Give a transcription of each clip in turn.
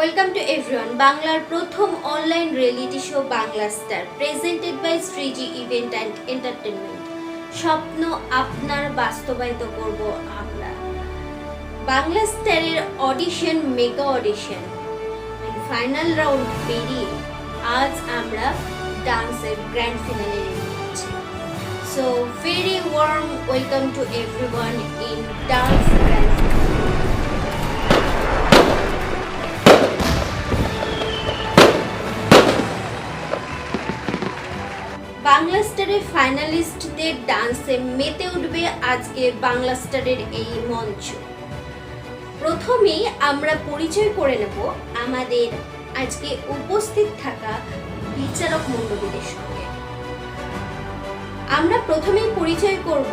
Welcome to everyone. বাংলার প্রথম online reality show Bangla star presented by Shreeji event and entertainment. স্বপ্ন আপনার বাস্তবায়িত করব আমরা। বাংলা স্টারের audition, mega audition final round পেরিয়ে আজ আমরা ডান্সের গ্র্যান্ড ফিনালে এসেছি। So very warm welcome to everyone in dance grand finale. Bangla স্টারের ফাইনালিস্টদের ডান্সে মেতে উঠবে আজকে বাংলা স্টারের এই মঞ্চ। প্রথমেই আমরা পরিচয় করে নেব আমাদের আজকে উপস্থিত থাকা বিচারক মণ্ডলীদের সঙ্গে। আমরা প্রথমেই পরিচয় করব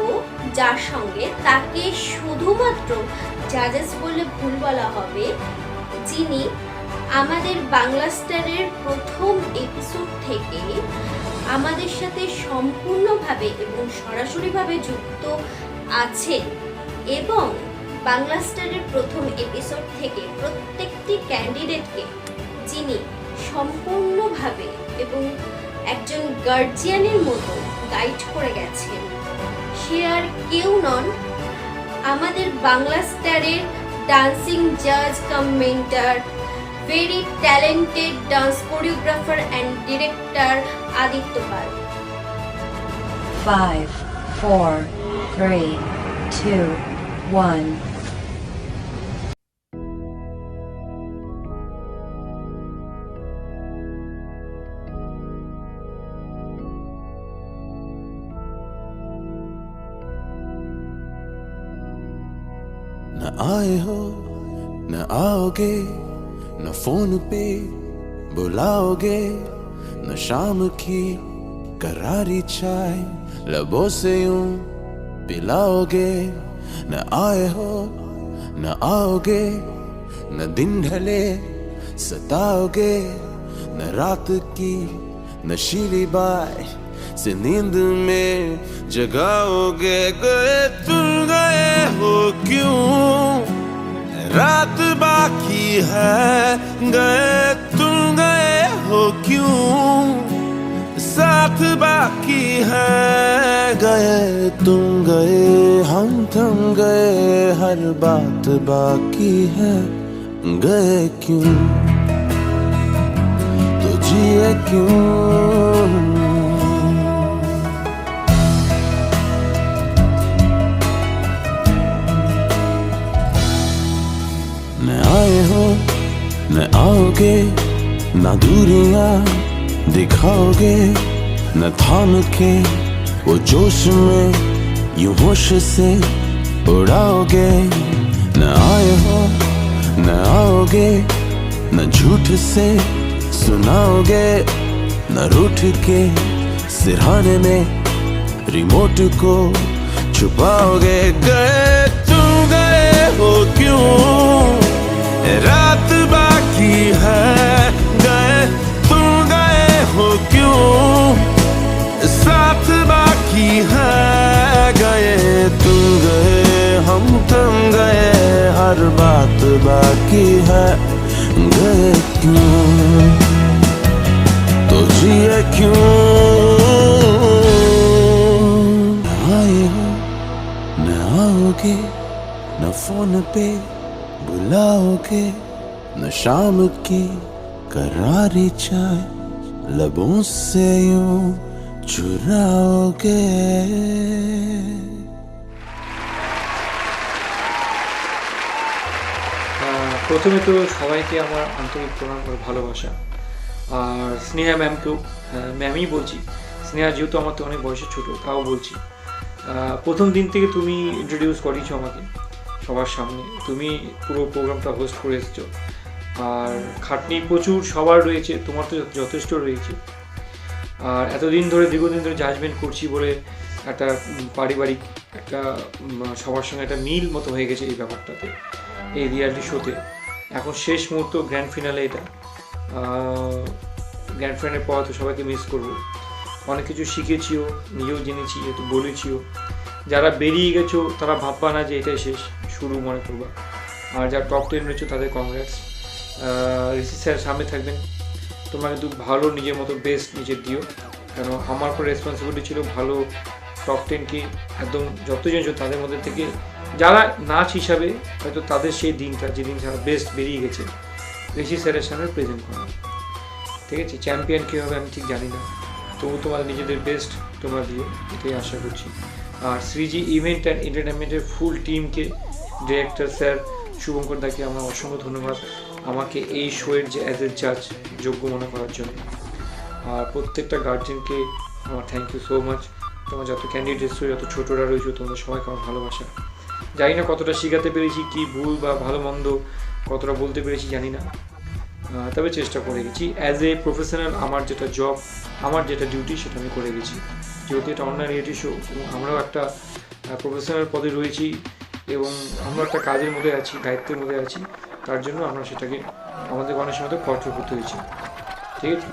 যার সঙ্গে, তাকে শুধুমাত্র জাজেস বলে ভুল বলা হবে, যিনি আমাদের বাংলা স্টারের প্রথম এপিসোড থেকে আমাদের সাথে সম্পূর্ণভাবে এবং সরাসরিভাবে যুক্ত আছেন এবং বাংলা স্টারের প্রথম এপিসোড থেকে প্রত্যেকটি ক্যান্ডিডেটকে যিনি সম্পূর্ণভাবে এবং একজন গার্জিয়ানের মতো গাইড করে গেছেন, সে আর কেউ নন, আমাদের বাংলা স্টারের ডান্সিং জাজ কাম mentor, very talented dance choreographer and director Aditya Pal. 5, 4, 3, 2, 1. न आए हो न आओगे, न फोन पे बुलाओगे, न शाम की करारी चाय लबों से यूं पिलाओगे। न आए हो न आओगे, न दिन ढले सताओगे, न रात की नशीली बाय से नींद में जगाओगे। गए तुम गए हो क्यों, रात बाकी है, गए तुम गए हो क्यों, साथ बाकी है। गए तुम गए हम थम गए, हर बात बाकी है। गए क्यों तो जिए क्यों, न आए हो न आओगे, न दूरियां दिखाओगे, न थाम के वो जोश में यूं होश से उड़ाओगे। न आए हो न आओगे, न झूठ से सुनाओगे, न रूठ के सिरहाने में रिमोट को छुपाओगे। गए तुम गए हो क्यों, रात बाकी है, गए तुम गए हो क्यों, साथ बाकी है। गए तुम गए हम थम गए, हर बात बाकी है। गए क्यों तो जिए क्यों, न आए हो न आओगे, न फोन पे बुलाओगे, न शाम की करारी चाय लबों से यूं चुराओगे। প্রথমে তো সবাইকে আমার আন্তরিক প্রণাম ও ভালোবাসা, আর স্নেহা ম্যামকেও ম্যামই বলছি। স্নেহা যেহেতু আমার তো অনেক বয়সে ছোটো, তাও বলছি। প্রথম দিন থেকে তুমি ইন্ট্রোডিউস করিয়েছো আমাকে সবার সামনে, তুমি পুরো প্রোগ্রামটা হোস্ট করে এসেছো, আর খাটনি প্রচুর সবার রয়েছে, তোমার তো যথেষ্ট রয়েছে। আর এতদিন ধরে দীর্ঘদিন ধরে জাজমেন্ট করছি বলে একটা পারিবারিক একটা সবার সঙ্গে একটা মিল মতো হয়ে গেছে এই ব্যাপারটাতে, এই রিয়ালিটি শোতে। এখন শেষ মুহূর্ত গ্র্যান্ড ফিনালে, এটা গ্র্যান্ড ফিনালের পর তো সবাইকে মিস করবো। অনেক কিছু শিখেছিও, নিজেও জেনেছি, একটু বলেছিও। যারা বেরিয়ে গেছো তারা ভাববা না যে এটাই শেষ, শুরু মনে করবা। আর যারা টপ 10 রয়েছে তাদের কংগ্রেটস। ঋষি স্যার সামনে থাকবেন, তোমরা কিন্তু ভালো নিজের মতো বেস্ট নিজের দিও, কেন আমার উপর রেসপন্সিবিলিটি ছিল ভালো টপ 10কে একদম যতজন ছিল তাদের মধ্যে থেকে যারা নাচ হিসাবে হয়তো তাদের সেই দিনটা যেদিন যারা বেস্ট বেরিয়ে গেছে ঋষি স্যারের সামনে প্রেজেন্ট করা। ঠিক আছে, চ্যাম্পিয়ন কী হবে আমি ঠিক জানি না, তবু তোমার নিজেদের বেস্ট তোমরা দিও, এটাই আশা করছি। আর শ্রীজি ইভেন্ট অ্যান্ড এন্টারটেনমেন্টের ফুল টিমকে, ডিরেক্টর স্যার শুভঙ্কর দাকে আমার অসংখ্য ধন্যবাদ আমাকে এই শোয়ের যে অ্যাজ এ জাজ যোগ্য মনে করার জন্য। আর প্রত্যেকটা গার্জেনকে আমার থ্যাংক ইউ সো মাচ, তোমার যত ক্যান্ডিডেট এসছো, যত ছোটরা রয়েছো, তোমাদের সবাইকে আমার ভালোবাসা। জানি না কতটা শেখাতে পেরেছি, কি ভুল বা ভালো মন্দ কতটা বলতে পেরেছি জানি না, তবে চেষ্টা করে গেছি অ্যাজ এ প্রফেশনাল। আমার যেটা জব, আমার যেটা ডিউটি সেটা আমি করে গেছি, যেহেতু এটা অনলাইন রিয়েলিটি শো, আমরাও একটা প্রফেশনাল পদে রয়েছি এবং আমরা একটা কাজের মধ্যে আছি, দায়িত্বের মধ্যে আছি, তার জন্য আমরা সেটাকে আমাদের অনেক সময় কঠোর করতে হয়েছে। ঠিক আছে,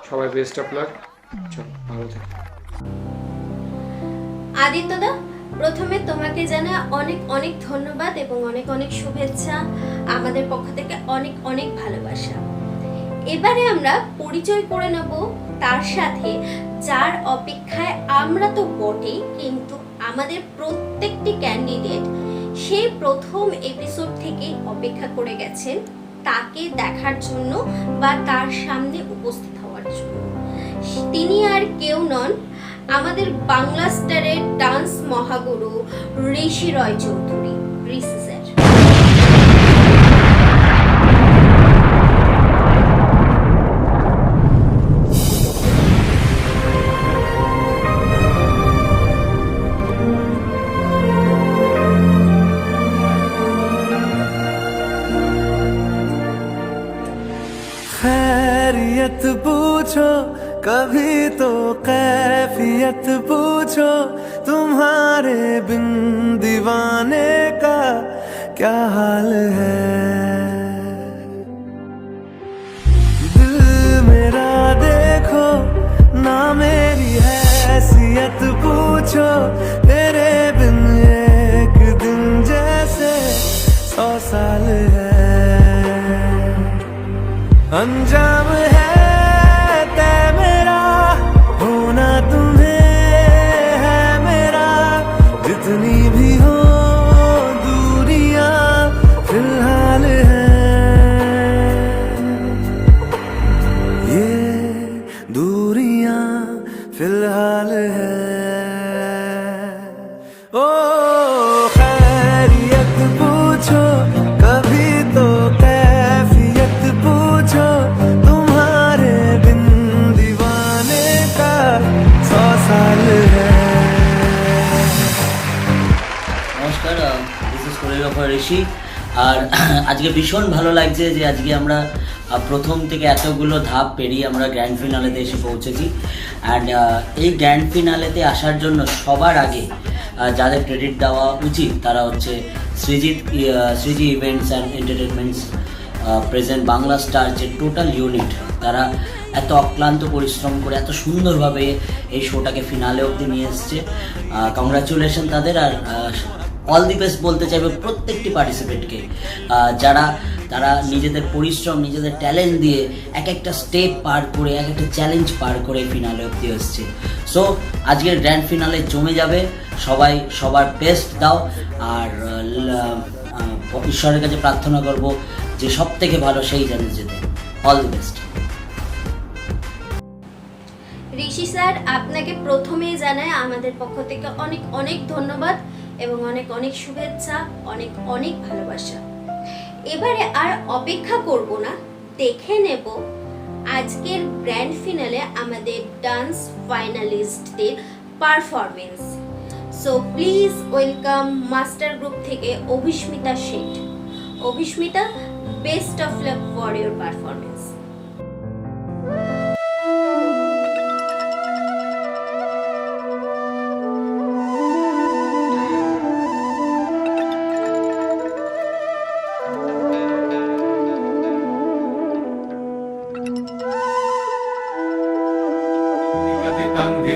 সবাই বেস্ট অফ লাক, চলো ভালো থাকো। আদিত্যদা, প্রথমে তোমাকে জানা অনেক অনেক ধন্যবাদ এবং অনেক অনেক শুভেচ্ছা, আমাদের পক্ষ থেকে অনেক অনেক ভালোবাসা। এবারে আমরা পরিচয় করে নেব তার সাথে যার অপেক্ষায় আমরা তো বটেই, কিন্তু আমাদের প্রত্যেকটি ক্যান্ডিডেট সেই প্রথম এপিসোড থেকেই অপেক্ষা করে গেছেন তাকে দেখার জন্য বা তার সামনে উপস্থিত হওয়ার জন্য। তিনি আর কেউ নন, আমাদের বাংলা স্টারের ডান্স মহাগুরু ঋষি রয় চৌধুরী, ঋষি স্যার। खैरियत पूछो कभी तो कैफियत पूछो, तुम्हारे बिन दीवाने का क्या हाल है। दिल मेरा देखो ना मेरी हैसियत पूछो, तेरे बिन एक दिन जैसे 100 साल है। अंजाम है तय मेरा, होना तुम्हें है मेरा, जितनी भी हो दूरियां फिलहाल है। ये दूरियां फिलहाल है। ओ खैरियत पूछो कभी तो कैफियत पूछो, तुम्हारे बिन दीवाने का 100 साल है। নমস্কার, দিস ইজ কোরিওগ্রাফার ঋষি। আর আজকে ভীষণ ভালো লাগছে যে আজকে আমরা প্রথম থেকে এতগুলো ধাপ পেরিয়ে আমরা গ্র্যান্ড ফিনালেতে এসে পৌঁছেছি। অ্যান্ড এই গ্র্যান্ড ফিনালেতে আসার জন্য সবার আগে যাদের ক্রেডিট দেওয়া উচিত তারা হচ্ছে Shreeji events and entertainments present Bangla star, যে টোটাল ইউনিট, তারা এত অক্লান্ত পরিশ্রম করে এত সুন্দরভাবে এই শোটাকে ফিনালে অবধি নিয়ে এসছে। কংগ্রাচুলেশন তাদের। আর অল দি বেস্ট বলতে চাইবে প্রত্যেকটি পার্টিসিপেন্টকে, তারা নিজেদের পরিশ্রম, নিজেদের ট্যালেন্ট দিয়ে এক একটা স্টেপ পার করে, এক একটা চ্যালেঞ্জ পার করে ফিনালে অবধি এসছে। সো আজকের গ্র্যান্ড ফিনালে জমে যাবে, সবাই সবার বেস্ট দাও। আর ঈশ্বরের কাছে প্রার্থনা করব যে সব থেকে ভালো সেই জানে যেতে। All the best. Rishi sir, আপনাকে প্রথমেই জানাই আমাদের পক্ষ থেকে অনেক অনেক ধন্যবাদ এবং অনেক অনেক শুভেচ্ছা, অনেক অনেক ভালোবাসা। এবারে আর অপেক্ষা করব না, দেখে নেব আজকের গ্র্যান্ড ফিনালে আমাদের ডান্স ফাইনালিস্টদের performance. So please welcome master group থেকে Abhismita Sheth. Abhismita, best of luck for your performance.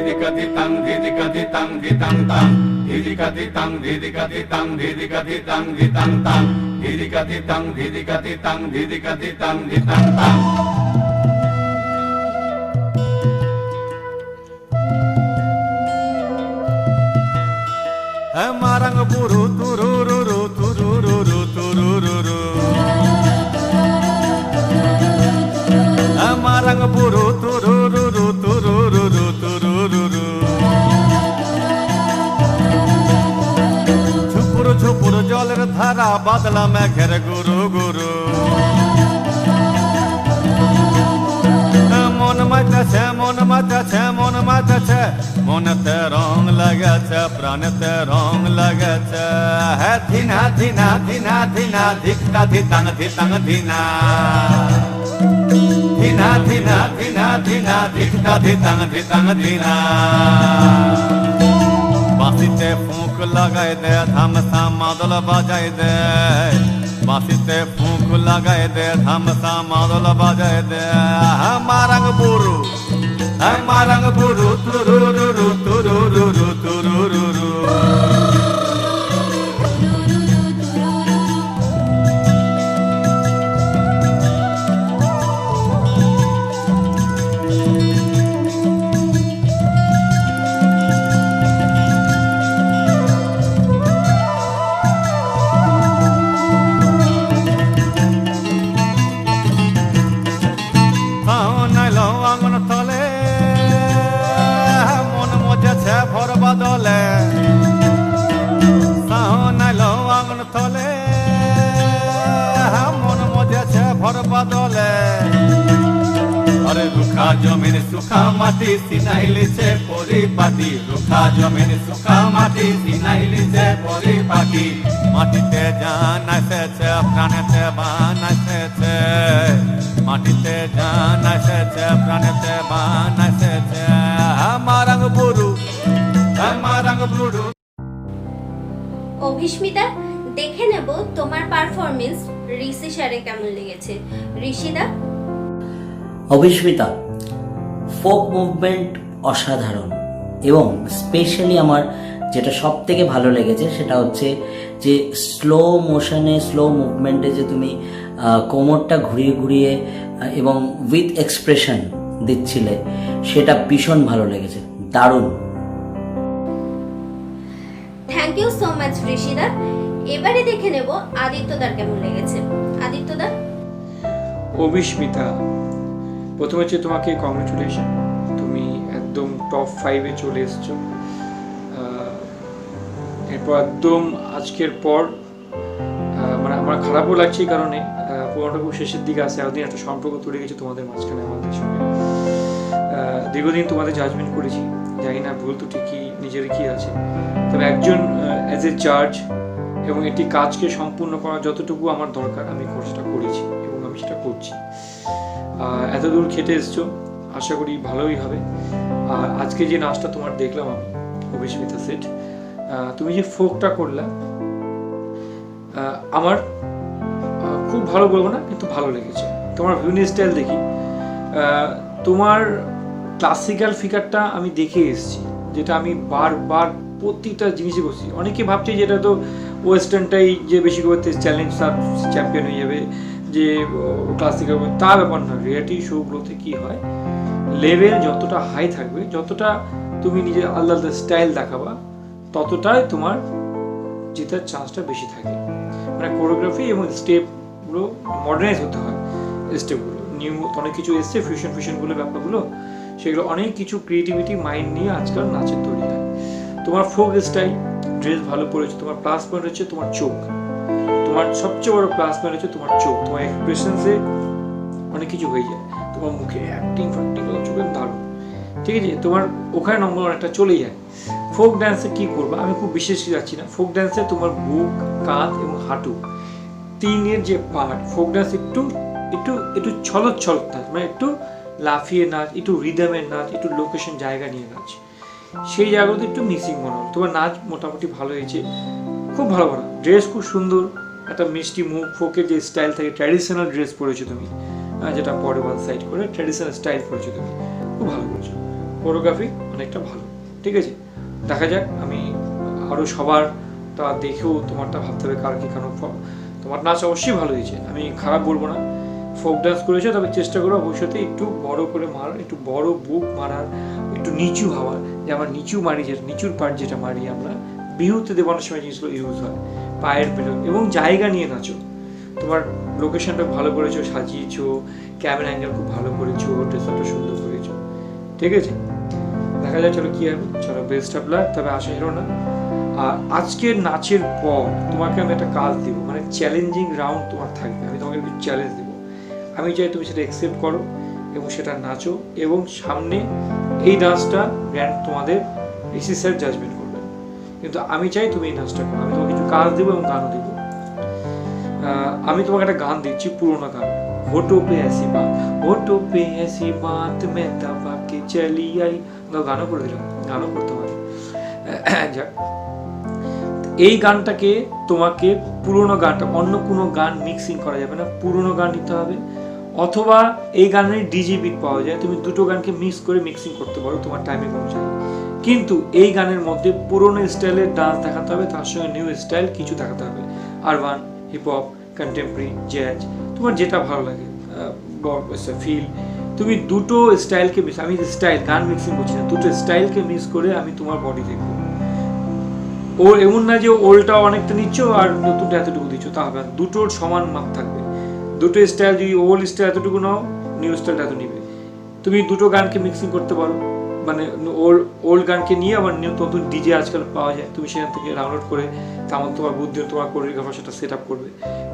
Dikati tang di tang di tang di tang tang ধিদিকা ধিতাং ধিদিকা ধিতাং ধিদিকা ধিতাং ধিতাং তাং ধিদিকা ধিতাং ধিদিকা ধিতাং ধিদিকা ধিতাং ধিতাং তাং marang buru turururu turururu turururu marang buru turururu turururu turururu ঝুপুর ঝুপুর জলের ধারা বাদলা মেঘের গুরু গুরু মন মাতাছে মন মাতাছে মন মাতাছে মনেতে রং লাগেছে প্রাণেতে রং লাগেছে হ্যাঁ ধিনা ধিনা ধিনা ধিনা ধিকটা ধিতাং ধিতাং ধিনা ধিনা ধিনা ধিনা ধিনা ধিকটা ধিতাং ধিতাং ধিনা বাঁশিতে ফুঁক লাগাই দে ধামসা মাদল বাজাই দে বাঁশিতে ফুঁক লাগাই দে ধামসা মাদল বাজাই দে Marang Buru marang buru turururu turururu turururu বদলে সাহনাইলো আগুন তলে মন মজেছে ভর বদলে আরে রুখা জমির সুখা মাটি সিনাইলিছে পরিপাটি রুখা জমির সুখা মাটি সিনাইলিছে পরিপাটি মাটিতে জান এসেছে প্রাণেতে বান এসেছে মাটিতে জান এসেছে প্রাণেতে বান এসেছে মারাং বুরু অভিস্মিতা, দেখে নেব তোমার পারফরমেন্স ঋষি স্যারে কেমন লেগেছে। ঋষিদা? অভিস্মিতা, ফোক মুভমেন্ট অসাধারণ এবং স্পেশালি আমার যেটা সব থেকে ভালো লেগেছে সেটা হচ্ছে যে স্লো মোশনে স্লো মুভমেন্টে যে তুমি কোমরটা ঘুরিয়ে ঘুরিয়ে এবং উইথ এক্সপ্রেশন দিচ্ছিলে সেটা ভীষণ ভালো লেগেছে, দারুণ। থ্যাংক ইউ সো মাচ ঋষিদা। এবারে দেখে নেব আদিত্যদার কেমন লেগেছে। আদিত্যদা? অভিস্মিতা, প্রথমে হচ্ছে তোমাকে কংগ্রেচুলেশন, তুমি একদম টপ 5-এ চলে এসছো। এরপর একদম আজকের পর মানে আমার খারাপও লাগছে এই কারণে পুরোটা খুব শেষের দিকে আসে, এতদিন একটা সম্পর্ক তৈরি গেছে তোমাদের মাঝখানে আমাদের সঙ্গে। দীর্ঘদিন তোমাদের জাজমেন্ট করেছি, জানি না ভুল তো ঠিকই নিজের কি আছে, তবে একজন অ্যাজ এ জাজ এবং একটি কাজকে সম্পূর্ণ করার যতটুকু আমার দরকার আমি কোর্সটা করেছি এবং আমি সেটা করছি। এত দূর খেটে এসছো, আশা করি ভালোই হবে। আর আজকে যে নাচটা তোমার দেখলাম আমি, অভিস্মিতা সেট, তুমি যে ফোকটা করলা আমার খুব ভালো বলবো না, কিন্তু ভালো লেগেছে। তোমার ভিউনি স্টাইল দেখি, তোমার ক্লাসিক্যাল ফিগারটা আমি দেখে এসেছি, যেটা আমি বারবার প্রতিটা জিনিসই করছি। অনেকে ভাবছে যে এটা তো ওয়েস্টার্নটাই যে বেশি করতে চ্যালেঞ্জ তার চ্যাম্পিয়ন হয়ে যাবে, যে ক্লাসিক্যাল, তা ব্যাপার না। রিয়েলিটি শোগুলোতে কী হয়, লেভেল যতটা হাই থাকবে, যতটা তুমি নিজের আলাদা আলাদা স্টাইল দেখাবা, ততটাই তোমার জেতার চান্সটা বেশি থাকে। মানে কোরিওগ্রাফি এবং স্টেপগুলো মডার্নাইজ হতে হয়, স্টেপগুলো নিউ অনেক কিছু এসছে, ফিউশনগুলো ব্যাপারগুলো, সেগুলো অনেক কিছু ক্রিয়েটিভিটি মাইন্ড নিয়ে আজকাল নাচের তৈরি হয়। তোমার ফোক স্টাইল, ড্রেস ভালো পড়েছে, তোমার প্লাস পয়েন্ট হচ্ছে তোমার চোখ, তোমার সবচেয়ে বড় প্লাস পয়েন্ট হচ্ছে তোমার চোখ। তোমার এক্সপ্রেশনসে অনেক কিছু হয়ে যায়, তোমার মুখে অ্যাক্টিং চোখের দারুণ, ঠিক আছে। তোমার ওখানে নম্বর অনেকটা চলেই যায়। ফোক ড্যান্সে কী করবা আমি খুব বিশেষ যাচ্ছি না। ফোক ড্যান্সে তোমার বুক, কাঁধ এবং হাঁটু তিনের যে পার্ট, ফোক ড্যান্স একটু একটু একটু ছলৎ নাচ, মানে একটু লাফিয়ে নাচ, একটু রিদমের নাচ, একটু লোকেশন জায়গা নিয়ে নাচ, সেই জায়গাগুলোতে একটু মিসিং মনে হলো। তোমার নাচ মোটামুটি ভালো হয়েছে, খুব ভালো করা, ড্রেস খুব সুন্দর, একটা মিষ্টি মুখ, ফোকের যে স্টাইল থাকে, ট্র্যাডিশনাল ড্রেস পরেছো তুমি, যেটা পরে ওয়ান সাইড করে ট্র্যাডিশনাল স্টাইল পরেছো তুমি, খুব ভালো করেছো। কোরিওগ্রাফি অনেকটা ভালো, ঠিক আছে। দেখা যাক, আমি আরও সবার তা দেখেও তোমারটা ভাবতে হবে কার কি কেন তোমার নাচ অবশ্যই ভালো হয়েছে, আমি খারাপ বলবো না। ফোক ডান্স করেছো, তবে চেষ্টা করো ভবিষ্যতে একটু বড় করে মারার, একটু বড় বুক মারার, একটু নিচু হওয়ার, যে আমার নিচু মারি, যেটা নিচুর পার্ট যেটা মারি আমরা বিহুতে দেবানোর সময় জিনিসগুলো ইউজ হয়, পায়ের পেছন এবং জায়গা নিয়ে নাচো। তোমার লোকেশনটা ভালো করেছো, সাজিয়েছো, ক্যামেরা অ্যাঙ্গেল খুব ভালো করেছো, ড্রেস আপটা সুন্দর করেছো, ঠিক আছে? দেখা যায় চলো কি হবে, চলো বেস্ট অফ লাক। তবে আশা হিরো না। আর আজকের নাচের পর তোমাকে আমি একটা কাজ দিব, মানে চ্যালেঞ্জিং রাউন্ড তোমার থাকবে, আমি তোমাকে একটু চ্যালেঞ্জ দেবো। আমি চাই তুমি সেটা অ্যাকসেপ্ট করো এবং সেটা নাচো, এবং সামনে এই ডান্সটা গ্র্যান্ড তোমাদের ঋষি স্যার জাজমেন্ট করবেন, কিন্তু আমি চাই তুমি এই নাচটা করো। আমি তোমাকে কিছু কাজ দেবো এবং গানও দেবো। আমি তোমাকে একটা গান দিচ্ছি, পুরোনো গান, होठों पे ऐसी बात, होठों पे ऐसी बात मैं दबा के चली आई। গানও করে দিলাম, গানও করতে পারি। যাক, এই গানটাকে তোমাকে পুরোনো গানটা, অন্য কোনো গান মিক্সিং করা যাবে না, পুরোনো গান নিতে হবে, অথবা এই গানের ডিজি বিট পাওয়া যায়, তুমি দুটো গানকে মিক্স করে মিক্সিং করতে পারো তোমার টাইমিং অনুযায়ী। কিন্তু এই গানের মধ্যে পুরোনো স্টাইলের ডান্স দেখাতে হবে, তার সঙ্গে নিউ স্টাইল কিছু দেখাতে হবে, urban, hip hop, contemporary, jazz, তোমার যেটা ভালো লাগে, ফিল, তুমি দুটো স্টাইলকে মিক্স, আমি স্টাইল গান মিক্সিং করছি না, দুটো স্টাইলকে মিক্স করে আমি তোমার বডি দেখবো। ও এমন না যে ওল্ডটা অনেকটা নিচ্ছ আর নতুনটা এতটুকু দিচ্ছ, তা হবে না, দুটোর সমান মাপ থাকবে। দুটো স্টাইল, যদি ওল্ড স্টাইল এতটুকু নাও, নিউ স্টাইল এত নিবে। তুমি দুটো গানকে মিক্সিং করতে পারো, মানে ওল্ড গানকে নিয়ে আবার নতুন ডিজে আজকাল পাওয়া যায়, তুমি সেখান থেকে ডাউনলোড করে তেমন তোমার বুদ্ধি, তোমার কোরিওগ্রাফার সেটা সেট আপ করবে,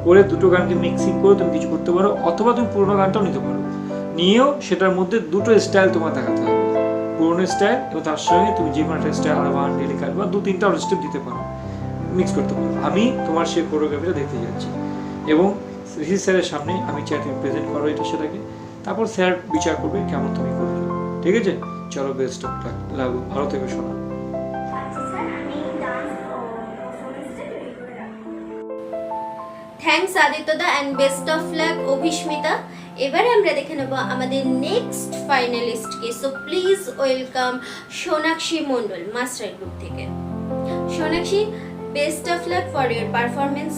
করে দুটো গানকে মিক্সিং করে তুমি কিছু করতে পারো, অথবা তুমি পুরোনো গানটাও নিতে পারো, নিয়েও সেটার মধ্যে দুটো স্টাইল তোমার দেখাতে হবে, পুরোনো স্টাইল এবং তার সঙ্গে তুমি যে কোনো একটা স্টাইল, আরবান, ডেলিকাট বা 2-3টা স্টেপ দিতে পারো, মিক্স করতে পারো। আমি তোমার সেই কোরিওগ্রাফিটা দেখতে যাচ্ছি এবং ঋষি স্যারের সামনে আমি চাই তুমি প্রেজেন্ট করো এটা সেটাকে, তারপর স্যার বিচার করবে কেমন তুমি করছো, ঠিক আছে? চলো বেস্ট অফ লাভ, ভালো থেকো শোনা। থ্যাঙ্কস আদিত্যদা and best of luck Abhismita. এবারে আমরা দেখে নেব আমাদের নেক্সট ফাইনালিস্টকে। So please welcome Sonakshi Mondal master group থেকে। Sonakshi, best of luck for your performance.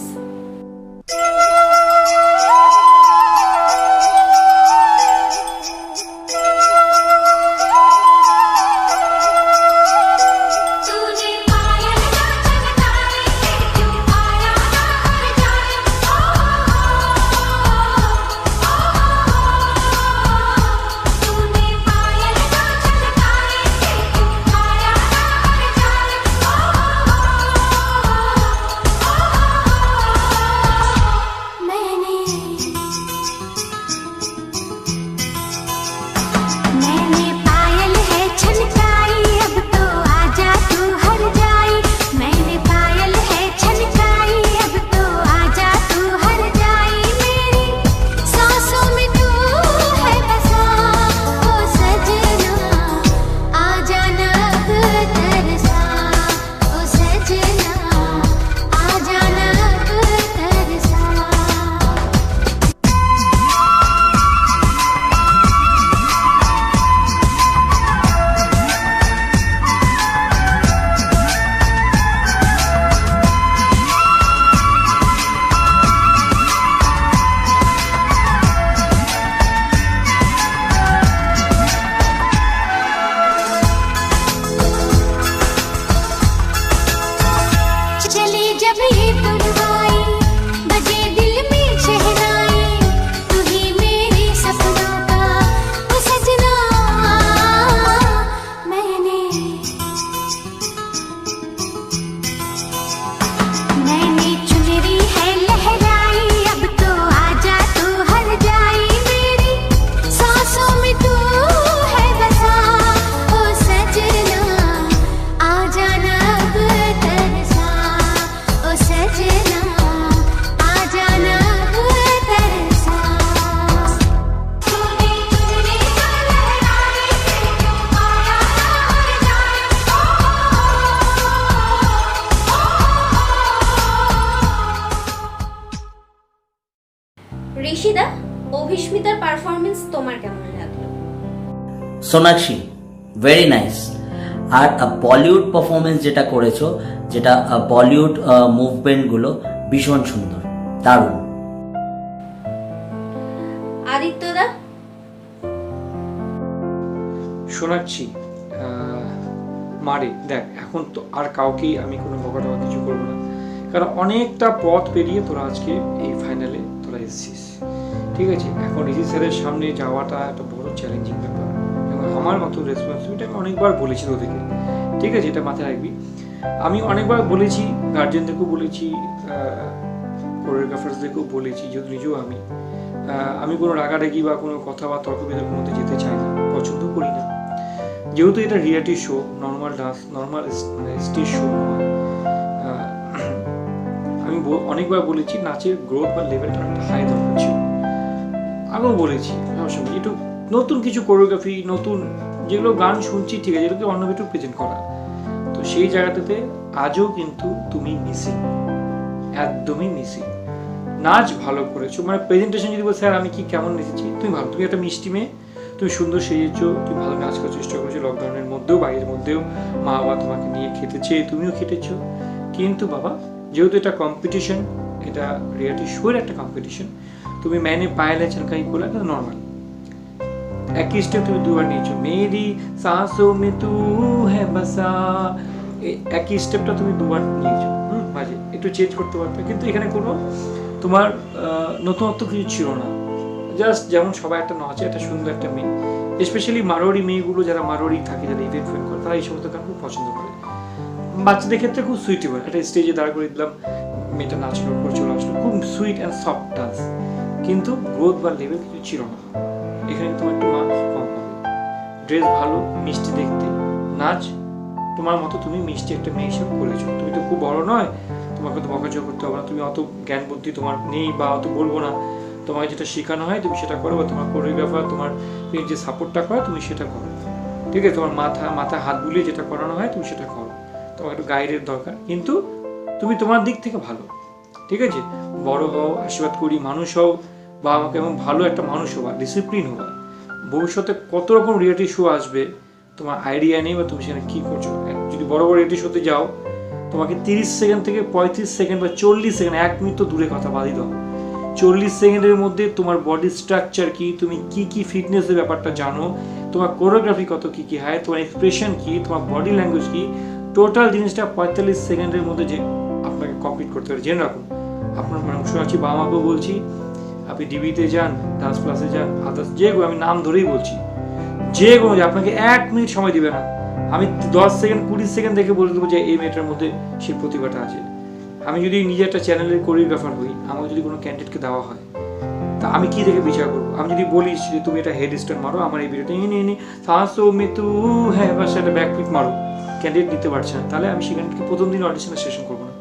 ঋষিদা, অভিস্মিতার পারফরমেন্স তোমার কেমন লাগলো? Sonakshi, very nice. আর বলিউড পারফরমেন্স যেটা করেছো, যেটা বলিউড মুভমেন্টগুলো ভীষণ সুন্দর, দারুণ। আদিত্যদা, শোনাচ্ছি মারে দেখ, এখন তো আর কাউকেই আমি কোনো বকাটকা কিছু করবো না, কারণ অনেকটা পথ পেরিয়ে তোরা আজকে এই ফাইনালে তোরা এসেছিস, ঠিক আছে। এখন ঋষি স্যারের সামনে যাওয়াটা একটা বড় চ্যালেঞ্জিং ব্যাপার, এবং আমার মতো রেসপন্সিবিলিটি আমি অনেকবার বলেছি তোদেরকে, ঠিক আছে, এটা মাথায় রাখবি। আমি অনেকবার বলেছি, গার্জেনদেরকেও বলেছি, কোরিওগ্রাফার্সদেরকেও বলেছি, যেহেতু নিজেও আমি কোনো রাগারাগি বা কোনো কথা বা তর্ক বিতর্কের মধ্যে যেতে চাই না, পছন্দ করি না। যেহেতু এটা reality show, normal dance, normal মানে স্টেজ শো নয়, আমি অনেকবার বলেছি নাচের গ্রোথ বা লেভেলটা একটা হাই দরকার ছিল। আগেও বলেছি সবসময় একটু নতুন কিছু কোরিওগ্রাফি, নতুন যেগুলো গান শুনছি, ঠিক আছে, যেগুলোকে অন্য কিছু প্রেজেন্ট করা। তো সেই জায়গাটাতে আজও কিন্তু তুমি মিসিং, একদমই মিসিং। নাচ ভালো করেছো, মানে প্রেজেন্টেশন যদি বল স্যার আমি কি কেমন নেচেছি, তুমি ভালো, তুমি একটা মিষ্টি মেয়ে, তুমি সুন্দর সেজেছো, তুমি ভালো নাচ করার চেষ্টা করেছো, লকডাউনের মধ্যেও বাইরের মধ্যেও মা বাবা তোমাকে নিয়ে খেতেছে, তুমিও খেটেছো। কিন্তু বাবা, যেহেতু এটা কম্পিটিশন, এটা রিয়ালিটি শোয়ের একটা কম্পিটিশন, তুমি ম্যানে পায়লে চলকাই বলে এটা নর্মাল। একই স্টেপ তুমি দুবার নিয়েছো, মেরি সাঁসো মে তু হ্যাঁ বাসা, একই স্টেপটা তুমি দুবার নিয়েছো, মাঝে একটু চেঞ্জ করতে পারবে, কিন্তু এখানে কোনো তোমার নতুনত্ব কিছু ছিল না। জাস্ট যেমন সবাই একটা নাচে, একটা সুন্দর একটা মেয়ে, স্পেশালি মারোয়ারি মেয়েগুলো, যারা মারোয়ারি থাকে, যারা ইভেন্ট ফেন্ট করে, তারা এই সমস্ত গান খুব পছন্দ করে। বাচ্চাদের ক্ষেত্রে খুব সুইটেবল, একটা স্টেজে দাঁড় করে দিলাম, মেয়েটা নাচলো, করে চলে আসলো, খুব সুইট অ্যান্ড সফট ডান্স, কিন্তু গ্রোথ বা লেভেল কিছু ছিল না। এখানে তোমার একটু মার্কস কম হবে। ড্রেস ভালো, মিষ্টি দেখতে, নাচ তোমার মতো তুমি মিষ্টি একটা মেয়ে হিসেবে করেছো। তুমি তো খুব বড় নয়, তোমাকে তো বকাঝকা করতে হবে না, তুমি অত জ্ঞান বুদ্ধি তোমার নেই বা অত বলবো না, তোমাকে যেটা শেখানো হয় তুমি সেটা করো, বা তোমার কোরিওগ্রাফার তোমার যে সাপোর্টটা করে তুমি সেটা করো, ঠিক আছে। তোমার মাথা হাত বুলিয়ে যেটা করানো হয় তুমি সেটা করো, তোমার একটু গাইডের দরকার, কিন্তু তুমি তোমার দিক থেকে ভালো, ঠিক আছে। বড় হও, আশীর্বাদ করি, মানুষ হও, বা আমাকে এমন ভালো একটা মানুষ হওয়া, ডিসিপ্লিন হওয়া। ভবিষ্যতে কত রকম রিয়েলিটি শো আসবে তোমার আইডিয়া নেই, বা তুমি সেখানে কী করছো। যদি বড় বড় রিয়েলিটি শোতে যাও, তোমাকে 30 সেকেন্ড থেকে 35 সেকেন্ড বা 40 সেকেন্ড, 1 মিনিট তো দূরে কথা বাদই দাও, 40 সেকেন্ডের মধ্যে তোমার বডি স্ট্রাকচার কি, তুমি কি কি ফিটনেসের ব্যাপারটা জানো, তোমার কোরিওগ্রাফি কত কি কি হয়, তোমার এক্সপ্রেশন কি, তোমার বডি ল্যাঙ্গুয়েজ কি, টোটাল জিনিসটা 45 সেকেন্ডের মধ্যে যে আপনাকে কমপ্লিট করতে পারে। জেনে রাখুন, আপনার মানে শোনাচ্ছি, বাবা মাকেও বলছি, আপনি ডিবিতে যান, ডান্স ক্লাসে যান, আদার্স যেগুলো, আমি নাম ধরেই বলছি, যেগুলো আপনাকে 1 মিনিট সময় দিবে না, আমি 10 সেকেন্ড 20 সেকেন্ড দেখে বলে দেবো যে এই মেয়েটার মধ্যে সেই প্রতিভাটা আছে। আমি যদি নিজে একটা চ্যানেলের কোরিওগ্রাফার হই, আমাকে যদি কোনো ক্যান্ডিডেটকে দেওয়া হয়, তা আমি কি দেখে বিচার করবো? আমি যদি বলি যে তুমি এটা হেড স্টার্ট মারো, আমার এই ভিডিওটা এনে সাঁসো মে তু হ্যাঁ বা সেটা ব্যাক ফ্লিপ মারো, ক্যান্ডিডেট নিতে পারছে না, তাহলে আমি সেখানে প্রথম দিন অডিশনের সেশন করবো না।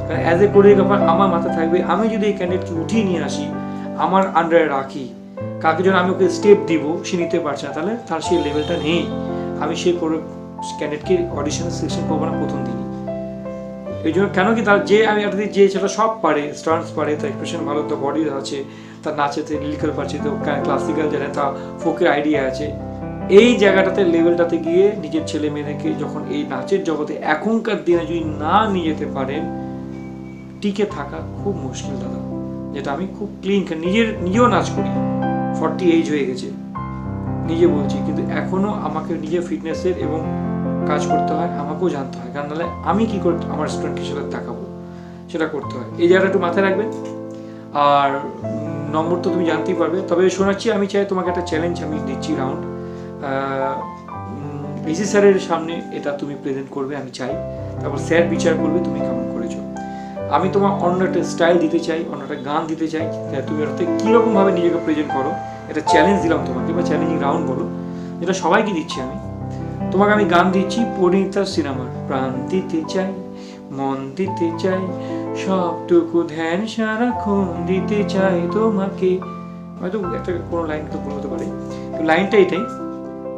কারণ অ্যাজ এ কোরিওগ্রাফার আমার মাথা থাকবে, আমি যদি এই ক্যান্ডিডেটকে উঠিয়ে নিয়ে আসি, আমার আন্ডারে রাখি, কাকে যেন আমি ওকে স্টেপ দিব, সে নিতে পারছে না, তাহলে তার সেই লেভেলটা নেই, আমি সেই ক্যান্ডিডেটকে অডিশনের সিলেকশন করবো না প্রথম দিনই। এই জন্য কেন কি, তার যে আমি একটা যে সেটা সব পারে, স্টান্স পারে, তার এক্সপ্রেশন ভালো, তার বডি আছে, তার নাচেতে লিরিক্যাল পারছে, তো ক্লাসিক্যাল জানে, তার ফোকের আইডিয়া আছে, এই জায়গাটাতে লেভেলটাতে গিয়ে নিজের ছেলে মেয়েদেরকে যখন এই নাচের জগতে এখনকার দিনে যদি না নিয়ে যেতে পারেন, টিকে থাকা খুব মুশকিল দাদা। যেটা আমি খুব ক্লিন, নিজেও নাচ করি, 40 এজ হয়ে গেছে, নিজে বলছি, কিন্তু এখনও আমাকে নিজের ফিটনেসের এবং কাজ করতে হয়, আমাকেও জানতে হয়, কারণ নাহলে আমি কী করে আমার স্টুডেন্টকে সেটা দেখাবো, সেটা করতে হয়। এই জায়গাটা একটু মাথায় রাখবেন। আর নম্বর তো তুমি জানতেই পারবে, তবে শোনাচ্ছি, আমি চাই তোমাকে একটা চ্যালেঞ্জ আমি দিচ্ছি, রাউন্ড ঋষি স্যারের সামনে এটা তুমি প্রেজেন্ট করবে, আমি চাই, তারপর স্যার বিচার করবে তুমি কেমন করেছো। আমি তোমার অন্য একটা স্টাইল দিতে চাই, অন্য একটা গান দিতে চাই, তুমি ওটাতে কীরকমভাবে নিজেকে প্রেজেন্ট করো, এটা চ্যালেঞ্জ দিলাম তোমাকে, বা চ্যালেঞ্জিং রাউন্ড বলো, যেটা সবাইকে দিচ্ছি আমি। তোমাকে আমি গান দিচ্ছি পরিণীতা সিনেমার, প্রাণ দিতে চাই, মন দিতে চাই, সবটুকু ধ্যান সারাক্ষণ দিতে চাই তোমাকে। হয়তো একটা কোনো লাইন তো বলতে পারে, লাইনটা এটাই,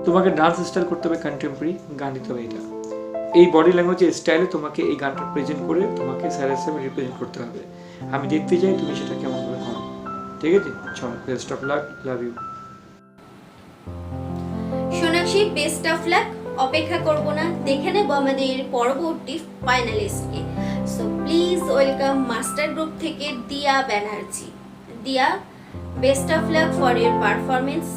তোমাকে ডান্স স্টাইল করতে হবে, কন্টেম্পোরারি গান দিতে হবে, এটা এই বডি ল্যাঙ্গুয়েজের স্টাইলে তোমাকে এই গানটা প্রেজেন্ট করে তোমাকে স্যারের সামনে রিপ্রেজেন্ট করতে হবে। আমি দেখতে চাই তুমি সেটা কেমনভাবে করো, ঠিক আছে? চলো, best of luck, love you. Sonakshi, best of luck. অপেক্ষা করব না, দেখে নেব আমাদের পরবর্তী ফাইনালিস্টকে। So please welcome master group থেকে Diya Banerjee. Diya, best of luck for your performance.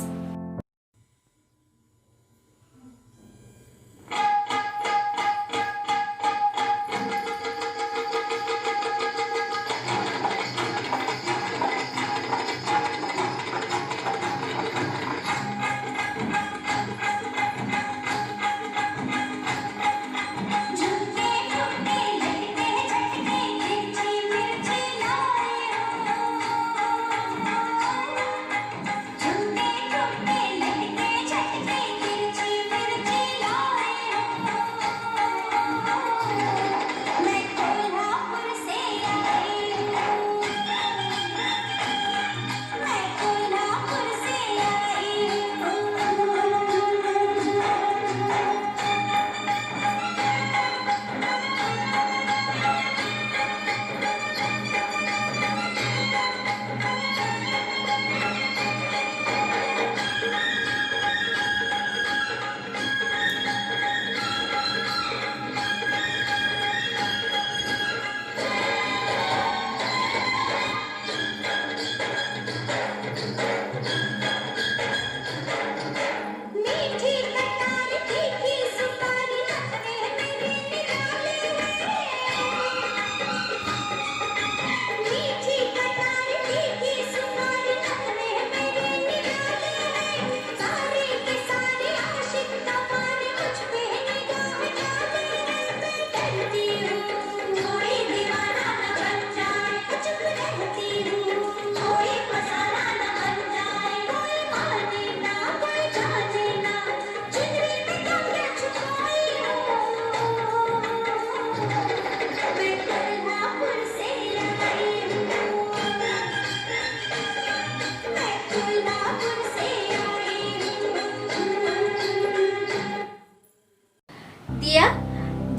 Diya,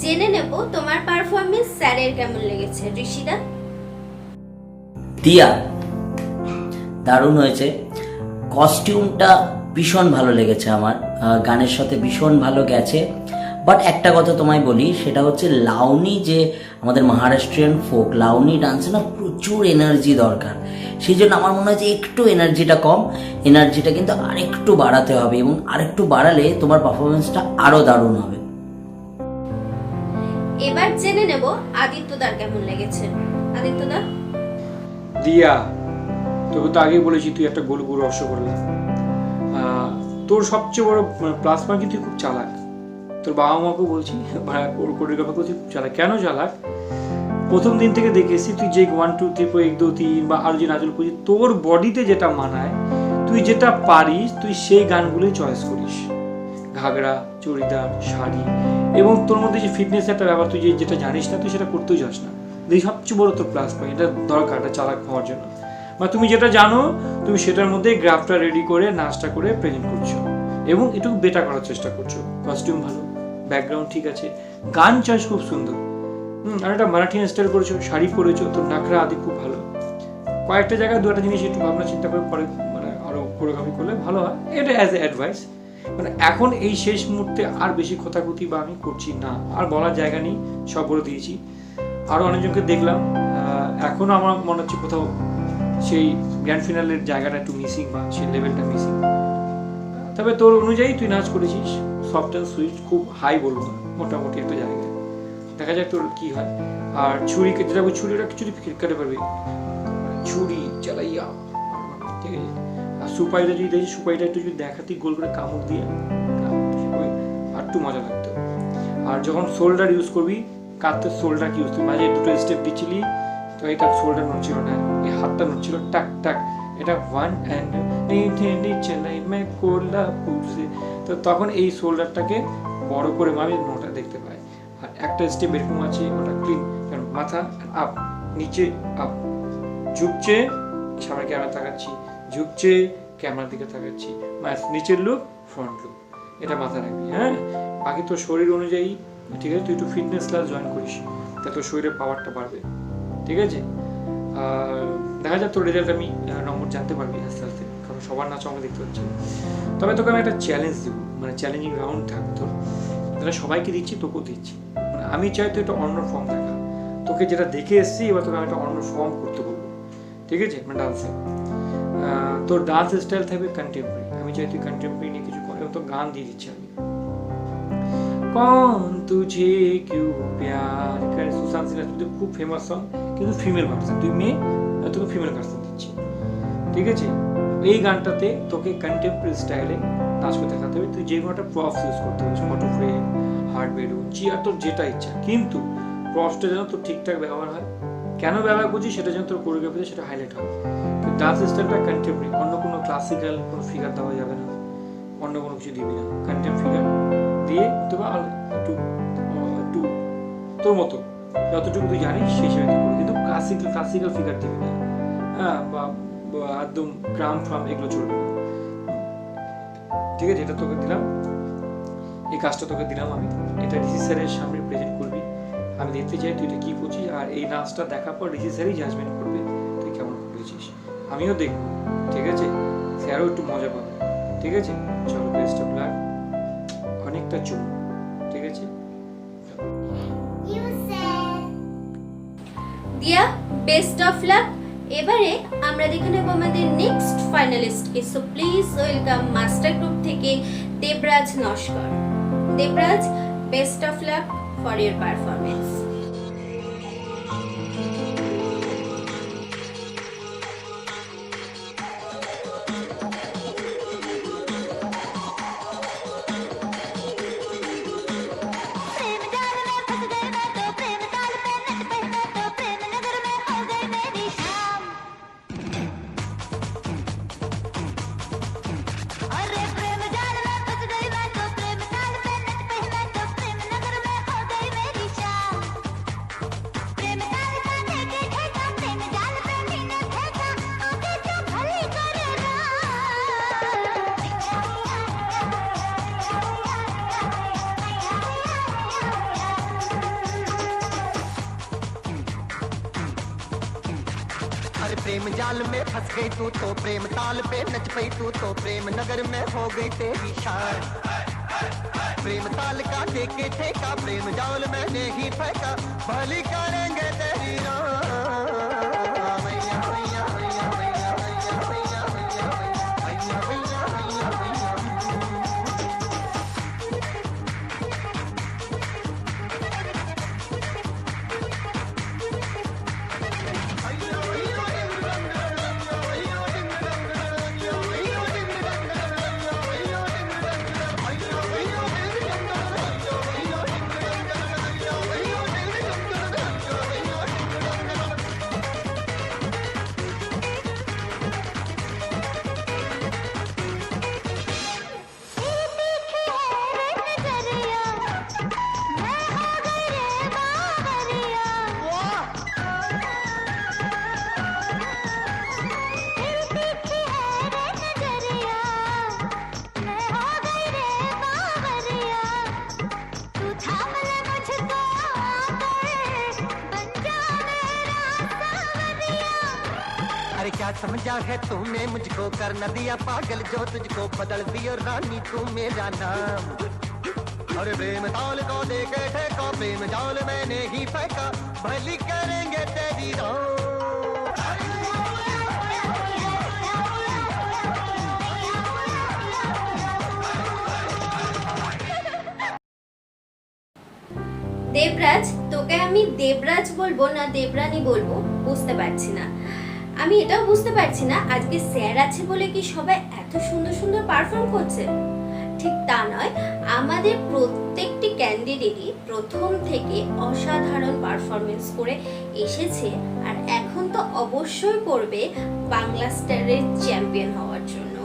জেনে নেব তোমার পারফরমেন্স স্যারের কেমন লেগেছে। ঋষিদা? দিয়া, দারুণ হয়েছে। কস্টিউমটা ভীষণ ভালো লেগেছে আমার, গানের সাথে ভীষণ ভালো গেছে। বাট একটা কথা তোমায় বলি, সেটা হচ্ছে লাউনি, যে আমাদের মহারাষ্ট্রিয়ান ফোক লাউনি ডান্সে না প্রচুর এনার্জি দরকার। সেই জন্য আমার মনে হয় যে একটু এনার্জিটা কম, এনার্জিটা কিন্তু আরেকটু বাড়াতে হবে, এবং আরেকটু বাড়ালে তোমার পারফরমেন্সটা আরও দারুণ হবে। এবার জেনে নেব আদিত্যদার কেমন লেগেছে। আদিত্যদা? দিয়া, তোকে তো আগেই বলেছি তুই একটা গোল গোল রসগোল্লা। তোর সবচেয়ে বড় প্লাস পয়েন্ট কি তুই খুব চালাক। তোর বাবা মাকেও বলছি, ওর কোরিওগ্রাফারকেও তুই খুব চালাক। কেন চালাক? প্রথম দিন থেকে দেখেছি তুই যে 1 2 3 4 1 2 3 বা আরো যে নাচগুলো করছিস, তোর বডিতে যেটা মানায়, তুই যেটা পারিস, তুই সেই গানগুলোই চয়েস করিস। ঘাগড়া, চুড়িদার, শাড়ি, এবং তোর মধ্যে যে ফিটনেস একটা ব্যাপার, তুই যেটা জানিস না তুই সেটা করতেও যাস না। এই সবচেয়ে বড় তোর প্লাস পয়েন্ট, এটা দরকার এটা চালাক হওয়ার জন্য। বা তুমি যেটা জানো তুমি সেটার মধ্যে গ্রাফটা রেডি করে নাচটা করে প্রেজেন্ট করছো, এবং এটুকু বেটার করার চেষ্টা করছো। কস্টিউম ভালো, ব্যাকগ্রাউন্ড ঠিক আছে, গান চয়েস খুব সুন্দর। আর একটা মারাঠি স্টাইল করেছো, শাড়ি পরেছো, তোর নাকরা আদি খুব ভালো। কয়েকটা জায়গায় দু একটা জিনিস একটু ভাবনা চিন্তা করে পরে মানে আরো কোরিওগ্রাফি করলে ভালো হয়, এটা অ্যাজ এ অ্যাডভাইস। মানে এখন এই শেষ মুহূর্তে আর বেশি কথাকুতি বা আমি করছি না, আর বলার জায়গা নেই, সব বলে দিয়েছি। আরও অনেকজনকে দেখলাম, এখনও আমার মনে হচ্ছে কোথাও সেই গ্র্যান্ড ফিনালের জায়গাটা একটু মিসিং বা সেই লেভেলটা মিসিং। তবে তোর অনুযায়ী তুই নাচ করেছিস, সফট অ্যান্ড সুইট, খুব হাই বলবো না, মোটামুটি একটা জায়গায়। দেখা যাক তোর কী হয়। আর ছুরিকে যেটা ছুরিটা কিছুটা কাটতে পারবি, ছুরি চালাইয়া, ঠিক আছে। আর সুপাইটা যদি দেখি, সুপাইটা একটু যদি দেখাতি গোল করে কামড় দিয়ে, আর একটু মজা লাগতো। আর যখন শোল্ডার ইউজ করবি, কাঁধের শোল্ডার কি ইউজ করবি, মাঝে দুটো স্টেপ দিচ্ছিলি তো এটা শোল্ডার নড়ছিল না, এই হাতটা নড়ছিল টাক টাক, এটা 1 অ্যান্ড চেন্নাই মে কোল্হাপুর সে, তো তখন এই শোল্ডারটাকে বড় করে আমি নোটা দেখতে পাই। আর একটা স্টেপ এরকম আছে, ওটা ক্লিন, কারণ মাথা আপ, নিচে আপ, ঝুঁকছে, সামনে ক্যামেরা তাকাচ্ছি, ঝুঁকছে, ক্যামেরার দিকে তাকাচ্ছি, নিচের লুক, ফ্রন্ট লুক, এটা মাথা রাখবি। হ্যাঁ, বাকি তোর শরীর অনুযায়ী, ঠিক আছে, তুই একটু ফিটনেস ক্লাস জয়েন করিস, তাতে তোর শরীরের পাওয়ারটা বাড়বে, ঠিক আছে। দেখা যাক তোর রেজাল্ট, আমি নম্বর জানতে পারবি আস্তে আস্তে, কারণ সবার নাচ আমরা দেখতে পাচ্ছি। তবে তোকে আমি একটা চ্যালেঞ্জ দেবো, মানে চ্যালেঞ্জিং রাউন্ড থাকবে তোর। যেটা সবাইকে দিচ্ছি তোকেও দিচ্ছি, মানে আমি চাই তো এটা অন্য ফর্ম দেখা, তোকে যেটা দেখে এসেছি এবার তোকে আমি একটা অন্য ফর্ম করতে বলবো, ঠিক আছে, মানে ডান্সে। তোর ডান্স স্টাইল থাকবে কন্টেম্পোরারি, আমি চাই তুই কন্টেম্পোরারি নিয়ে কিছু করে, তো গান দিয়ে দিচ্ছি আমি। কौन तुझे क्यों प्यार करे, সুশান্ত সিং রাজপুতের খুব ফেমাস সং, কিন্তু ফিমেল ভার্সন, তুই মেয়ে, তোকে ফিমেল ভার্সন দিচ্ছি, ঠিক আছে। এই গানটাতে তোকে কন্টেম্পোরারি স্টাইলে নাচ করতে দেখাতে হবে, তুই যে কোনো একটা প্রপস ইউজ করতে হবে, photo frame, hard balloon, chair, তোর যেটা ইচ্ছা, কিন্তু প্রপসটা যেন তোর ঠিকঠাক ব্যবহার হয়। কেন ব্যবহার করছিস সেটা যেন তোর কোরিওগ্রাফিতে সেটা হাইলাইট হয়। কিন্তু ডান্স স্টাইলটা কন্টেম্পোরারি, অন্য কোনো ক্লাসিক্যাল কোনো ফিগার দেওয়া যাবে না, অন্য কোনো কিছু দিবি না, কন্টেম্প ফিগার দিয়ে তবে একটু তোর মতো যতটুকু তুই জানিস সেই হিসেবে তুই করবি, কিন্তু ক্লাসিক্যাল ফিগার দিবি না, হ্যাঁ, বা একদম গ্রাম ফ্রাম এগুলো চলবে না, ঠিক আছে। এটা তোকে দিলাম, এই কাজটা তোকে দিলাম আমি, এটা ঋষি স্যারের সামনে প্রেজেন্ট করবি, আমি দেখতে চাই তুই এটা কী করছিস, আর এই নাচটা দেখার পর ঋষি স্যারই জাজমেন্ট করবে তুই কেমন করেছিস, আমিও দেখবো, ঠিক আছে, স্যারও একটু মজা পাবে, ঠিক আছে। চলো, বেস্ট অফ লাক, অনেকটা চুপ, ঠিক আছে। দিয়া, বেস্ট অফ লাক। এবারে আমরা দেখে নেব আমাদের নেক্সট ফাইনালিস্টকে। So please welcome master group থেকে Debraj Naskar. Debraj, best of luck for your performance. अरे प्रेम जाल में फंस गई तू तो प्रेम ताल पे नच पई तू तो प्रेम नगर में हो गई तेरी शान। प्रेम ताल का देके ठेका प्रेम जाल मैंने ही फेंका भली करेंगे तेरी अरे क्या समझा है तूने मुझको कर न दिया पागल जो तुझको बदल दिया रानी तू मेरा नाम। अरे प्रेम ताल को देके ठेका प्रेम जाल मैंने ही फेंका भली करेंगे तेरी দেবরাজ, তোকে আমি দেবরাজ বলবো না দেবরানী বলবো বুঝতে পারছি না। আমি এটাও বুঝতে পারছি না আজকে স্যার আছে বলে কি সবাই এত সুন্দর সুন্দর পারফর্ম করছে। ঠিক তা নয়, আমাদের প্রত্যেকটি ক্যান্ডিডেটই প্রথম থেকে অসাধারণ পারফরমেন্স করে এসেছে, আর এখন তো অবশ্যই করবে বাংলা স্টারের চ্যাম্পিয়ন হওয়ার জন্য।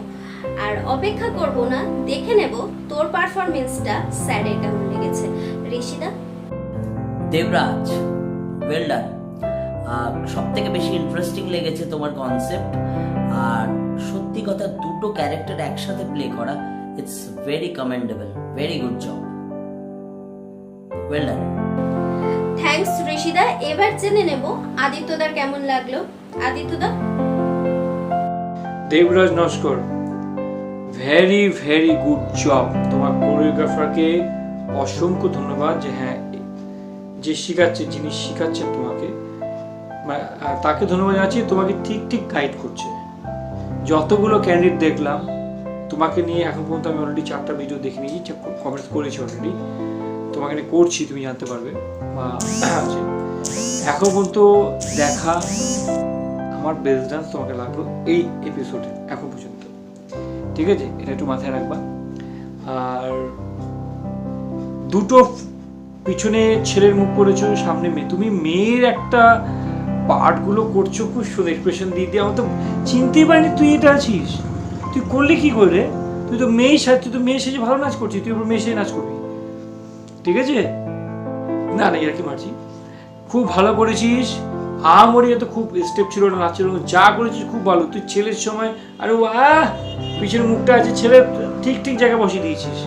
আর অপেক্ষা করব না, দেখে নেব তোর পারফরমেন্সটা স্যারের কেমন লেগেছে। ঋষিদা? Debraj, well done. সব থেকে বেশি ইন্টারেস্টিং লেগেছে তোমার কনসেপ্ট, আর সত্যি কথা দুটো ক্যারেক্টার একসাথে প্লে করা, it's very commendable, very good job, well done. Thanks ঋষিদা। এবার জেনে নেব আদিত্যদার কেমন লাগলো। আদিত্যদা? Debraj Naskar, very very good job. তোমার কোরিওগ্রাফারকে অসংখ্য ধন্যবাদ যে হ্যাঁ যে শেখাচ্ছে, যিনি শেখাচ্ছেন তোমাকে, তাকে ধন্যবাদ জানাচ্ছি, তোমাকে ঠিক গাইড করছে। যতগুলো ক্যান্ডিডেট দেখলাম তোমাকে নিয়ে এখন পর্যন্ত আমি অলরেডি 4টা ভিডিও দেখে নিয়েছি, কমেন্টস করেছি অলরেডি, তোমাকে নিয়ে করছি, তুমি জানতে পারবে। এখন পর্যন্ত দেখা আমার বেস্ট ডান্স তোমাকে লাগলো এই এপিসোডে এখন পর্যন্ত, ঠিক আছে? এটা একটু মাথায় রাখবা। আর দুটো পিছনে ছেলের মুখ করেছো, সামনে মেয়ে, তুমি মেয়ের একটা পার্টগুলো করছো খুব সুন্দর এক্সপ্রেশন দিয়ে দিয়ে, আমার তো চিনতেই পারিনি তুই এটা আছিস। তুই করলি কি করে? তুই তো মেয়ে সেজে ভালো নাচ করছিস, তুই ওপর মেয়ে সেজে নাচ করবি, ঠিক আছে? না আর কি মারছি, খুব ভালো করেছিস। আমরিয়া তো খুব স্টেপ ছিল না, নাচের যা করেছিস খুব ভালো। তুই ছেলের সময় আরে পিছনের মুখটা আছে, ছেলে ঠিক জায়গায় বসিয়ে দিয়েছিস।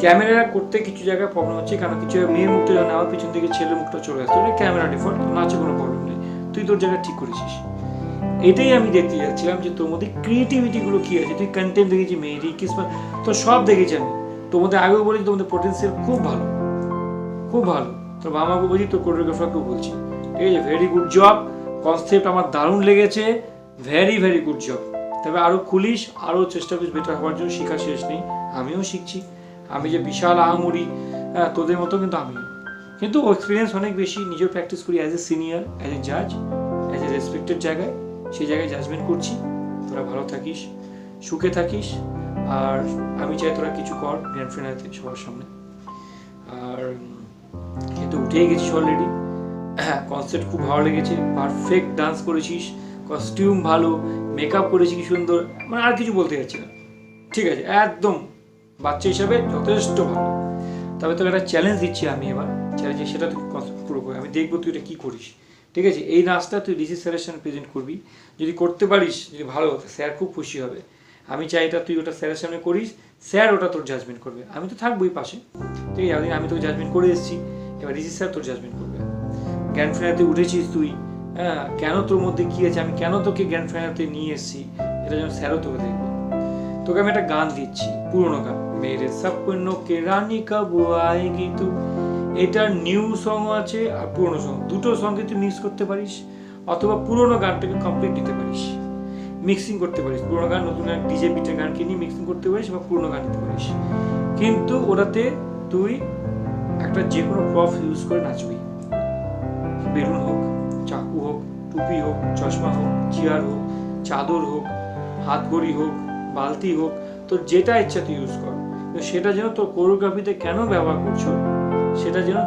ক্যামেরা করতে কিছু জায়গায় প্রবলেম হচ্ছে, কারণ কিছু মেয়ের মুখটা যখন আমার পিছন থেকে ছেলের মুখটা চলে আসতো, এটা ক্যামেরা ডিফল্ট, নাচে কোনো প্রবলেম নেই, তুই তোর জায়গা ঠিক করেছিস। এটাই আমি দেখতে যাচ্ছিলাম যে তোর মধ্যে ক্রিয়েটিভিটিগুলো কী আছে। তুই কন্টেন্ট দেখেছি, মেয়েরি কিসমত তো সব দেখেছি আমি তোর মধ্যে, আগেও বলেছি তোর মধ্যে পোটেন্সিয়াল খুব ভালো। তোর মামাকে বলছি, তোর কোরিওগ্রাফারকেও বলছি, ঠিক আছে? ভেরি গুড জব, কনসেপ্ট আমার দারুণ লেগেছে, ভেরি গুড জব। তবে আরও খুলিস, আরও চেষ্টা করিস বেটার হওয়ার জন্য, শেখা শেষ নেই, আমিও শিখছি। আমি যে বিশাল আহামরি তোদের মতো কিন্তু আমিও, কিন্তু এক্সপিরিয়েন্স অনেক বেশি, নিজেও প্র্যাকটিস করি as a senior, as a জাজ, অ্যাজ এ রেসপেক্টেড জায়গায়, সেই জায়গায় জাজমেন্ট করছি। তোরা ভালো থাকিস, সুখে থাকিস, আর আমি চাই তোরা কিছু কর গ্র্যান্ড ফিনালেতে সবার সামনে। আর কিন্তু উঠেই গেছিস অলরেডি, হ্যাঁ কনসেপ্ট খুব ভালো লেগেছে, পারফেক্ট ডান্স করেছিস, কস্টিউম ভালো, মেকআপ করেছিস কি সুন্দর, মানে আর কিছু বলতে যাচ্ছি না, ঠিক আছে? একদম বাচ্চা হিসাবে যথেষ্ট ভালো। তবে তোকে একটা চ্যালেঞ্জ দিচ্ছি আমি এবার, চ্যালেঞ্জ সেটা তুই পুরো করে, আমি দেখবো তুই এটা কী করিস, ঠিক আছে? এই নাচটা তুই ডিসি স্যারের সামনে প্রেজেন্ট করবি, যদি করতে পারিস, যদি ভালো হতো, স্যার খুব খুশি হবে। আমি চাই এটা তুই ওটা স্যারের সামনে করিস, স্যার ওটা তোর জাজমেন্ট করবে, আমি তো থাকবোই পাশে, ঠিক আছে? আমি তোকে জাজমেন্ট করে এসেছি, এবার ডিসি স্যার তোর জাজমেন্ট করবে। গ্র্যান্ড ফাইনালে উঠেছিস তুই, হ্যাঁ কেন তোর মধ্যে কী আছে, আমি কেন তোকে গ্র্যান্ড ফাইনালে নিয়ে এসেছি, এটা যেন স্যারও তোকে দেখবে। তোকে আমি একটা গান দিচ্ছি, পুরোনো গান, মেরে সপনো কে রানী কব আয়েগি তু, এটা নিউ সং আছে আর পুরোনো সং, দুটো সঙ্গে তুই মিক্স করতে পারিস, অথবা পুরোনো গানটাকে কমপ্লিট দিতে পারিস, মিক্সিং করতে পারিস, পুরোনো গান নতুন গান, ডিজে বিটের গানকে নিয়ে মিক্সিং করতে পারিস বা পুরোনো গান দিতে পারিস, কিন্তু ওটাতে তুই একটা যে কোনো প্রপ ইউজ করে নাচবি, বেলুন হোক, চাকু হোক, টুপি হোক, চশমা হোক, চেয়ার হোক, চাদর হোক, হাতঘড়ি হোক, বালতি হোক, তোর যেটা ইচ্ছা তুই ইউজ কর, সেটা যেন তোর কোরিওগ্রাফিতে কেন ব্যবহার করছো সেটা যেন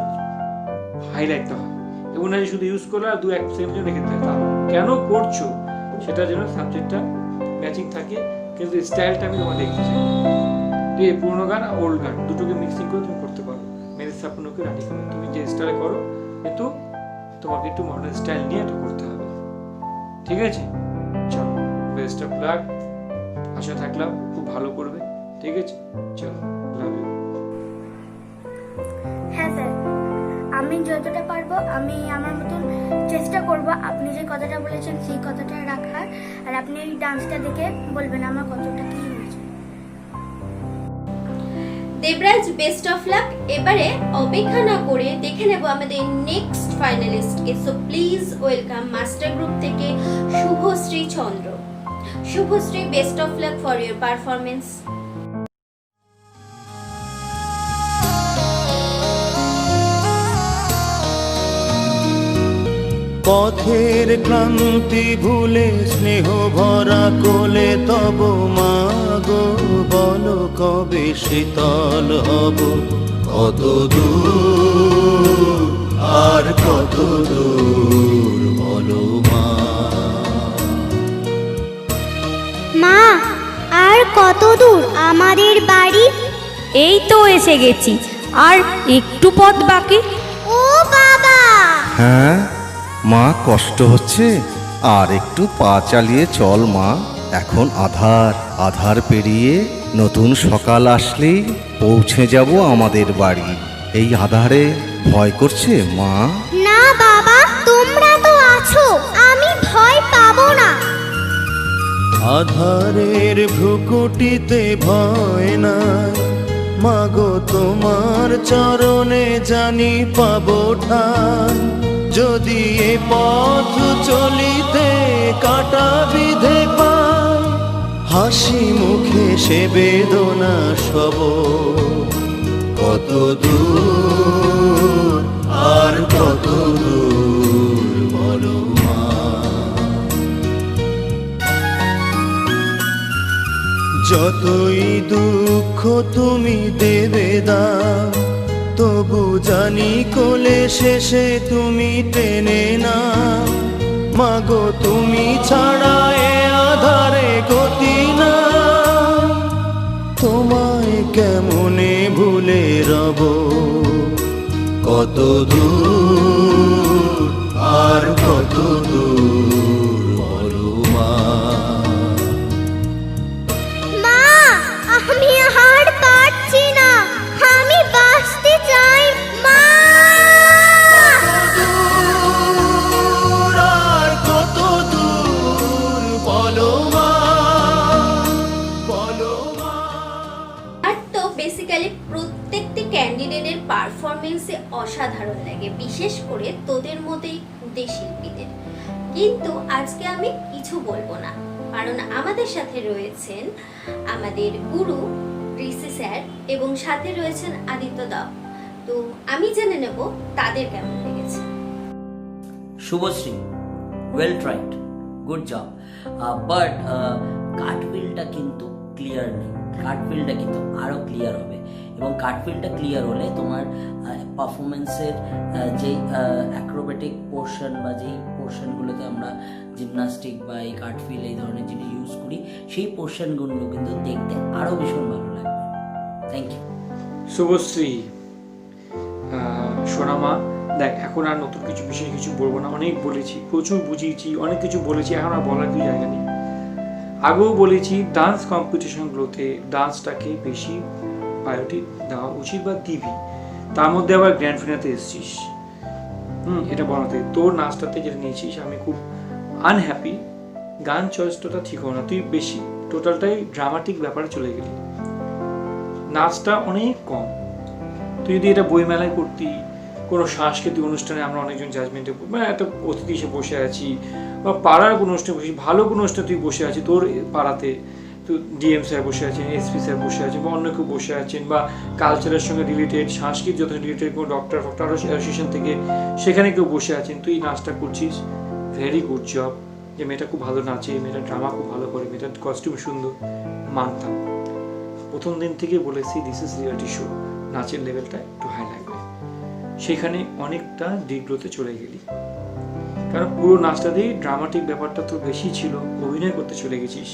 হাইলাইটটা হয়, এবং না যে শুধু ইউজ করলে আর 2-1 সেকেন্ড জন্য রেখে দিতে হবে, কেন করছো সেটা যেন সাবজেক্টটা ম্যাচিং থাকে, কিন্তু স্টাইলটা আমি তোমার দেখতে চাই। তো এই পুরোনো গান আর ওল্ড গান দুটোকে মিক্সিং করে তুমি করতে পারো, মেরে সাপনোকে রানি করো, তুমি যে স্টাইলে করো, কিন্তু তোমাকে একটু মডার্ন স্টাইল নিয়ে এটা করতে হবে, ঠিক আছে? চলো, বেস্ট অফ লাক, আশা থাকলাম খুব ভালো করবে, ঠিক আছে? চলো, লাভ ইউ। হ্যাঁ স্যার, আমি যতটা পারবো আমি আমার মতন চেষ্টা করব আপনি যে কথাটা বলেছেন সেই কথাটা রাখার, আর আপনি এই ডান্সটা দেখে বলবেন আমার কতটা কি হয়েছে। Debraj, best of luck. এবারে অপেক্ষা না করে দেখে নেব আমাদের নেক্সট ফাইনালিস্টকে। So please welcome master group থেকে Subhashree Chandra. Subhashree, best of luck for your performance. পথের ক্লান্তি ভুলে স্নেহ ভরা কোলে তব মাগো, বলো কবে শীতল হব, কত দূর আর কত দূর বলো মা। মা, আর কত দূর আমাদের বাড়ি? এই তো এসে গেছি, আর একটু পথ বাকি। ও বাবা! হ্যাঁ মা, কষ্ট হচ্ছে? আর একটু পা চালিয়ে চল মা, এখন আধার পেরিয়ে নতুন সকাল আসলেই পৌঁছে যাব আমাদের বাড়ি। এই আধারে ভয় করছে মা? না বাবা, তোমরা তো আছো, আমি ভয় পাবো না। আধারের ভ্রুকুটিতে ভয় নাই, মাগো তোমার চরণে জানি পাবো ঠান, যদি এ পথ চলিতে কাটা বিধে পায়, হাসি মুখে সে বেদনা সব কত দূর আর কত দূর বলো মা। যতই দুঃখ তুমি দেবে দাও, তবু জানি কোলে শেষে তুমি টেনে না। মাগো তুমি ছাড়া এ আধারে গতি না, তোমায় কেমনে ভুলে রব কত দূর আর কত দূর বলো মা। মা, আমি আর পারছি না, আমি বাঁচতে চাই মা। দূর আর কত দূর বলো মা, বলো মা। আর তো বেসিক্যালি প্রত্যেকটি ক্যান্ডিডেটের পারফরমেন্সে অসাধারণ লাগে, বিশেষ করে তোদের মতোই ক্ষুদে শিল্পীদের। কিন্তু আজকে আমি কিছু বলবো না, কারণ আমাদের সাথে রয়েছেন আমাদের গুরু ঋষি স্যার এবং সাথে রয়েছেন আদিত্য দা। তো আমি জেনে নেব তাদের কেমন লেগেছে। Subhashree, well tried, good job, but কাটফিলটা কিন্তু ক্লিয়ার নেই। কাটফিলটা কিন্তু আরও ক্লিয়ার হবে, এবং কাটফিলটা ক্লিয়ার হলে তোমার পারফরমেন্সের যেই অ্যাক্রোবেটিক পোর্শন বা যেই পোর্শনগুলোতে আমরা জিমনাস্টিক বা এই কাটফিল এই ধরনের জিনিস ইউজ করি, সেই পোর্শনগুলো কিন্তু দেখতে আরও ভীষণ ভালো লাগবে। Thank you. শুভশ্রী, সোনামা, দেখ এখন আর নতুন কিছু বিশেষ কিছু বলবো না, অনেক বলেছি, প্রচুর বুঝিয়েছি, অনেক কিছু বলেছি, এখন আর বলার কিছু জায়গা নেই। আগেও বলেছি ডান্স কম্পিটিশনগুলোতে ডান্সটাকে বেশি প্রায়োরিটি দেওয়া উচিত বা দিবি, তার মধ্যে আবার গ্র্যান্ড ফিনালে এসেছিস, এটা বলাতে তোর নাচটাতে যেটা নিয়েছিস আমি খুব আনহ্যাপি। গান চয়েসটা ঠিক হলো না, তুই বেশি টোটালটাই ড্রামাটিক ব্যাপারে চলে গেলি, নাচটা অনেক কম। তুই যদি এটা বইমেলায় করতি, কোনো সাংস্কৃতিক অনুষ্ঠানে আমরা অনেকজন জাজমেন্টে মানে একটা অতিথি এসে বসে আছি, বা পাড়ার কোনো অনুষ্ঠানে বসে, ভালো কোনো অনুষ্ঠানে তুই বসে আছিস, তোর পাড়াতে তো ডিএম স্যার বসে আছেন, এসপি স্যার বসে আছেন, বা অন্য কেউ বসে আছেন, বা কালচারের সঙ্গে রিলেটেড সংস্কৃতি যত রিলেটেড কোনো ডক্টর অ্যাসোসিয়েশন থেকে সেখানে কেউ বসে আছেন, তুই নাচটা করছিস, ভেরি গুড জব। যে মেয়েটা খুব ভালো নাচে, মেয়েটা ড্রামা খুব ভালো করে, মেয়েটার কস্টিউম সুন্দর, মানতাম। প্রথম দিন থেকে বলেছি দিস ইজ রিয়ালিটি শো, নাচের লেভেলটা একটু হাই লাগবে, সেখানে অনেকটা ডিগ্রোতে চলে গেলি, কারণ পুরো নাচটা দিয়ে ড্রামাটিক ব্যাপারটা তো বেশি ছিল, অভিনয় করতে চলে গেছিস,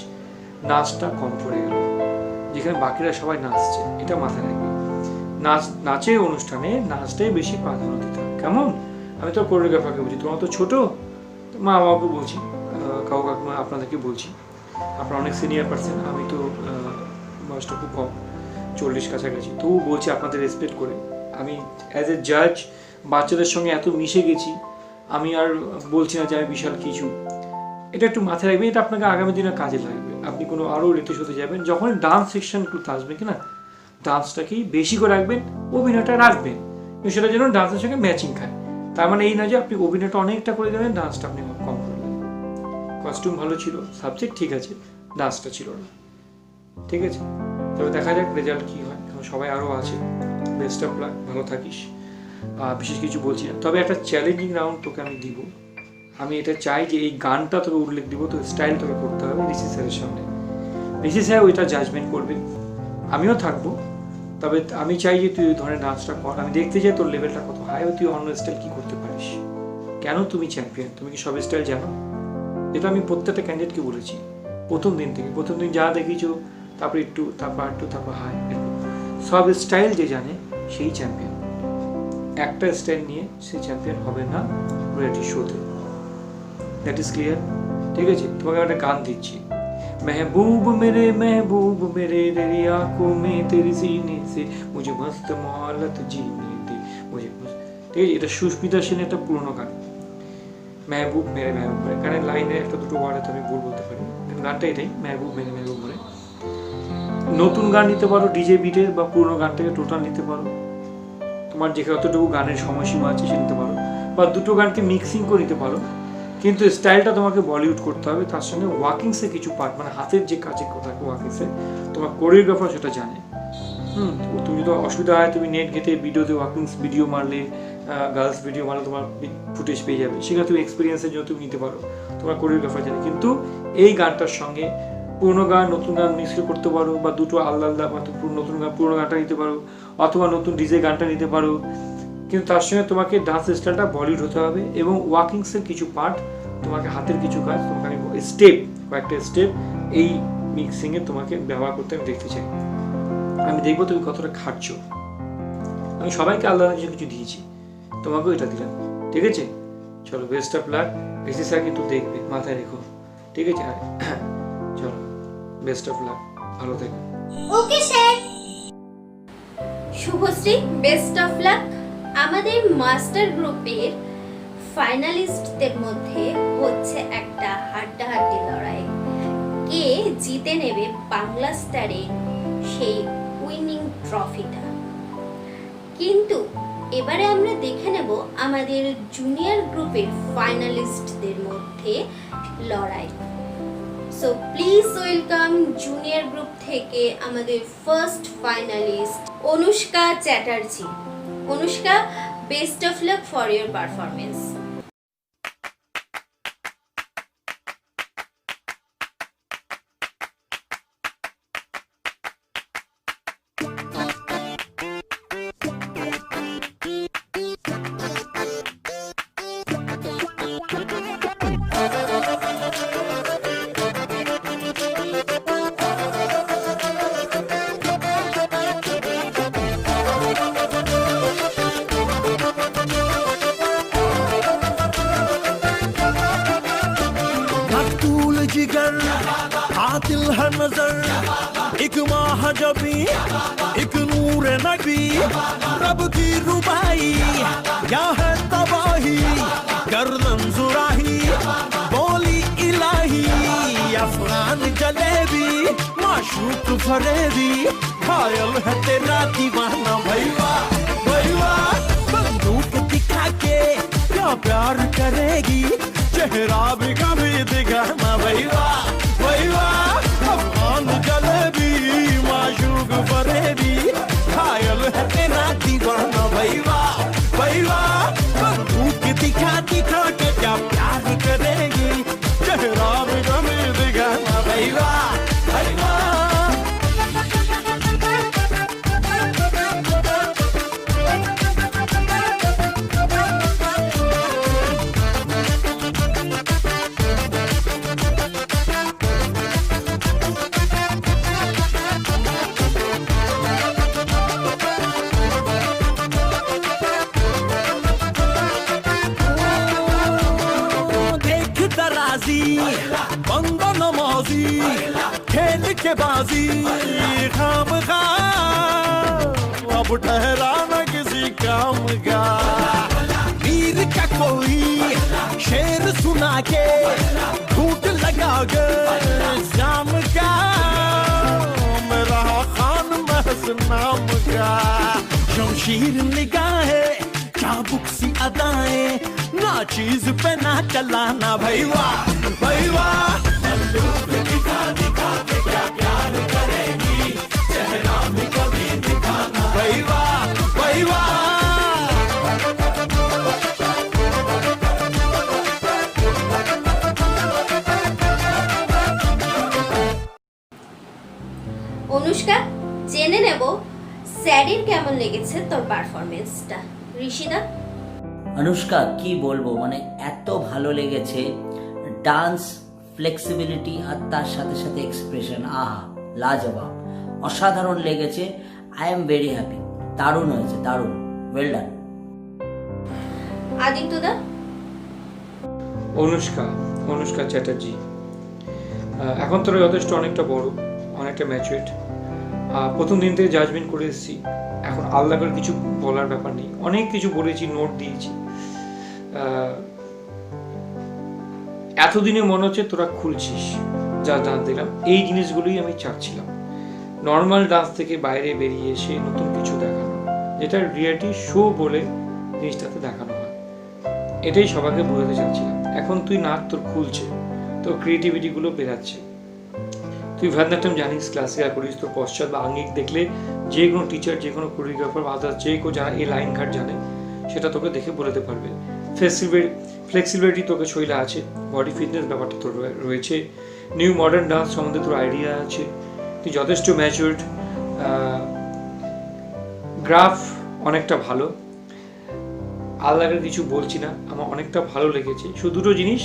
নাচটা কম পড়ে গেল, যেখানে বাকিরা সবাই নাচছে, এটা মাথায় রাখবি। নাচের অনুষ্ঠানে নাচটাই বেশি প্রাধান্য দিতে হবে, কেমন? আমি তো কোরিওগ্রাফারকে বলছি, তোমার তো ছোটো, মা বাবাকে বলছি, কাকু কাকিমা আপনাদেরকে বলছি, আপনারা অনেক সিনিয়র পার্সন, আমি তো বয়সটা খুব কম, 40 কাছাকাছি, তবু বলছি আপনাদের রেসপেক্ট করে। আমি অ্যাজ এ জাজ বাচ্চাদের সঙ্গে এত মিশে গেছি, আমি আর বলছি না যে আমি বিশাল কিছু, এটা একটু মাথায় রাখবেন, এটা আপনাকে আগামী দিনে কাজে লাগবে। আপনি কোনো আরও রিলেটিভ হতে যাবেন, যখন ডান্স সেকশনগুলোতে আসবে কিনা, ডান্সটাকেই বেশি করে রাখবেন, অভিনয়টা রাখবেন, সেটা যেন ডান্সের সঙ্গে ম্যাচিং খায়। তার মানে এই না যে আপনি অভিনয়টা অনেকটা করে দেবেন, ডান্সটা আপনি কম করবেন। কস্টিউম ভালো ছিল, সাবজেক্ট ঠিক আছে, ডান্সটা ছিল না, ঠিক আছে? তবে দেখা যাক রেজাল্ট কী হয়, কারণ সবাই আরও আছে। বেস্ট অফ লাক, ভালো থাকিস। বিশেষ কিছু বলছি না, তবে একটা চ্যালেঞ্জিং রাউন্ড তোকে আমি দিব। আমি এটা চাই যে এই গানটা তোকে উল্লেখ দিব, তো স্টাইল তোকে করতে হবে ঋষি স্যারের সামনে। ঋষি স্যার ওইটা জাজমেন্ট করবে, আমিও থাকবো, তবে আমি চাই যে তুই ওই ধরনের নাচটা কর, আমি দেখতে চাই তোর লেভেলটা কত হাই, তুই অন্য স্টাইল কী করতে পারিস। কেন তুমি চ্যাম্পিয়ন, তুমি কি সব স্টাইল জানো? এটা আমি প্রত্যেকটা ক্যান্ডিডেটকে বলেছি প্রথম দিন থেকে, প্রথম দিন যা দেখিয়েছো, তারপর একটু, তারপর একটু, তারপর হাই, সব স্টাইল যে জানে সেই চ্যাম্পিয়ন। একটা স্টাইল নিয়ে সে চ্যাম্পিয়ন হবে না রিয়েলিটি শোতে, দ্যাট ইজ ক্লিয়ার, ঠিক আছে? তোমাকে একটা গান দিচ্ছি, महबूब मेरे तेरी आंखों में तेरी सीने से मुझे मस्त मोहल्लत जीने दे मुझे मस्त, ঠিক আছে? এটা সুস্মিতা সেনের একটা পুরনো গান, মেহবুব মেরে, গানের লাইনে একটা দুটো ওয়ার্ড আমি ভুল বলতে পারি, গানটা এটাই, মেহবুব মেরে। নতুন গান নিতে পারো ডিজে বিটের, বা পুরোনো গানটাকে টোটাল নিতে পারো, তোমার যে কতটুকু গানের সময়সীমা আছে সে নিতে পারো, বা দুটো গানকে মিক্সিং করে নিতে পারো, কিন্তু স্টাইলটা তোমাকে বলিউড করতে হবে। তার সঙ্গে ওয়াকিংসে কিছু পার্ট, মানে হাতের যে কাজের কথা ওয়াকিংসে তোমার কোরিওগ্রাফার সেটা জানে। তুমি যদি অসুবিধা হয় তুমি নেট ঘেটে ভিডিওতে ওয়াকিংস ভিডিও মারলে, গার্লস ভিডিও মারলে তোমার ফুটেজ পেয়ে যাবে, সেখানে তুমি এক্সপিরিয়েন্সের জন্য তুমি নিতে পারো, তোমার কোরিওগ্রাফার জানে। কিন্তু এই গানটার সঙ্গে পুরোনো গান নতুন গান মিক্স করতে পারো, বা দুটো আলাদা আলাদা, নতুন গান পুরোনো গানটা নিতে পারো, অথবা নতুন ডিজে গানটা নিতে পারো, কিন্তু তার সঙ্গে তোমাকে ডান্স স্টাইলটা বলিউড হতে হবে। এবং ওয়াকিংসের কিছু পার্ট, তোমাকে হাতের কিছু কাজ, তোমাকে আমি স্টেপ, কয়েকটা স্টেপ এই মিক্সিংয়ে তোমাকে ব্যবহার করতে আমি দেখতে চাই। আমি দেখবো তুমি কতটা খাটছো। আমি সবাইকে আলাদা কিছু দিয়েছি, তোমাকেও এটা দিলাম, ঠিক আছে? চলো, best of lakh. Rishi sir কিন্তু দেখবে, মাথায় রেখো, ঠিক আছে? চলো, বেস্ট অফ লাক, ভালো থেকো। Okay sir. Subhashree, best of lakh. আমাদের মাস্টার গ্রুপের ফাইনালিস্টদের মধ্যে হচ্ছে একটা হাড্ডাহাড্ডি লড়াই, কে জিতে নেবে বাংলা স্টারে সেই উইনিং ট্রফিটা। কিন্তু এবারে আমরা দেখে নেব আমাদের জুনিয়র গ্রুপের ফাইনালিস্টদের মধ্যে লড়াই। So please welcome junior group থেকে আমাদের first finalist Anushka Chatterjee. Anushka, best of luck for your performance. मकतूल जिगर कातिल है नजर एक महाजबी एक नूर नबी रब की रुबाई क्या है तबाही गर्दन जुराही बोली इलाही अफगान जलेबी माशूक फरेबी घायल है तेरा दीवाना भैया भैया बंदूक दिखा के क्या प्यार करेगी चेहरा भी कभी दिखाना भैया भैया अफगान जलेबी माशूक फरेबी घायल है तेरा दीवाना भैया भैया बंदूक दिखा दिखा के क्या प्यार करेगी चेहरा भी कभी दिखाना भैया भैया देख दराजी बंदा नमाजी खेल के बाजी खाम खा अब ठहरा न किसी काम का वीर का कोई शेर सुना के झूठ लगा के शाम का मेरा खान महज नाम का शमशीर निगाहें चाबुक सी अदाएं ना चीज पे ना चलाना भैया भैया बंदूक दिखा दिखा के क्या प्यार करेगी चेहरा भी कभी दिखाना भैया भैया অনুষ্কা, জেনে নেব স্যারের কেমন লেগেছে তোর পারফরমেন্সটা। ঋষিদা? অনুষ্কা, কি বলবো, মানে এত ভালো লেগেছে, ডান্স, ফ্লেক্সিবিলিটি আর তার সাথে সাথে এক্সপ্রেশন, আহা লাজবাব, অসাধারণ লেগেছে। আই এম ভেরি হ্যাপি, দারুণ হয়েছে, দারুণ, ওয়েল ডান। আদিত্যদা? অনুষ্কা চ্যাটার্জি এখন তোরা যথেষ্ট অনেকটা বড়, অনেকটা ম্যাচুরেট। প্রথম দিন থেকে জাজমেন্ট করে এসেছি, এখন আলাদা করে কিছু বলার ব্যাপার নেই, অনেক কিছু বলেছি, নোট দিয়েছি। এতদিনে মনে হচ্ছে তোরা খুলছিস, যা জানতে দিলাম, এই জিনিসগুলোই আমি চাচ্ছিলাম। নর্মাল ডান্স থেকে বাইরে বেরিয়ে এসে নতুন কিছু দেখানো, যেটা রিয়েলিটি শো বলে জিনিসটাতে দেখানো হয়। এটাই সবাইকে বোঝাতে চাচ্ছিলাম। এখন তুই নাচ তোর খুলছে, তোর ক্রিয়েটিভিটিগুলো বেরাচ্ছে। তুই ভরতনাট্যম জানিস, ক্লাসিক্যাল করিস, তোর পশ্চাৎ বা আঙ্গিক দেখলে যে কোনো টিচার, যে কোনো কোরিওগ্রাফার বা আদার্স যে কেউ যারা এই লাইন ঘাট জানে সেটা তোকে দেখে বলতে পারবে। ফ্লেক্সিবিলিটি তোকে শৈলা আছে, বডি ফিটনেস ব্যাপারটা তোর রয়েছে, নিউ মডার্ন ডান্স সম্বন্ধে তোর আইডিয়া আছে, তুই যথেষ্ট ম্যাচিউরড, গ্রাফ অনেকটা ভালো। আলাদা কিছু বলছি না, আমার অনেকটা ভালো লেগেছে। শুধু দুটো জিনিস,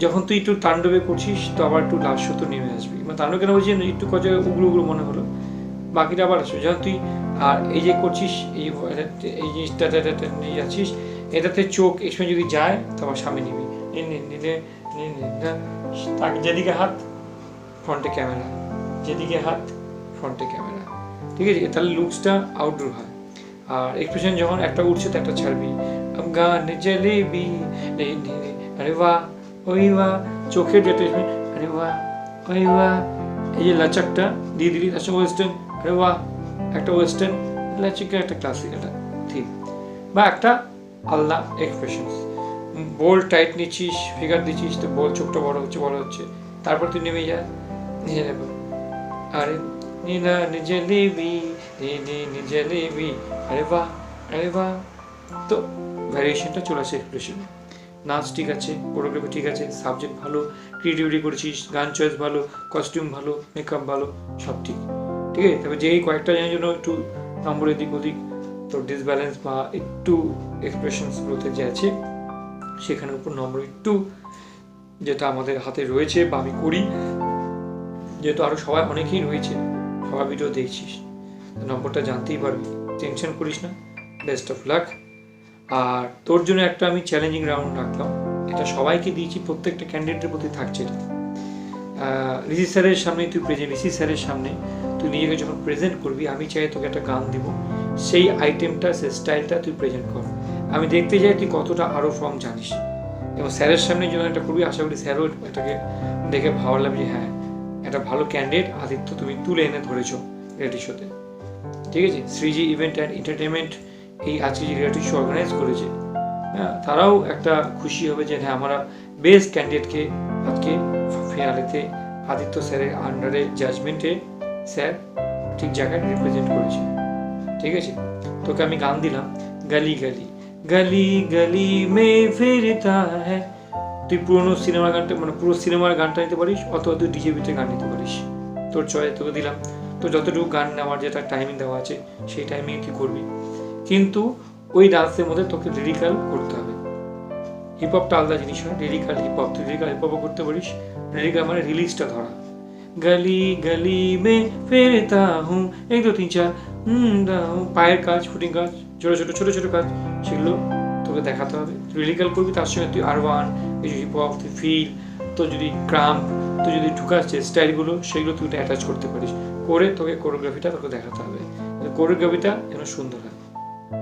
যখন তুই একটু তাণ্ডবে করছিস তো আবার একটু লাস্য তো নেমে আসবি, মানে তাণ্ডব কেন বলছি, একটু কত উগ্র উগ্র মনে হলো, বাকিটা আবার আসবে। যখন তুই আর এই যে করছিস, এই জিনিসটা নিয়ে যাচ্ছিস, এটাতে চোখ এক্সপেন যদি যায় তো আবার সামনে নিবি, তাকে যেদিকে হাত ফ্রন্টে ক্যামেরা, যেদিকে হাত ফ্রন্টে ক্যামেরা, ঠিক আছে? তাহলে লুকসটা আউটডোর হয়। আর এক্সপ্রেশন যখন একটা উঠছে তো একটা ছাড়বি, গান জলেবি, আরে বাহ ওই বাহ, চোখের যেটা আরে বাহ ওই বাহ, এই যে লাচকটা দিয়ে দিলি, তার সঙ্গে ওয়েস্টার্ন, আরে বাহ, একটা ওয়েস্টার্ন লাচকের একটা ক্লাসিক্যাল থিম বা একটা আলাদা এক্সপ্রেশন। বোল টাইট নিচ্ছিস, ফিগার দিচ্ছিস, তো বোল চোখটা বড় হচ্ছে, তারপর তুই নেমে যা, নিজে নেব, আরে নীলা জলেবি, জলেবি, আরে বাহ, তো ভ্যারিয়েশনটা চলে আসে এক্সপ্রেশনে। নাচ ঠিক আছে, কোরিওগ্রাফি ঠিক আছে, সাবজেক্ট ভালো, ক্রিয়েটিভিটি করেছিস, গান চয়েস ভালো, কস্টিউম ভালো, মেকআপ ভালো, সব ঠিক আছে। তবে যেই কয়েকটা জানার জন্য একটু নম্বর এদিক ওদিক তোর ডিসব্যালেন্স বা একটু এক্সপ্রেশনসগুলোতে যে আছে সেখানের উপর নম্বর একটু, যেটা আমাদের হাতে রয়েছে বা আমি করি, যেহেতু আরও সবাই অনেকেই রয়েছে, সবাই ভিডিও দেখছিস, নম্বরটা জানতেই পারবি, টেনশন করিস না, বেস্ট অফ লাক। আর তোর জন্য একটা আমি চ্যালেঞ্জিং রাউন্ড রাখলাম, এটা সবাইকে দিয়েছি, প্রত্যেকটা ক্যান্ডিডেটের প্রতি থাকছে এটা। ঋষি স্যারের সামনে তুই ঋষি স্যারের সামনে তুই নিজেকে যখন প্রেজেন্ট করবি, আমি চাই তোকে একটা গান দিব, সেই আইটেমটা, সেই স্টাইলটা তুই প্রেজেন্ট কর। আমি দেখতে চাই তুই কতটা আরও ফর্ম জানিস, এবং স্যারের সামনে যখন একটা করবি, আশা করি স্যারও এটাকে দেখে ভালো লাগবে যে হ্যাঁ একটা ভালো ক্যান্ডিডেট আদিত্য তুমি তুলে এনে ধরেছো রিয়েলিটি শোতে, ঠিক আছে? শ্রীজি ইভেন্ট অ্যান্ড এন্টারটেনমেন্ট এই আজকে যে রিয়েলিটি শো অর্গানাইজ করেছে, হ্যাঁ, তারাও একটা খুশি হবে যে হ্যাঁ আমরা বেস্ট ক্যান্ডিডেটকে আজকে ফিনালেতে আদিত্য স্যারের আন্ডারে জাজমেন্টে স্যার ঠিক জায়গায় রিপ্রেজেন্ট করেছে, ঠিক আছে? তোকে আমি গান দিলাম, গলি গলি গলি গলি মে ফিরতা হ্যাঁ। তুই পুরোনো সিনেমার গানটা, মানে পুরো সিনেমার গানটা নিতে পারিস, অথবা তুই ডিজেবিতে গান নিতে পারিস, তোর চয়েস, তোকে দিলাম। তো যতটুকু গান নেওয়ার যেটা টাইমিং দেওয়া আছে সেই টাইমিং তুই করবি, কিন্তু ওই ডান্সের মধ্যে তোকে লিরিক্যাল করতে হবে। হিপহপটা আলাদা জিনিস হয়, লিরিক্যাল হিপহপ, তুই লিরিক্যাল হিপহপও করতে পারিস। লিরিক্যাল মানে রিলিজটা ধরা, গলি গলি মে ফেরতা হুঁ, 1 2 3 4 পায়ের কাজ, ফুটিং কাজ, ছোট ছোট কাজ, সেগুলো তোকে দেখাতে হবে। লিরিক্যাল করবি, তার সঙ্গে তুই আরবান, এই যে হিপহপ, তুই ফিল, তোর যদি ক্রাম্প, তুই যদি ঢুকাচ্ছে স্টাইলগুলো, সেগুলো তুই অ্যাটাচ করতে পারিস, করে তোকে কোরিওগ্রাফিটা তোকে দেখাতে হবে, কোরিওগ্রাফিটা যেন সুন্দর হয়,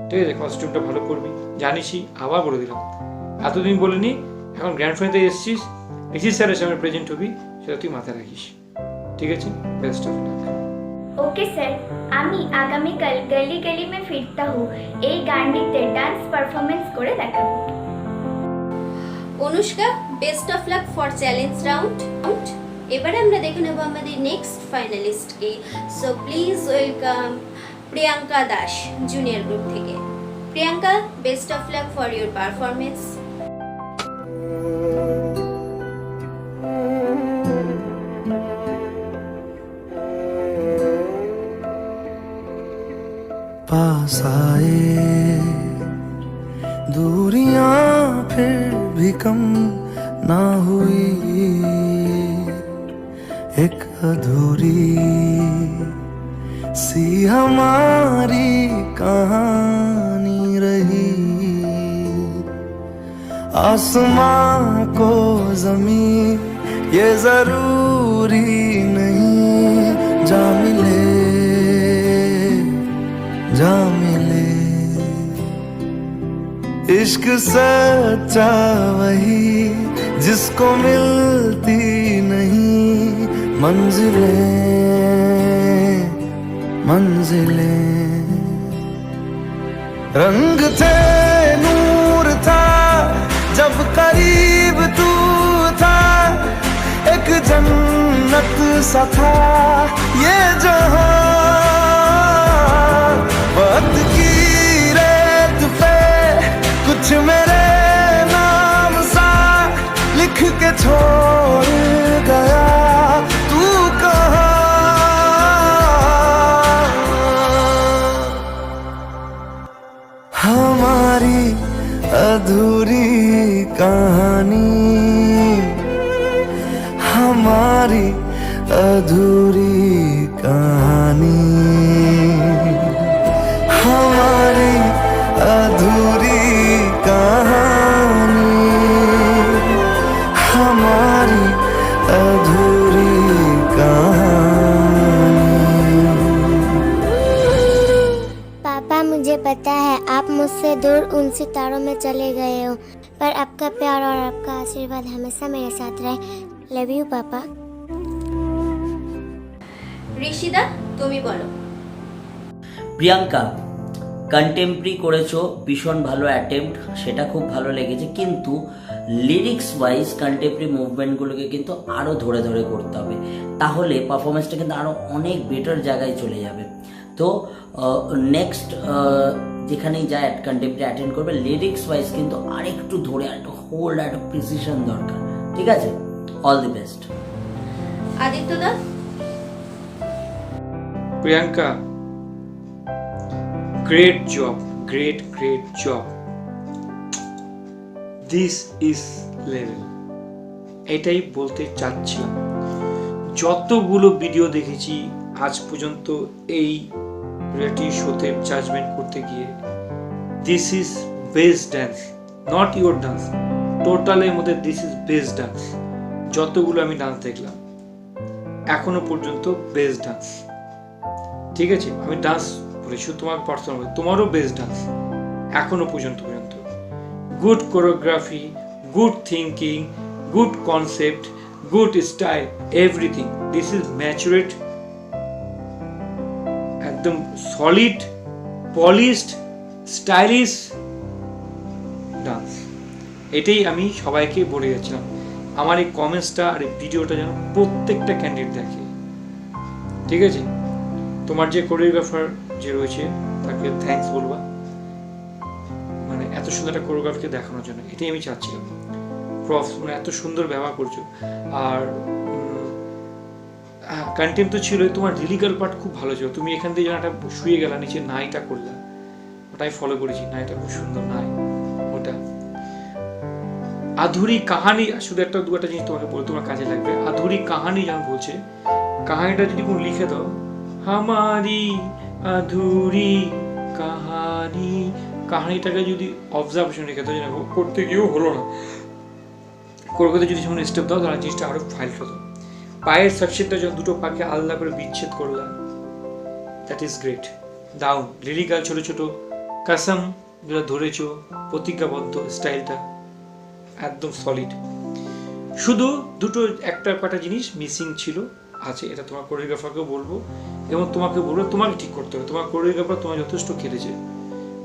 ঠিক আছে? কস্টিউমটা ভালো করবি, জানিসই, আবার বলে দিলাম, এতদিন বলিনি, এখন গ্র্যান্ড ফাইনালে এসেছিস, ঋষি স্যারের সামনে প্রেজেন্ট হবি, সেটা তুই মাথায় রাখিস, ঠিক আছে? Best of lakh. Okay sir, আমি আগামীকাল গলি গলি মে ফিরতা হুঁ এই গানটিতে ডান্স পারফরমেন্স করে দেখাবো। Anushka, best of luck for challenge round. এবারে আমরা দেখে নেব আমাদের নেক্সট ফাইনালিস্টকে। So please welcome Priyanka Das junior group থেকে। Priyanka, best of luck for your performance. पास आए दूरियां फिर भी कम ना हुई, एक अधूरी सी हमारी कहानी रही। आसमां को जमीन ये जरूरी नहीं, जा मिले इश्क सच्चा वही जिसको मिलती नहीं मंजिलें। मंजिलें। रंग थे, नूर था, जब करीब तू था, एक जन्नत सा था ये जहां। वक्त की रेत पे कुछ मेरे नाम सा लिख के छोड़ गया तू कहाँ। हमारी अधूरी कहानी, हमारी अधूरी कहानी, हमारी अधूरी कहानी, हमारी अधूरी कहानी। पापा, मुझे पता है आप मुझसे दूर उन सितारों में चले गए हो, पर आपका प्यार और आपका आशीर्वाद हमेशा मेरे साथ रहे। लव यू पापा। ঋষিদা তুমি বলো। প্রিয়াঙ্কা, কন্টেম্পোরারি করেছো, ভীষণ ভালো অ্যাটেম্প্ট, সেটা খুব ভালো লেগেছে, কিন্তু লিরিক্স ওয়াইজ কন্টেম্পোরারি মুভমেন্টগুলোকে কিন্তু আরও ধরে ধরে করতে হবে, তাহলে পারফরমেন্সটা কিন্তু আরও অনেক বেটার জায়গায় চলে যাবে। তো নেক্সট যেখানেই যায় কন্টেম্পোরারি অ্যাটেন্ড করবে, লিরিক্স ওয়াইজ কিন্তু আরেকটু ধরে আরেকটু হোল্ড আরেকটু প্রিসিশন দরকার, ঠিক আছে? All the best. আদিত্যদা। Priyanka, great job, great job, this is level. এটাই বলতে চাচ্ছিলাম। যতগুলো ভিডিও দেখেছি আজ পর্যন্ত এই রিয়েলিটি শোতে জাজমেন্ট করতে গিয়ে, this is best dance, not your dance, টোটালের মধ্যে দিস ইজ বেস্ট ডান্স। যতগুলো আমি ডান্স দেখলাম এখনো পর্যন্ত বেস্ট ডান্স, ঠিক আছে? আমি ডান্স বলেছি, তোমার পার্সোনাল, তোমারও বেস্ট ডান্স এখনো পর্যন্ত। Good choreography, good thinking, good concept, good style, everything. This is maturate, একদম সলিড, পলিশড, স্টাইলিশ ডান্স। এটাই আমি সবাইকে বলে যাচ্ছিলাম। আমার এই কমেন্টসটা আর এই ভিডিওটা যেন প্রত্যেকটা ক্যান্ডিডেট দেখে, ঠিক আছে? তোমার যে কোরিওগ্রাফার যে রয়েছে তাকে থ্যাঙ্কস বলবা, মানে এত সুন্দর একটা কোরিওগ্রাফিকে দেখানোর জন্য। এটাই আমি চাচ্ছিলাম। প্রফস মানে এত সুন্দর ব্যবহার করছো। আর কন্টেন্ট তো ছিলই, তোমার লিরিক্যাল পার্ট খুব ভালো ছিল। তুমি এখান থেকে যেন একটা শুয়ে গেলা, নিচে নাইটা করলা, ওটাই ফলো করেছি। নাইটা খুব সুন্দর নাই ওটা। আধুরি কাহানি, শুধু একটা দু একটা জিনিস তোমাকে বলে তোমার কাজে লাগবে। আধুরি কাহানি যেমন বলছে, কাহানিটা যদি কোন লিখে দাও, হামারি আধুরি কাহানি, কাহানিটাকে যদি অবজারভেশন রেখে দাও, যেন করতে গিয়েও হলো না, করতে যদি যখন স্টেপ দাও তাহলে জিনিসটা আরো ফাইল হতো। পায়ের সাকসেসটা যখন দুটো পাকে আলাদা করে বিচ্ছেদ করলাম, that is great. Down lyrical ছোট ছোট কাসম যেটা ধরেছো, প্রতিজ্ঞাবদ্ধ স্টাইলটা একদম সলিড। শুধু দুটো একটা কটা জিনিস মিসিং ছিল, আছে, এটা তোমার কোরিওগ্রাফারকেও বলবো এবং তোমাকে বলবো, তোমাকে ঠিক করতে হবে। তোমার কোরিওগ্রাফার তোমার যথেষ্ট খেলেছে,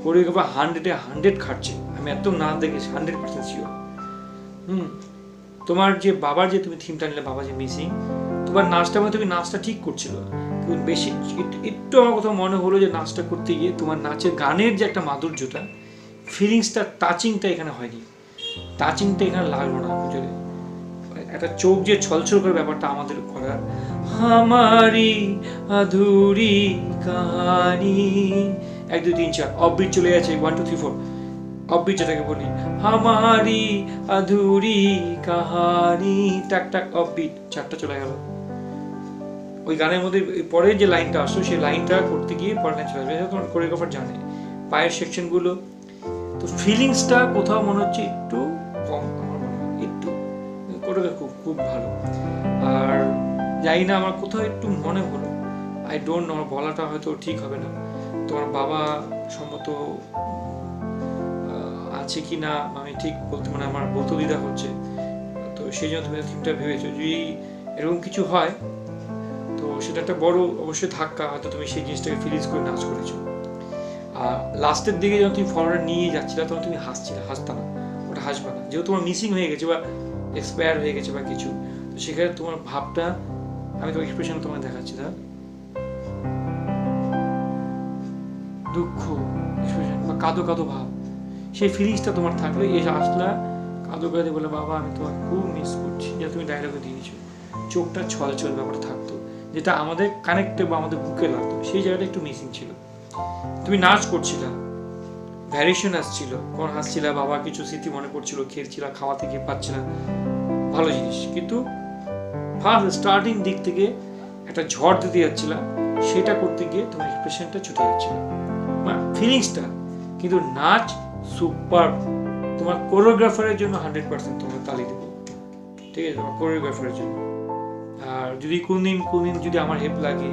কোরিওগ্রাফার 100 খাটছে, আমি এত না দেখেছি, 100% শিওর। তোমার যে বাবার যে তুমি থিমটা নিলে, বাবা যে মিসিং, তোমার নাচটা মানে তুমি নাচটা ঠিক করছিল, কিন্তু বেশি একটু আমার কথা মনে হলো যে নাচটা করতে গিয়ে তোমার নাচের গানের যে একটা মাধুর্যটা, ফিলিংসটা, টাচিংটা এখানে হয়নি, টাচিংটা এখানে লাগলো না। যদি একটা চোখ যে ছলছল করে ব্যাপারটা আমাদের করার, হামারি আধুরি কাহানি, 1 2 3 4 অফবিট চলে গেছে, 1 2 3 4 অফবিট যেটাকে বলি, হামারি আধুরি কাহানি, টাক টাক অফবিট, 4টা চলে গেল। ওই গানের মধ্যে পরের যে লাইনটা আসলো, সেই লাইনটা করতে গিয়ে পরের লাইন চলে যাবে। তোমার কোরিওগ্রাফার জানে পায়ের সেকশনগুলো, তো ফিলিংসটা কোথাও মনে হচ্ছে একটু কম, আমার মনে হয় একটু, কোরিওগ্রাফি খুব ভালো। আর জানি না, আমার কোথাও একটু মনে হলো, আই ডোন্ট নো, আমার বলাটা হয়তো ঠিক হবে না, তোমার বাবা সম্মত আছে কি না আমি ঠিক বলতে, মানে আমার বলতে দ্বিধা হচ্ছে। তো সেই জন্য তুমি থিমটা ভেবেছো, যদি এরকম কিছু হয় তো সেটা একটা বড় অবশ্যই ধাক্কা, হয়তো তুমি সেই জিনিসটাকে ফিলিংস করে নাচ করেছো। আর লাস্টের দিকে যখন তুমি ফলোয়ার নিয়ে যাচ্ছিলে তখন তুমি হাসছিলে, হাসতা না, ওটা হাসবা না, যেহেতু তোমার মিসিং হয়ে গেছে বা এক্সপায়ার হয়ে গেছে বা কিছু, তো সেখানে তোমার ভাবটা, আমি তোমার এক্সপ্রেশন তোমাকে দেখাচ্ছি, না দুঃখ এক্সপ্রেশন বা কাঁদো কাঁদো ভাব, সেই ফিলিংসটা তোমার থাকলে এসে আসলা কাঁদো কাঁদে বলে বাবা আমি তোমার খুব মিস করছি, যেটা তুমি ডায়লগে দিয়েছো, চোখটা ছলছল ব্যাপারটা থাকতো, যেটা আমাদের কানেক্টে বা আমাদের বুকে লাগতো, সেই জায়গাটা একটু মিসিং ছিল। তুমি নাচ করছিলা, ভ্যারিয়েশন আসছিল, কোন হাসছিলা, বাবা কিছু স্মৃতি মনে পড়ছিল, খেলছিলা, খাওয়া থেকে পাচ্ছিলা, ভালো জিনিস, কিন্তু ফার্স্ট স্টার্টিং দিক থেকে একটা ঝড় দিতে যাচ্ছিলা, সেটা করতে গিয়ে তোমার এক্সপ্রেশনটা ছুটে যাচ্ছিল, ফিলিংসটা। কিন্তু নাচ সুপার, তোমার কোরিওগ্রাফারের জন্য 100% তোমার তালি দেবো, ঠিক আছে, তোমার কোরিওগ্রাফারের জন্য। আর যদি কোনদিন যদি আমার হেল্প লাগে,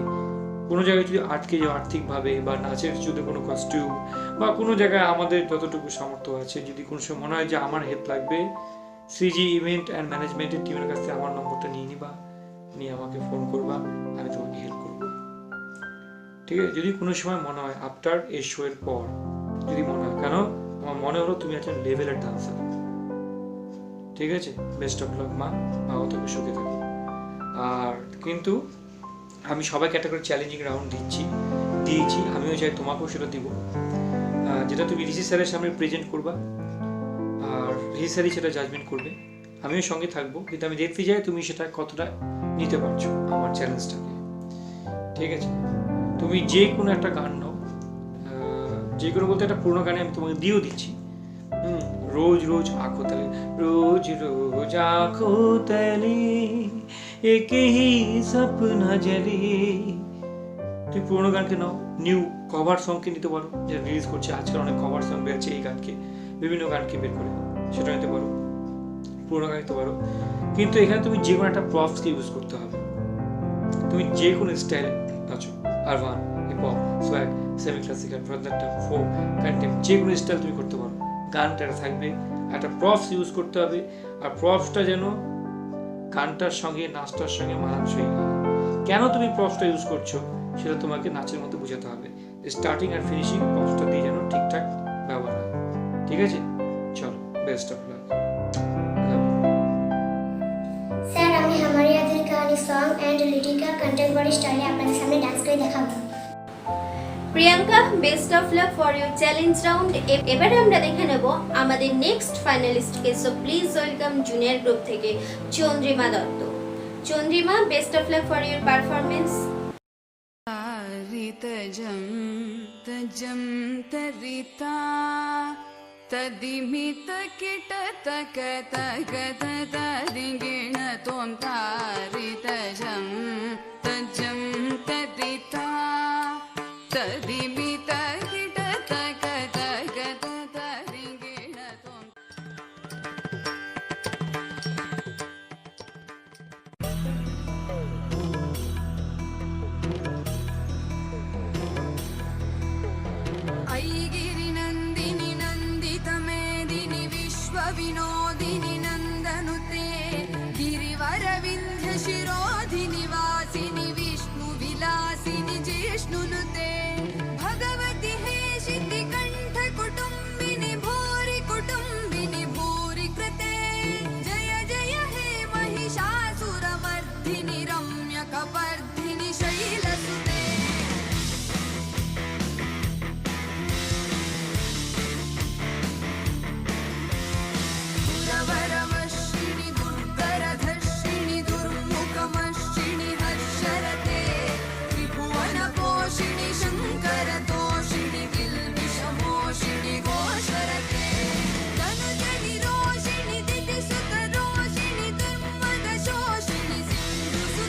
কোনো জায়গায় যদি আটকে যাও আর্থিকভাবে, বা নাচের যদি কোনো কস্টিউম বা কোনো জায়গায় আমাদের যতটুকু সামর্থ্য আছে, যদি কোনো সময় মনে হয় যে আমার হেল্প লাগবে, শ্রীজি ইভেন্ট অ্যান্ড ম্যানেজমেন্টের টিমের কাছ থেকে আমার নম্বরটা নিয়ে নিবা, নিয়ে আমাকে ফোন করবা, আমি তোমাকে হেল্প করবো, ঠিক আছে। যদি কোনো সময় মনে হয় আফটার এই শো এর পর যদি মনে হয়, কেন আমার মনে হলো তুমি একটা লেভেলের ডান্সার, ঠিক আছে, বেস্ট অফ লাক মা, ভালো থাকো, সুখে থাকো। আর কিন্তু আমি সবাই ক্যাটাগরি চ্যালেঞ্জিং রাউন্ড দিয়েছি, আমিও চাই তোমাকেও সেটা দিব, যেটা তুমি ঋষি স্যারের সামনে প্রেজেন্ট করবা, আর ঋষি স্যারই সেটা জাজমেন্ট করবে, আমিও সঙ্গে থাকবো, কিন্তু আমি দেখতে চাই তুমি সেটা কতটা নিতে পারছো আমার চ্যালেঞ্জটাকে, ঠিক আছে। তুমি যে কোনো একটা গান নাও, যে কোনো বলতে একটা পুরোনো গানে আমি তোমাকে দিয়েও দিচ্ছি, रोज रोज आंखों तले, रोज रोज आंखों तले एक ही सपना जले। তুমি পুরোনো গানকে নাও, নিউ কভার সংকে নিতে পারো, যেটা রিলিজ করছে আজকাল অনেক কভার সং বেরোচ্ছে এই গানকে, বিভিন্ন গানকে বের করে সেটা নিতে পারো, পুরোনো গান নিতে পারো। কিন্তু এখানে তুমি যে কোনো একটা প্রপসকে ইউজ করতে হবে, তুমি যে কোনো স্টাইল নাচো, urban, hip hop, swag, semi classical, frontal, folk, contemp, যে কোনো স্টাইল তুমি করতে পারো, গানটা থাকবে, একটা প্রপস ইউজ করতে হবে, আর প্রপসটা যেন গানটার সঙ্গে নাচটার সঙ্গে মানানসই হয়। কেন তুমি প্রপসটা ইউজ করছো সেটা তোমাকে নাচের মধ্যে বোঝাতে হবে, স্টার্টিং আর ফিনিশিং প্রপসটা দিয়ে যেন ঠিকঠাক ব্যবহার হয়, ঠিক আছে। চলো, বেস্ট অফ লাক। স্যার, আমি हमारी यादें कहानी सॉन्ग एंड लिटिका कंटेम्पोरारी स्टाइले আপনাদের সামনে ডান্স করে দেখাবো। Priyanka, best of luck for your challenge round. এবারে আমরা দেখে নেব আমাদের নেক্সট ফাইনালিস্টকে। So please welcome junior group থেকে Chandrima Dutta. Chandrima, best of luck for your performance. तजं तजं तरिता तदिमित किट तक तक तदिगिण त्वं तारि तजं तजं तरिता तदिमित किट तक तक तदिगिण त्वं। ऐगिरिनन्दिनि नन्दितमेदिनि विश्वविनोदिनि नन्दनुते गिरिवरविन्ध्यशिरोधिनि वासिनि विष्णुविलासिनि जिष्णुनुते भगवति हेशिति कण्ठकुटुम्बिनि भूरि कुटुम्बिनि भूरि कृते जय जय हे महिषासुरमर्दिनि रम्यकपर्दिनि शैलसुते। वरमश्रिणि दुर्धरधर्षिणि दुर्मुखमश्रिणि हर्षरते त्रिभुवनपोषिणि शङ्करतोषिणि किल्बिषमोषिणि घोषरते तनुजनिरोषिणि दितिसुतरोषिणि दुर्मदशोषिणि सिन्धुसुते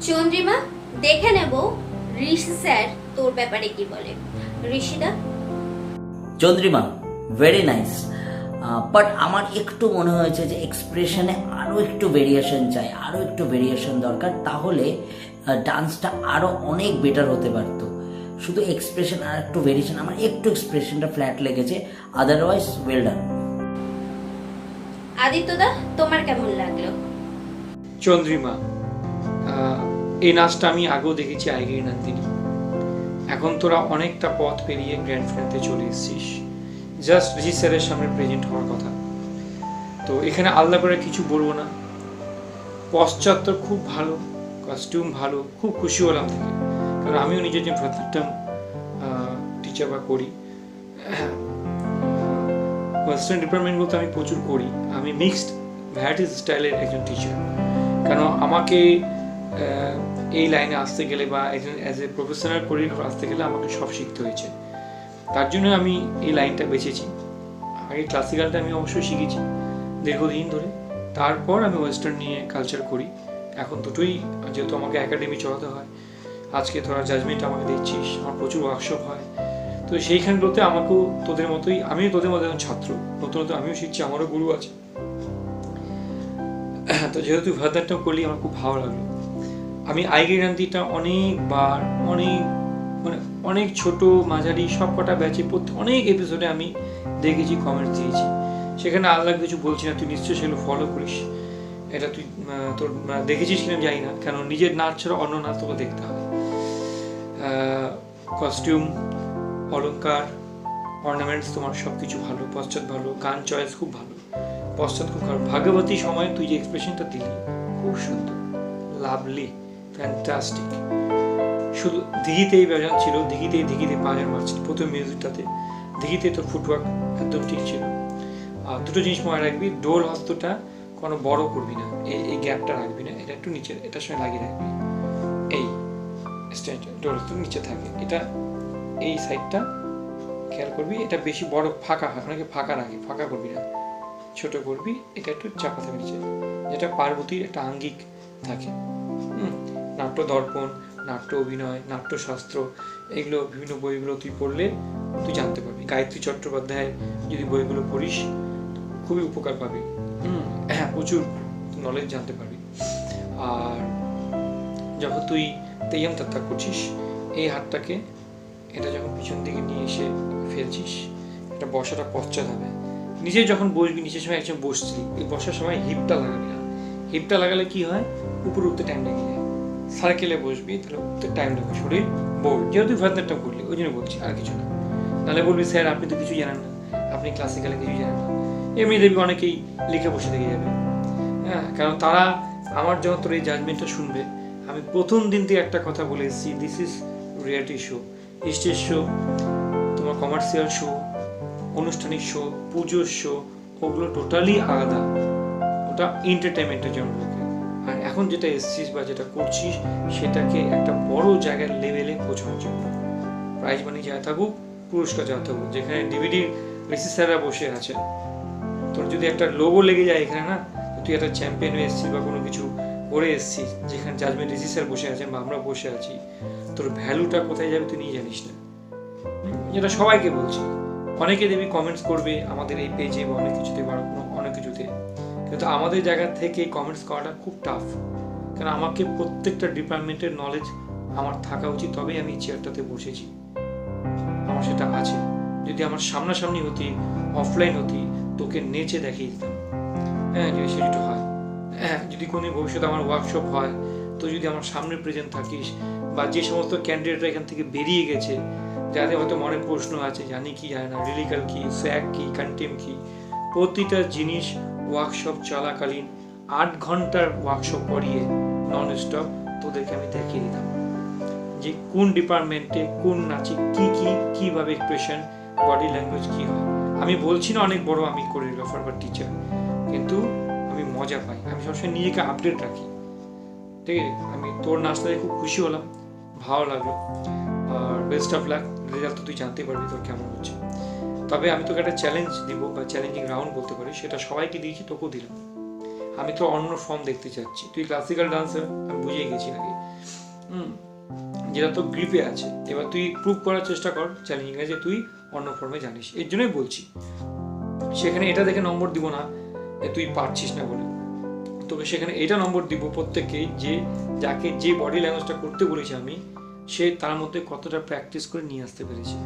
চন্দ্রিমা, দেখে নেব ঋষি স্যার তোর ব্যাপারে কি বলে। Rishida? Chandrima, very nice, but আমার একটু মনে হয়েছে যে এক্সপ্রেশনে আরও একটু ভেরিয়েশন চাই, আরও একটু ভেরিয়েশন দরকার, তাহলে ডান্সটা আরও অনেক বেটার হতে পারতো। শুধু এক্সপ্রেশন আর একটু ভেরিয়েশন, আমার একটু এক্সপ্রেশনটা ফ্ল্যাট লেগেছে, আদারওয়াইজ ওয়েল ডান। আদিত্যদা, তোমার কেমন লাগলো? চন্দ্রিমা, এই নাচটা আমি আগেও দেখেছি আইগিরি নন্দিনী। এখন তোরা অনেকটা পথ পেরিয়ে গ্র্যান্ড ফিনালে চলে এসেছিস, জাস্ট ঋষি স্যারের সামনে প্রেজেন্ট হওয়ার কথা। তো এখানে আলাদা করে কিছু বলবো না। পশ্চাৎ খুব ভালো, কস্টিউম ভালো, খুব খুশি হলাম থেকে, কারণ আমিও নিজের যে ভরতনাট্যম টিচার বা করি, ওয়েস্টার্ন ডিপার্টমেন্ট বলতে আমি প্রচুর করি। আমি মিক্সড ভ্যারাইটিস স্টাইলের একজন টিচার, কারণ আমাকে এই লাইনে আসতে গেলে বা একজন অ্যাজ এ প্রফেশনাল কোরিওগ্রাফার আসতে গেলে আমাকে সব শিখতে হয়েছে। তার জন্য আমি এই লাইনটা বেছেছি। আগে ক্লাসিক্যালটা আমি অবশ্যই শিখেছি দীর্ঘদিন ধরে, তারপর আমি ওয়েস্টার্ন নিয়ে কালচার করি। এখন দুটোই, যেহেতু আমাকে একাডেমি চলাতে হয়, আজকে তোরা জাজমেন্ট আমাকে দেখছিস, আমার প্রচুর ওয়ার্কশপ হয়, তো সেইখানগুলোতে আমাকেও তোদের মতোই, আমিও তোদের মতো একজন ছাত্র, নতুন নতুন আমিও শিখছি, আমারও গুরু আছে। তো যেহেতু ভরতনাট্যম করলি আমার খুব ভালো লাগলো। আমি আইগিরি নন্দিনীটা অনেকবার অনেক ছোট মাঝারি সব কটা ব্যাচে অনেক এপিসোডে আমি দেখেছি, কমেন্টস দিয়েছি। সেখানে আলাদা কিছু বলছি না, তুই নিশ্চয়ই সেগুলো ফলো করিস। এটা তুই তোর দেখেছিস কিনা জানি না, কেন নিজের নাচ ছাড়া অন্য নাচ তোকে দেখতে হবে। কস্টিউম, অলঙ্কার, অর্নামেন্টস তোমার সব কিছু ভালো, পশ্চাৎ ভালো, গান চয়েস খুব ভালো, পশ্চাৎ খুব ভালো। ভাগবতী সময় তুই যে এক্সপ্রেশনটা দিলি খুব সুন্দর, লাভলি, ফ্যান্টাস্টিক। শুধু দিঘিতেই বাজান ছিল, দিঘিতে পাজার মারছিল প্রথম মিউজিকটাতে, দিঘিতে তোর ফুটওয়ার্ক একদম ঠিক ছিল। আর দুটো জিনিস মনে রাখবি, ডোল হস্তটা কোনো বড় করবি না, এই গ্যাপটা রাখবি না, এটা একটু নিচে, এটার সঙ্গে লাগিয়ে রাখবি। এই স্ট্যান্ড ডোল হস্ত নিচে থাকে, এটা এই সাইডটা খেয়াল করবি, এটা বেশি বড় ফাঁকা হয়, অনেকে ফাঁকা রাখে, ফাঁকা করবি না, ছোট করবি, এটা একটু চাপা থাকবে নিচে, যেটা পার্বতীর একটা আঙ্গিক থাকে। নাট্য দর্পণ, নাট্য অভিনয়, নাট্যশাস্ত্র, এগুলো বিভিন্ন বইগুলো তুই পড়লে তুই জানতে পারবি। গায়ত্রী চট্টোপাধ্যায় যদি বইগুলো পড়িস খুবই উপকার পাবি, প্রচুর নলেজ জানতে পারবি। আর যখন তুই তেয়ম তত্ত্বা করছিস, এই হাতটাকে এটা যখন পিছন দিকে নিয়ে এসে ফেলছিস, এটা বসাটা পশ্চাৎ হবে। নিচে যখন বসবি, নিচের সময় একজন বসছি, এই বসার সময় হিপটা লাগাবি না। হিপটা লাগালে কি হয়, উপরে উঠতে টাইম লেগে যায়। সার্কেলে বসবি, তাহলে উঠতে টাইম লাগবে, শরীর বোল। যেহেতু ভরতনাট্যম করলি ওই জন্য বলছি, আর কিছু না। নাহলে বলবি স্যার আপনি তো কিছু জানেন না, আপনি ক্লাসিক্যালে কিছু জানেন না, এমনি দেখবি অনেকেই লিখে বসে থেকে যাবে। হ্যাঁ, কারণ তারা আমার যখন তোর এই জাজমেন্টটা শুনবে, আমি প্রথম দিন থেকে একটা কথা বলে এসেছি, this is reality show, stage show, তোমার কমার্শিয়াল শো, আনুষ্ঠানিক শো, পুজোর শো, ওগুলো টোটালি আলাদা, ওটা এন্টারটেনমেন্টের জন্য। আর এখন যেটা এসছিস বা যেটা করছিস, সেটাকে একটা বড় জায়গার লেভেলে পৌঁছানোর জন্য। প্রাইজ মানি যা থাকুক, পুরস্কার যা থাকুক, যেখানে ডিভিডির ঋষি স্যাররা বসে আছে, তোর যদি একটা লোগো লেগে যায় এখানে, না তুই একটা চ্যাম্পিয়ন হয়ে এসছিস বা কোনো কিছু করে এসছিস, যেখানে জাজমেন্ট ঋষি স্যার বসে আছেন বা আমরা বসে আছি, তোর ভ্যালুটা কোথায় যাবে তুই নিয়ে জানিস না। যেটা সবাইকে বলছি, অনেকে দেবী কমেন্টস করবে আমাদের এই পেজে বা অনেক কিছুতে বা অনেক কিছুতে, কিন্তু আমাদের জায়গা থেকে কমেন্টস করাটা খুব টাফ, কারণ আমাকে প্রত্যেকটা ডিপার্টমেন্টের নলেজ আমার থাকা উচিত, তবেই আমি চেয়ারটাতে বসেছি, আমার সেটা আছে। যদি আমার সামনাসামনি হতি, অফলাইন হতি, তোকে নেচে দেখিয়ে দিতাম। হ্যাঁ, যদি সেটা হয়, হ্যাঁ, যদি কোনো ভবিষ্যতে আমার ওয়ার্কশপ হয়, তো যদি আমার সামনে প্রেজেন্ট থাকিস, বা যে সমস্ত ক্যান্ডিডেটরা এখান থেকে বেরিয়ে গেছে, যাদের হয়তো মনে প্রশ্ন আছে, জানি কি জানে না, রিলিকাল কি, স্যাক কি, কন্টেম কি, প্রতিটা জিনিস ওয়ার্কশপ চলাকালীন 8 ঘন্টার ওয়ার্কশপ করিয়ে নন স্টপ তোদেরকে আমি দেখিয়ে দিতাম যে কোন ডিপার্টমেন্টে কোন নাচে কিভাবে এক্সপ্রেশন বডি ল্যাঙ্গুয়েজ কী হয়। আমি বলছি না অনেক বড় আমি কোরিওগ্রাফার বা টিচার, কিন্তু আমি মজা পাই, আমি সবসময় নিজেকে আপডেট রাখি। ঠিক আছে, আমি তোর নাচটা দেখে খুব খুশি হলাম, ভালো লাগলো, আর বেস্ট অফ লাক। রেজাল্ট তো তুই জানতেই পারবি তোর কেমন হচ্ছে। তবে আমি তোকে একটা চ্যালেঞ্জ দিব বা চ্যালেঞ্জিং রাউন্ড বলতে পারি, সেটা সবাইকে দিয়েছি, তোকেও দিলাম। আমি তো অন্য ফর্ম দেখতে চাচ্ছি। তুই ক্লাসিক্যাল ডান্সার, আমি বুঝিয়ে গেছি নাকি, যেটা তো গ্রিপে আছে। এবার তুই প্রুভ করার চেষ্টা কর চ্যালেঞ্জিং যে তুই অন্য ফর্মে জানিস। এর জন্যই বলছি, সেখানে এটা দেখে নম্বর দিব না তুই পারছিস না বলে, তোকে সেখানে এটা নম্বর দিব প্রত্যেককেই যে যাকে যে বডি ল্যাঙ্গুয়েজটা করতে বলেছি আমি, সে তার মধ্যে কতটা প্র্যাকটিস করে নিয়ে আসতে পেরেছে।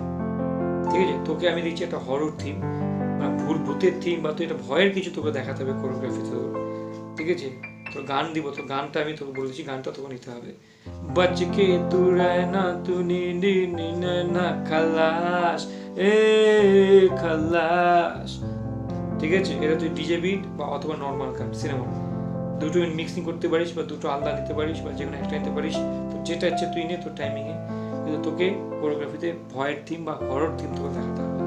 ঠিক আছে, তোকে আমি দিচ্ছি একটা হরর থিম, মানে ভূতের থিম, বা তুই একটা ভয়ের কিছু তোকে দেখাতে হবে কোরিওগ্রাফিতে। ঠিক আছে, তোর গান দিব, তো গানটা আমি তোকে বলেছি, গানটা তোকে নিতে হবে। বচকে তু না তু নি না খালাস এ খালাস। ঠিক আছে, এটা তুই ডিজে বিট বা অথবা নর্মাল গান সিনেমা দুটো মিক্সিং করতে পারিস, বা দুটো আলাদা নিতে পারিস, বা যে কোনো একটা নিতে পারিস। তো যেটা ইচ্ছে তুই নে তোর টাইমিংয়ে, কিন্তু তোকে কোরিওগ্রাফিতে ভয়ের থিম বা হরর থিম তোকে দেখাতে হবে।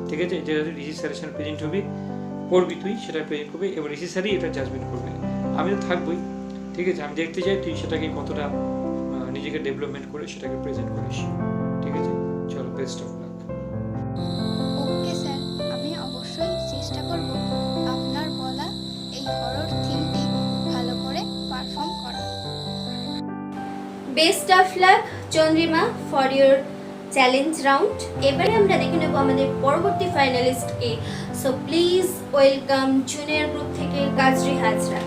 ঠিক আছে, যেটা তুই রিসি স্যারের সামনে প্রেজেন্ট হবি, করবি তুই সেটা প্রেজেন্ট করবি, এবার রিসি স্যারই এটা জাজমেন্ট করবে, আমি তো থাকবোই। ঠিক আছে, আমি দেখতে চাই তুই সেটাকে কতটা নিজেকে ডেভেলপমেন্ট করে সেটাকে প্রেজেন্ট করিস। ঠিক আছে, চলো, best of lakh. Okay sir, আমি অবশ্যই চেষ্টা করব আপনার বলা এই হরর থিমটি ভালো করে পারফর্ম করার। Best of luck Chandrima for your challenge round. এবারে আমরা দেখে নেব আমাদের পরবর্তী ফাইনালিস্টকে। So please welcome junior group থেকে কাজরি হাজরা।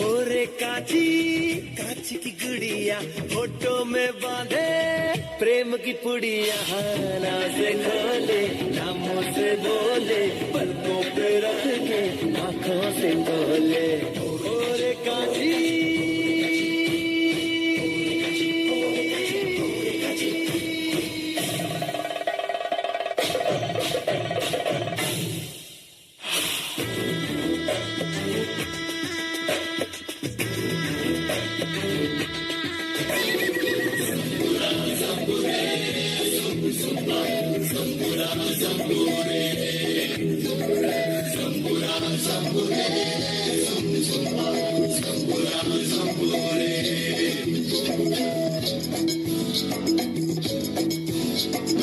ओरे काची काची की गुड़िया फोटो में बांधे प्रेम की पुड़िया ना से खोले नामों से बोले पलकों पे रख के आंखों से बोले ओरे काची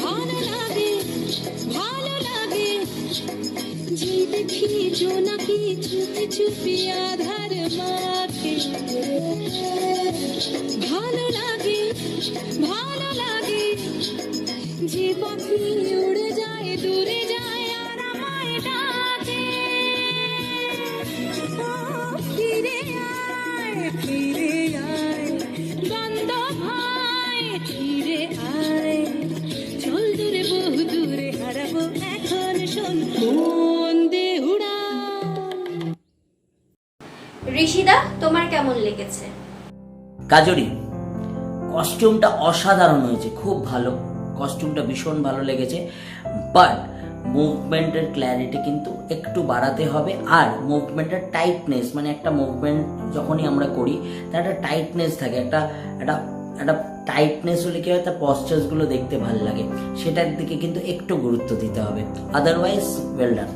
ভালো লাগে ভালো লাগে যে দেখি জোনাকি চুপি চুপি আধার মাকে। ভালো লাগে যে পাখি উড়ে যায় দূরে যায় আর আমায় ডাকে। ও ফিরে আয় বন্ধ ভাই ফিরে আয়, চল দূরে বহু দূরে হারাবো এখন শোন মন দে উড়া। ঋষিদা, তোমার কেমন লেগেছে? কাজরি, কস্টিউমটা অসাধারণ হয়েছে, খুব ভালো কস্টিউমটা, ভীষণ ভালো লেগেছে। বাট মুভমেন্টের ক্ল্যারিটি কিন্তু একটু বাড়াতে হবে, আর মুভমেন্টের টাইটনেস, মানে একটা মুভমেন্ট যখনই আমরা করি তার একটা টাইটনেস থাকে, একটা একটা একটা টাইটনেস হলে কি হয়, তার পশ্চারসগুলো দেখতে ভালো লাগে, সেটার দিকে কিন্তু একটু গুরুত্ব দিতে হবে। Otherwise well done.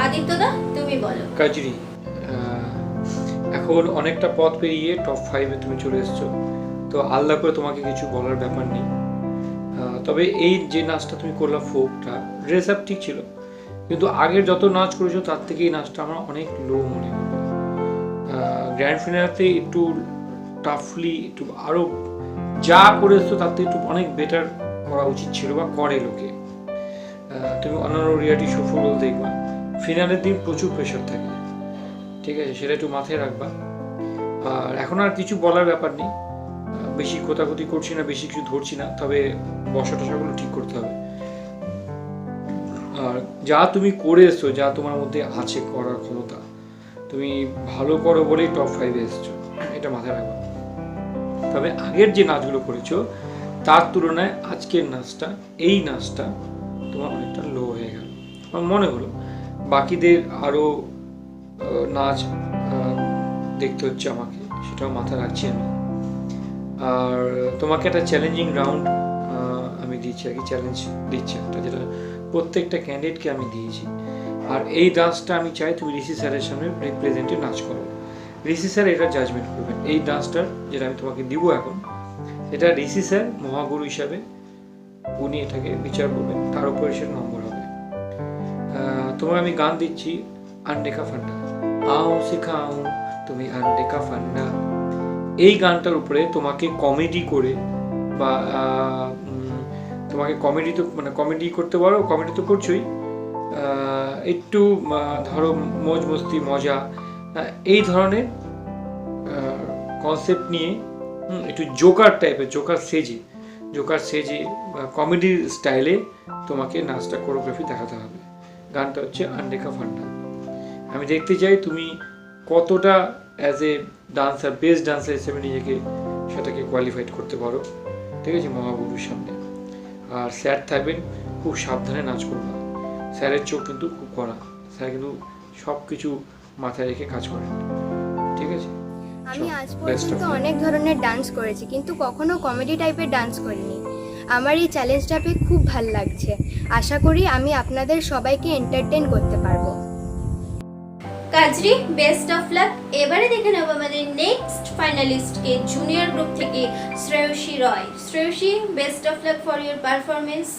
আদিত্যদা, তুমি বলো। কাজরি, এখন অনেকটা পথ পেরিয়ে টপ 5-এ তুমি চলে এসছো, তো আলাদা করে তোমাকে কিছু বলার ব্যাপার নেই। তবে এই যে নাচটা তুমি করলা ফোকটা, ড্রেস আপ ঠিক ছিল, কিন্তু আগের যত নাচ করেছো তার থেকে এই নাচটা আমার অনেক লো মনে হলো। গ্র্যান্ড ফিনালেতে একটু টাফলি, একটু আরও যা করে এসছো তার থেকে একটু অনেক বেটার করা উচিত ছিল, বা করে লোকে। তুমি অন্যান্য রিয়ালিটি শো ফুটবল দেখবা, ফিনালের দিন প্রচুর প্রেশার থাকে, ঠিক আছে, সেটা একটু মাথায় রাখবা। আর এখন আর কিছু বলার ব্যাপার নেই, বেশি কোতাকুতি করছি না, বেশি কিছু ধরছি না, তবে বসা টসাগুলো ঠিক করতে হবে। আর যা তুমি করে এসছো, যা তোমার মধ্যে আছে করার ক্ষমতা, তুমি ভালো করো বলেই টপ 5-এ এসছো, এটা মাথায় রাখবা। তবে আগের যে নাচগুলো করেছো তার তুলনায় আজকের নাচটা, এই নাচটা তোমার অনেকটা লো হয়ে গেল। আমার মনে হলো বাকিদের আরও নাচ দেখতে হচ্ছে আমাকে, সেটাও মাথায় রাখছি আমি। আর তোমাকে একটা চ্যালেঞ্জিং রাউন্ড আমি দিচ্ছি, আর কি চ্যালেঞ্জ দিচ্ছি একটা, যেটা প্রত্যেকটা ক্যান্ডিডেটকে আমি দিয়েছি। আর এই ডান্সটা আমি চাই তুমি ঋষি স্যারের সামনে রিপ্রেজেন্টে নাচ করো, ঋষি স্যার এটা জাজমেন্ট করবেন। এই ডান্সটার যেটা আমি তোমাকে দিব এখন, এটা ঋষি স্যার মহাগুরু হিসাবে উনি এটাকে বিচার করবেন, তার উপরে সে নম্বর হবে। তোমার আমি গান দিচ্ছি আন্ডেকা ফান্ডা, আও শেখাও তুমি আন্ডেকা ফান্ডা। এই গানটার উপরে তোমাকে কমেডি করে বা তোমাকে কমেডি তো মানে কমেডি করতে পারো, কমেডি তো করছোই, একটু ধরো মজ মস্তি মজা এই ধরনের কনসেপ্ট নিয়ে একটু জোকার টাইপের, জোকার সেজে কমেডির স্টাইলে তোমাকে নাচটা কোরিওগ্রাফি দেখাতে হবে। গানটা হচ্ছে আন্ডেকা ফান্ডা। আমি দেখতে চাই তুমি কতটা as a dancer, best dancer হিসেবে নিজেকে সেটাকে কোয়ালিফাইড করতে পারো, ঠিক আছে, মহাগুরুর সামনে। আর স্যার থাকবেন, খুব সাবধানে নাচ করবা, স্যারের চোখ কিন্তু খুব কড়া, স্যার কিন্তু সব কিছু মাথায় রেখে কাজ করেন, ঠিক আছে। আমি আজ পর্যন্ত অনেক ধরনের ডান্স করেছি, কিন্তু কখনো কমেডি টাইপের ডান্স করিনি। আমার এই চ্যালেঞ্জটা পেয়ে খুব ভাল লাগছে। আশা করি আমি আপনাদের সবাইকে এন্টারটেইন করতে পারবো। Kajri, best of luck. এবারে দেখে নেব আমাদের নেক্সট ফাইনালিস্টকে, জুনিয়র গ্রুপ থেকে Shreyasi Roy. Shreyasi, best of luck for your performance.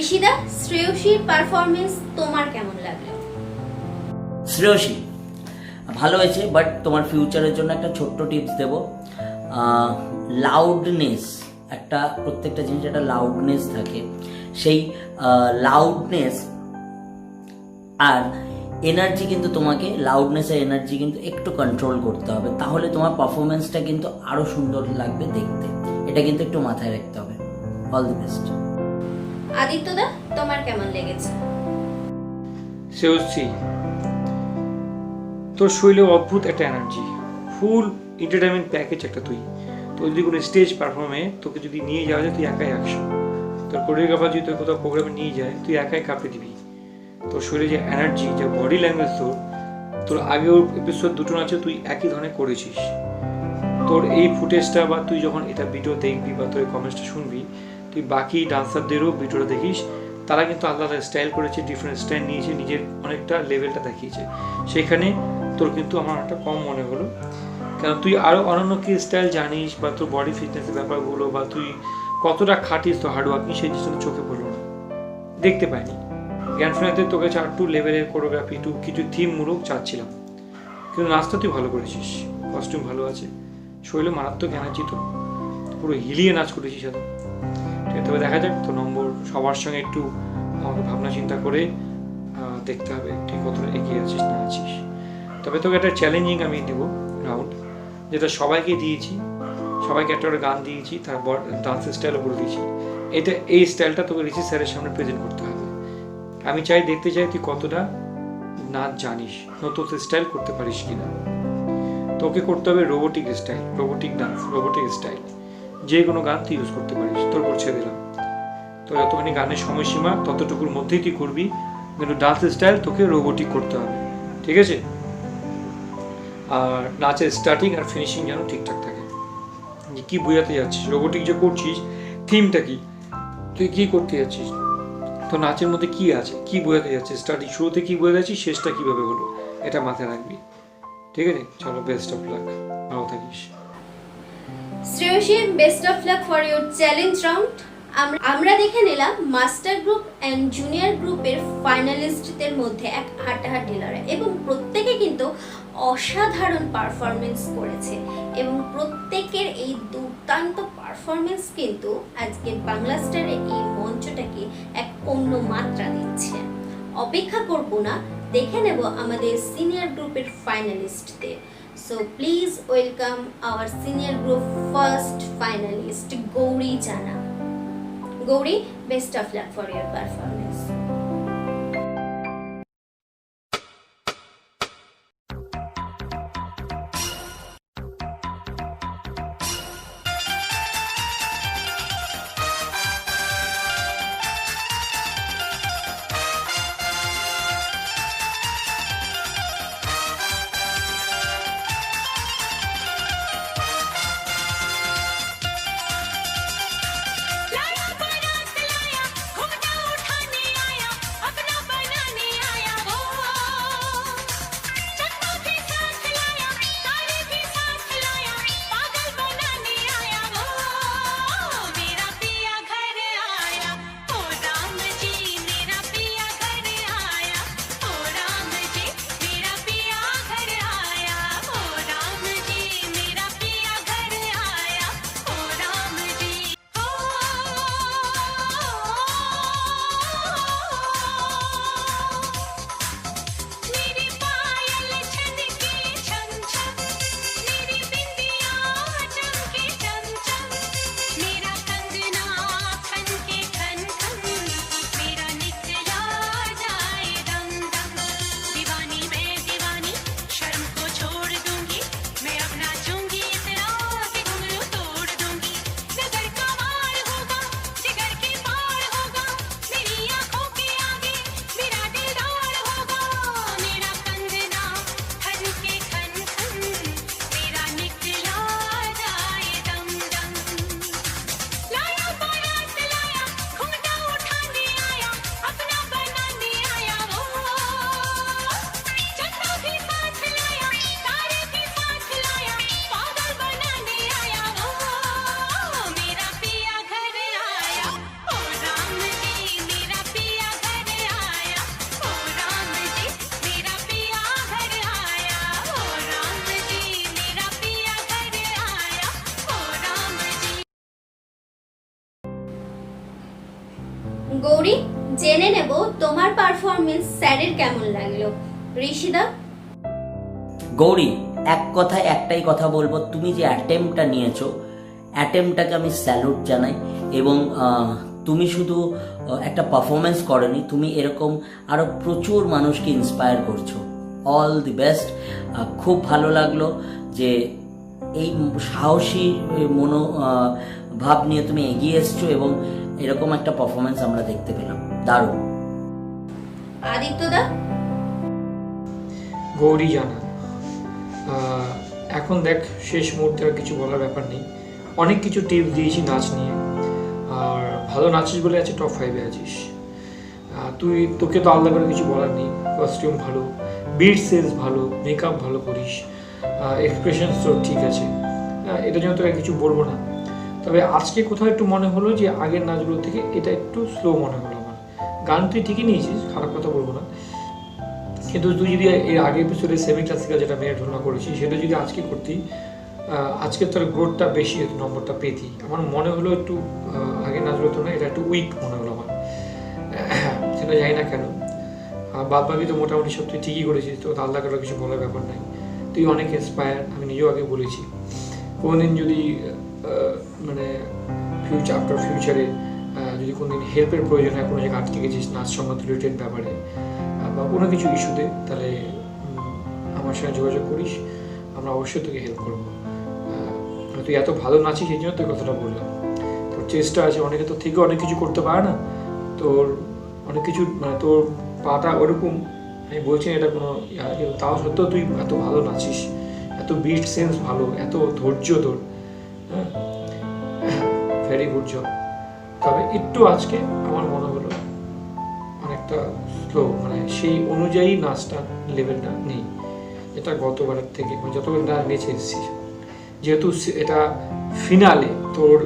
ঋষিদা, শ্রেয়সীর পারফরমেন্স তোমার কেমন লাগলো? শ্রেয়সী ভালো হয়েছে, বাট তোমার ফিউচারের জন্য একটা ছোট্ট টিপস দেব। লাউডনেস, একটা প্রত্যেকটা জিনিস একটা লাউডনেস থাকে, সেই লাউডনেস আর এনার্জি কিন্তু তোমাকে, লাউডনেস আর এনার্জি কিন্তু একটু কন্ট্রোল করতে হবে, তাহলে তোমার পারফরমেন্সটা কিন্তু আরো সুন্দর লাগবে দেখতে। এটা কিন্তু একটু মাথায় রাখতে হবে। All the best. আদিত্যদা, তোমার কেমন লেগেছে? শ্রেয়সী, তোর শরীরে অদ্ভুত একটা এনার্জি, ফুল এন্টারটেনমেন্ট প্যাকেজ একটা তুই। তো যদি কোনো স্টেজ পারফর্মে তোকে যদি নিয়ে যাওয়া যায়, তুই একাই 100। তোর কোরিওগ্রাফার যদি তোর কোথাও প্রোগ্রামে নিয়ে যায়, তুই একাই কাঁপে দিবি। তোর শরীরে যে এনার্জি, যে বডি ল্যাঙ্গুয়েজ, তোর আগেও এপিসোড দুটো আছে তুই একই ধরনের করেছিস। তোর এই ফুটেজটা বা তুই যখন এটা ভিডিও দেখবি বা তোর কমেন্টসটা শুনবি, তুই বাকি ডান্সারদেরও ভিডিওটা দেখিস, তারা কিন্তু আলাদা আলাদা স্টাইল করেছে, ডিফারেন্ট স্টাইল নিয়েছে, নিজের অনেকটা লেভেলটা দেখিয়েছে। সেখানে তোর কিন্তু আমার একটা কম মনে হলো, কারণ তুই আরও অন্যান্য কি স্টাইল জানিস বা তোর বডি ফিটনেসের ব্যাপারগুলো বা তুই কতটা খাটিস, তো হার্ডওয়ার্কিং, সেই জিনিসটা চোখে পড়লো না, দেখতে পাইনি। গ্র্যান্ড ফিনালেতে তোকে একটু লেভেলের কোরিওগ্রাফি, একটু কিছু থিমমূলক চাচ্ছিলাম, কিন্তু নাচটা তুই ভালো করেছিস, কস্টিউম ভালো আছে, শরীরে মারাত্মক এনার্জি, তো পুরো হিলিয়ে নাচ করেছিস। থাকবে। তবে দেখা যাক তো নম্বর সবার সঙ্গে একটু আমাকে ভাবনা চিন্তা করে দেখতে হবে ঠিক কতটা এগিয়ে আছিস না আছিস। তবে তোকে একটা চ্যালেঞ্জিং আমি দেবো রাউন্ড, যেটা সবাইকে দিয়েছি, সবাইকে একটা করে গান দিয়েছি, তারপর ডান্স স্টাইলও করে দিয়েছি। এই স্টাইলটা তোকে ঋষি স্যারের সামনে প্রেজেন্ট করতে হবে। আমি দেখতে চাই তুই কতটা নাচ জানিস, নতুন স্টাইল করতে পারিস কিনা। তোকে করতে হবে robotic style, robotic dance, robotic style. যে কোনো গান তুই ইউজ করতে পারিস, তোর উপর ছেড়ে দিলাম। তো যতখানি গানের সময়সীমা ততটুকুর মধ্যেই তুই করবি, কিন্তু ডান্স স্টাইল তোকে রোবোটিক করতে হবে, ঠিক আছে? আর নাচের স্টার্টিং আর ফিনিশিং যেন ঠিকঠাক থাকে। কি বোঝাতে যাচ্ছিস, রোবোটিক যে করছিস থিমটা কি, তুই কি করতে যাচ্ছিস, তো নাচের মধ্যে কি আছে, কি বোঝাতে যাচ্ছিস, স্টার্টিং শুরুতে কি বোঝাতে যাচ্ছিস, শেষটা কিভাবে হলো, এটা মাথায় রাখবি, ঠিক আছে? চলো, বেস্ট অফ লাক, ভালো থাকিস। Shreyasi, best of luck for your challenge round. আমরা দেখে নিলাম মাস্টার গ্রুপ অ্যান্ড জুনিয়র গ্রুপের ফাইনালিস্টদের মধ্যে এক হাড্ডাহাড্ডি লড়াই, এবং প্রত্যেকে কিন্তু অসাধারণ পারফরমেন্স করেছে, এবং প্রত্যেকের এই দুর্দান্ত পারফরমেন্স কিন্তু আজকে বাংলা স্টারের এই মঞ্চটাকে এক অন্য মাত্রা দিচ্ছে। অপেক্ষা করব না, দেখে নেব আমাদের সিনিয়র গ্রুপের ফাইনালিস্টদের। So please welcome our senior group first finalist Gauri Jana. Gauri, best of luck for your performance. लाया बारात लाया, घूमटा उठाने आया, अपना बनाने आया वो। चंदा भी साथ लाया, तारे भी साथ लाया, पागल बनाने आया वो। मेरा पिया घर आया, ओ राम जी, मेरा पिया घर आया, ओ राम जी, मेरा पिया घर आया, ओ राम जी, मेरा पिया घर आया, ओ राम जी। मेरी पायल छनके छम छम, मेरी बिंदिया चमके चम चम, मेरा कंगना खनके खन खन, मेरा निकला जाए दम दम। दीवानी मैं दीवानी, शर्म को छोड़ दूंगी, मैं अब नाचूंगी इतना कि घुंघरू तोड़ दूंगी। नजर का वार होगा, जिगर के पार होगा, मेरी आंखों के आगे मेरा दिलदार होगा। मेरा कंगना खनके खन खन, मेरा निकला जाए दम दम। लाया बारात लाया, घूमटा उठाने आया, अपना बनाने आया वो। चंदा भी साथ लाया, तारे भी साथ लाया, पागल बनाने आया वो। मेरा पिया घर आया, ओ राम जी, मेरा पिया घर आया, ओ राम जी, मेरा पिया घर आया, ओ राम जी, मेरा पिया घर आया, ओ राम जी। গৌরী, জেনে নেব তোমার পারফরমেন্স স্যারের কেমন লাগলো। ঋষিদা? গৌরী, এক কথায় একটাই কথা বলবো, তুমি যে অ্যাটেম্পটা নিয়েছো, অ্যাটেম্পটাকে আমি স্যালুট জানাই। এবং তুমি শুধু একটা পারফরমেন্স করনি, তুমি এরকম আরও প্রচুর মানুষকে ইন্সপায়ার করছো। All the best. খুব ভালো লাগলো যে এই সাহসী ভাব নিয়ে তুমি এগিয়ে এসছো, এবং এরকম একটা পারফরমেন্স আমরা দেখতে পেলাম, দারুণ। আদিত্যদা? গৌরী জানা, এখন দেখ শেষ মুহূর্তে আর কিছু বলার ব্যাপার নেই। অনেক কিছু টিপস দিয়েছি নাচ নিয়ে, আর ভালো নাচিস বলে আছে টপ 5-এ আছিস। তোকে তো আলাদা করে কিছু বলার নেই। কস্টিউম ভালো, বিট সেন্স ভালো, মেকআপ ভালো করিস, এক্সপ্রেশন তো ঠিক আছে, এটার জন্য তোকে কিছু বলবো না। তবে আজকে কোথাও একটু মনে হলো যে আগের নাচগুলো থেকে এটা একটু স্লো মনে হলো আমার। গান তুই ঠিকই নিয়েছিস, খারাপ কথা বলবো না, কিন্তু তুই যদি এর আগের এপিসোডে সেমি ক্লাসিক্যাল যেটা মেয়ের ঢোলনা করেছিস সেটা যদি আজকে করতি, আজকে তোর গ্রোথটা বেশি হতো, নম্বরটা পেতি। আমার মনে হলো একটু আগে নাচলো তো না, এটা একটু উইক মনে হলো আমার, সেটা জানি না কেন। বাদ বাকি তো মোটামুটি সব তুই ঠিকই করেছিস, তো আলাদা করে কিছু বলার ব্যাপার নাই। তুই অনেক ইন্সপায়ার, আমি নিজেও আগে বলেছি। কোনোদিন যদি মানে আফটার ফিউচারে যদি কোনোদিন হেল্পের প্রয়োজন হয়, কোনো জায়গায় আটকে গেছিস নাচ সংগত রিলেটেড ব্যাপারে বা কোনো কিছু ইস্যুতে, তাহলে আমার সঙ্গে যোগাযোগ করিস, আমরা অবশ্যই তোকে হেল্প করবো। তুই এত ভালো নাচিস এই জন্য তোর কথাটা বললাম। তোর চেষ্টা আছে, অনেকে তোর থেকে অনেক কিছু করতে পারে না, তোর অনেক কিছু মানে তোর পাটা ওরকম, আমি বলছি না এটা কোনো কিন্তু তাও সত্ত্বেও তুই এত ভালো নাচিস, এত বিট সেন্স ভালো, এত ধৈর্য তোর, হ্যাঁ, ভেরি গুড জব। তবে একটু আজকে আমার মনে হলো অনেকটা স্লো, মানে সেই অনুযায়ী নাচটা লেভেলটা নেই, এটা গতবারের থেকে যতবার না নেচে এসেছিস। যেহেতু এটা ফিনালে, তোর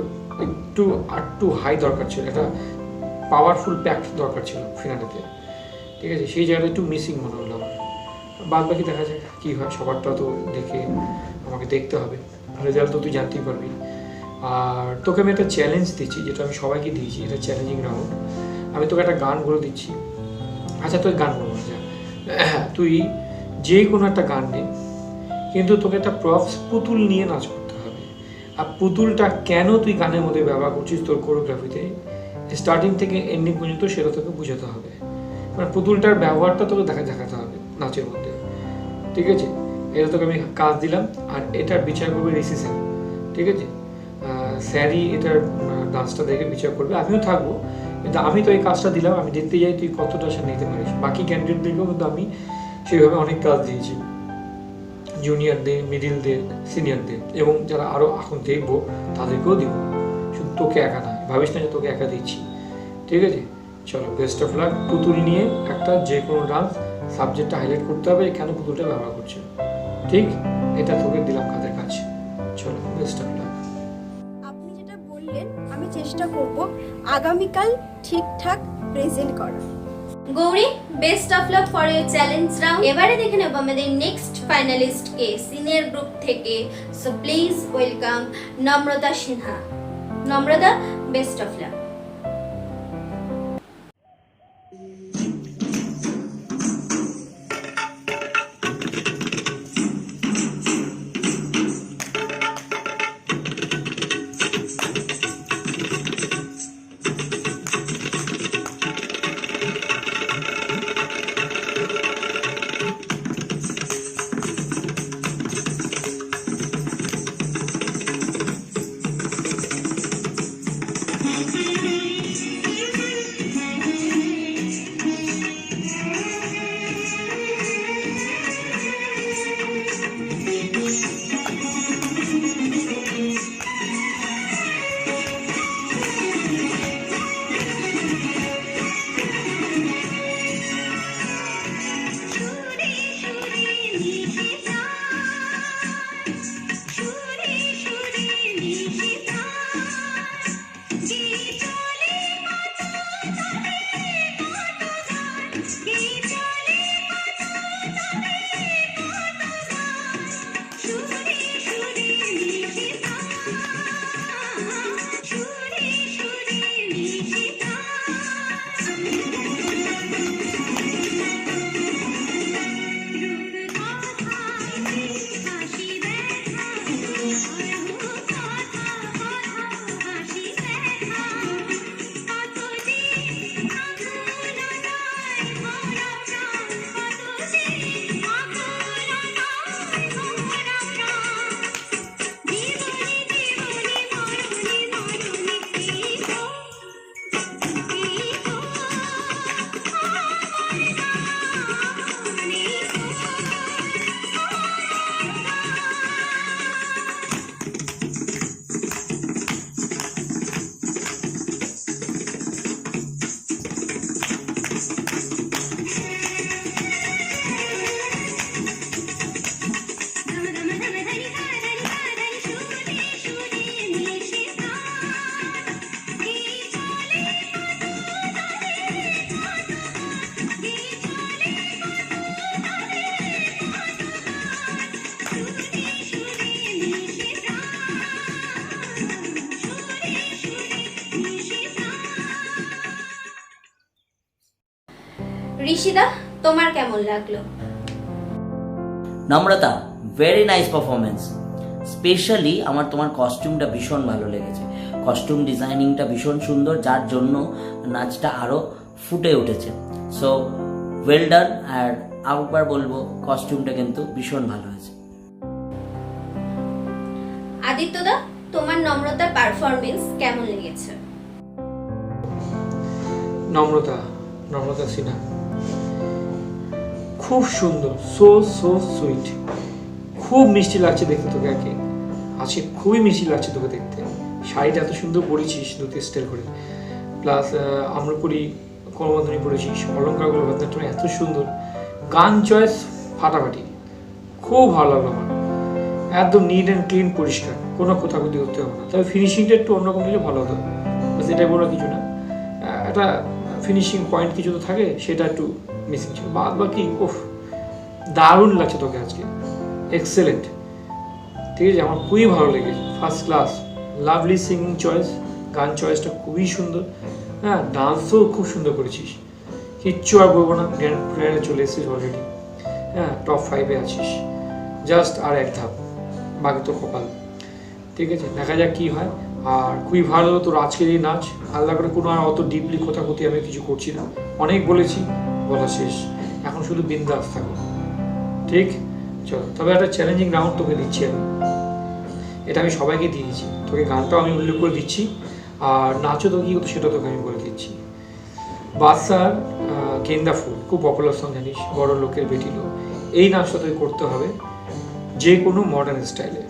একটু হাই দরকার ছিল, একটা পাওয়ারফুল প্যাক্ট দরকার ছিল ফিনালেতে, ঠিক আছে? সেই জায়গাটা একটু মিসিং মনে হলো আমার। বাদ বাকি দেখা যায় কী হয়, সবারটা তো দেখে আমাকে দেখতে হবে, রেজাল্ট তো তুই জানতেই পারবি। আর তোকে আমি একটা চ্যালেঞ্জ দিচ্ছি, যেটা আমি সবাইকে দিয়েছি, এটা চ্যালেঞ্জিং রাউন্ড। আমি তোকে একটা গান বলে দিচ্ছি, আচ্ছা তুই গান বলবো না, তুই যে কোনো একটা গান নে, কিন্তু তোকে একটা প্রপস পুতুল নিয়ে নাচ করতে হবে। আর পুতুলটা কেন তুই গানের মধ্যে ব্যবহার করছিস তোর কোরিওগ্রাফিতে, স্টার্টিং থেকে এন্ডিং পর্যন্ত সেটা তোকে বোঝাতে হবে। মানে পুতুলটার ব্যবহারটা তোকে দেখাতে হবে নাচের মধ্যে, ঠিক আছে? এটা তোকে আমি কাজ দিলাম। আর এটার বিচার করবে ঋষি স্যার, ঠিক আছে? স্যারই এটার ডান্সটা দেখে বিচার করবে, আমিও থাকবো, কিন্তু আমি তো এই কাজটা দিলাম, আমি দেখতে যাই তুই কতটা সে নিতে পারিস। বাকি ক্যান্ডিডেটদেরকেও কিন্তু আমি সেইভাবে অনেক কাজ দিয়েছি, জুনিয়রদের, মিডিলদের, সিনিয়রদের, এবং যারা আরও এখন দেখবো তাদেরকেও দিব, শুধু তোকে একা না, ভাবিস না যে তোকে একা দিচ্ছি, ঠিক আছে? চলো, বেস্ট অফ লাক। পুতুল নিয়ে একটা যে কোনো ডান্স সাবজেক্টটা হাইলাইট করতে হবে, কেন পুতুলটা ব্যবহার করছে, ঠিক? এটা তোকে দিলাম কাজের কাজ। চলো, বেস্ট অফ লাক। আপনি যেটা বললেন আমি চেষ্টা করব আগামীকাল ঠিকঠাক প্রেজেন্ট করার। Gauri, best of luck for your challenge round. এবারে দেখে নেব আমাদের নেক্সট ফাইনালিস্টকে সিনিয়র গ্রুপ থেকে। So please welcome Namrata Sinha. Namrata, best of luck. Thank you. ঋষিদা, তোমার কেমন লাগলো? নম্রতা, ভেরি নাইস পারফরমেন্স। স্পেশালি আমার তোমার কস্টিউমটা ভীষণ ভালো লেগেছে। কস্টিউম ডিজাইনিংটা ভীষণ সুন্দর, যার জন্য নাচটা আরও ফুটে উঠেছে। So well done. আর আরেকবার বলবো, কস্টিউমটা কিন্তু ভীষণ ভালো হয়েছে। আদিত্যদা, তোমার নম্রতার পারফরমেন্স কেমন লেগেছে? নম্রতা সিনহা খুব সুন্দর, সো সুইট, খুব মিষ্টি লাগছে দেখতে তোকে। আজকে খুবই মিষ্টি লাগছে তোকে দেখতে। শাড়িটা এত সুন্দর পরেছিস, দুটি স্টাইল করে, প্লাস আম্রপুরি করমর্দনী পরেছিস, অলঙ্কারগুলো ভেতরটা এত সুন্দর। গান চয়েস ফাটাফাটি, খুব ভালো লাগলো আমার। একদম নিট অ্যান্ড ক্লিন, পরিষ্কার, কোনো কোথাকুতি করতে হবে না। তবে ফিনিশিংটা একটু অন্যরকম হলে ভালো হতো, সেটাই বড় কিছু না। একটা ফিনিশিং পয়েন্ট কিছু তো থাকে, সেটা একটু মিসিং ছিল। বাদ বাকি দারুণ লাগছে তোকে আজকে, এক্সেলেন্ট। ঠিক আছে, আমার খুবই ভালো লেগেছে, first class, lovely singing choice, গান চয়েসটা খুবই সুন্দর। হ্যাঁ, ডান্সও খুব সুন্দর করেছিস, কিচ্ছু আর বলবো না। গ্র্যান্ড ফিনালে চলে এসেছিস অলরেডি। হ্যাঁ, টপ 5-এ আছিস, জাস্ট আর এক ধাপ, বাকি তো কপাল। ঠিক আছে, দেখা যাক কি হয়। আর খুবই ভালো তোর আজকের এই নাচ। আলাদা করে কোনো আর অত ডিপলি কোথাকুতি আমি কিছু করছি না, অনেক বলেছি, বলা শেষ। এখন শুধু বিন্দাস থাকো, ঠিক? চলো, তবে একটা চ্যালেঞ্জিং রাউন্ড তোকে দিচ্ছি আমি, এটা আমি সবাইকে দিয়েছি। তোকে গানটাও আমি উল্লেখ করে দিচ্ছি, আর নাচও তো কী হতো সেটা তোকে আমি বলে দিচ্ছি। বাদশার গেন্দা ফুল খুব পপুলার সং, জানিস, বড় লোকের বেটিলো। এই নাচটা তোকে করতে হবে যে কোনো মডার্ন স্টাইলে,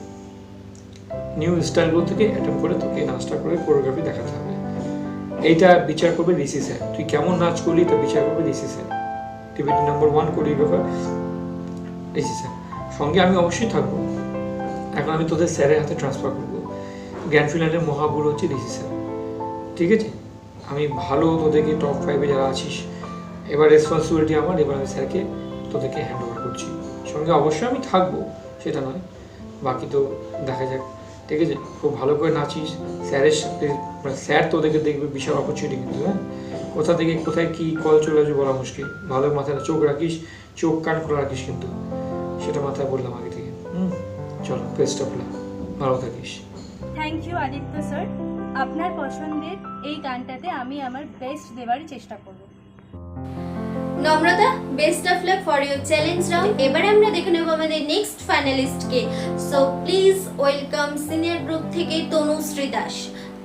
নিউ স্টাইলগুলো থেকে অ্যাটেম্প করে তোকে নাচটা করে কোরিওগ্রাফি দেখাতে হবে। এইটা বিচার করবে ঋষি স্যার। তুই কেমন নাচ করলি তা বিচার করবে ঋষি স্যার, টিভিটি নাম্বার 1 কোরিওগ্রাফার ঋষি স্যার। সঙ্গে আমি অবশ্যই থাকবো। এখন আমি তোদের স্যারের হাতে ট্রান্সফার করবো। গ্র্যান্ড ফিনালের মহাগুরু হচ্ছে ঋষি স্যার, ঠিক আছে? আমি ভালো তোদেরকে টপ 5-এ যারা আছিস, এবার রেসপন্সিবিলিটি আমার। এবার আমি স্যারকে তোদেরকে হ্যান্ড ওভার করছি। সঙ্গে অবশ্যই আমি থাকবো, সেটা নয়, বাকি তো দেখা যাক। ঠিক আছে, খুব ভালো করে নাচিস স্যারের সাথে, মানে স্যার তোদেরকে দেখবে, বিশাল অপরচুনিটি কিন্তু। হ্যাঁ, কোথা থেকে কোথায় কী কল চলে আসবে বলা মুশকিল। ভালো মাথায় চোখ রাখিস, চোখ কান খোলা রাখিস কিন্তু, সেটা মাথায় বললাম আগে থেকে। চলো, বেস্ট অফ লাক, ভালো থাকিস। Thank you Aditya sir. আপনার পছন্দের এই গানটাতে আমি আমার বেস্ট দেওয়ার চেষ্টা করব। Namrata, best of luck for your challenge round. এবারে আমরা দেখে নেব আমাদের নেক্সট ফাইনালিস্টকে। So please welcome senior group থেকে Tanushree Das.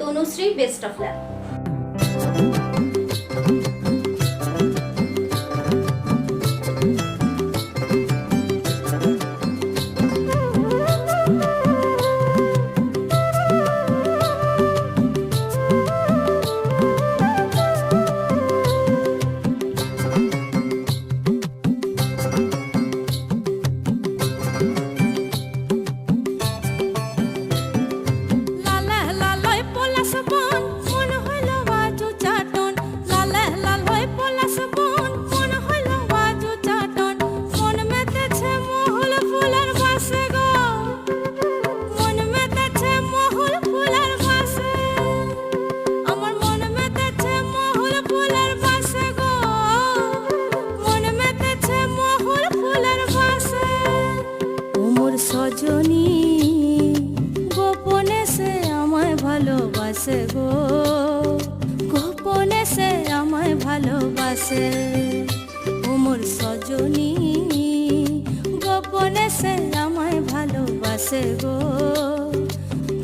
Tanushree, best of luck. সজনী গোপনে সে আমায় ভালোবাসে গো, গোপনে সে আমায় ভালোবাসে। ও মোর সজনী গোপনে সে আমায় ভালোবাসে গো,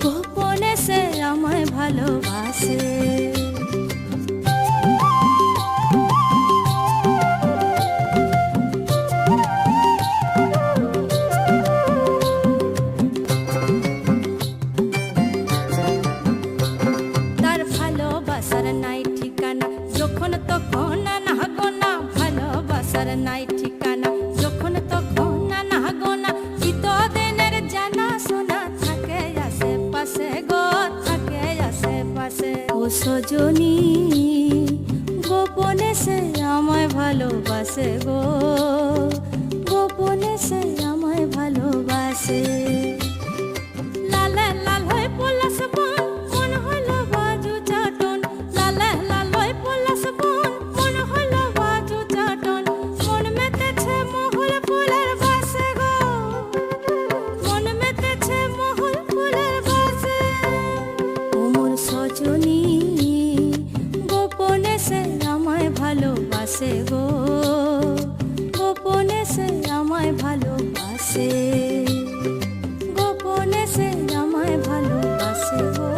গোপনে সে আমায় ভালোবাসে। নাই ঠিকানা, যখন তখন না গোনা, চিতদিনের জানা শোনা থাকে আশেপাশে গো, থাকে আশেপাশে। ও সজনী গোপনে সে আমায় ভালোবাসে গো, গোপনে সে আমায় ভালোবাসে। লালে লাল হয়ে পলাশ বন, মন হলো বাজু চাটন। লালে লাল হয়ে পলাশ বন, মন হলো বাজু চাটন। রজনী গোপনে সে আমায় ভালোবাসে গো, গোপনে সে আমায় ভালোবাসে, গোপনে সে আমায় ভালোবাসে গো,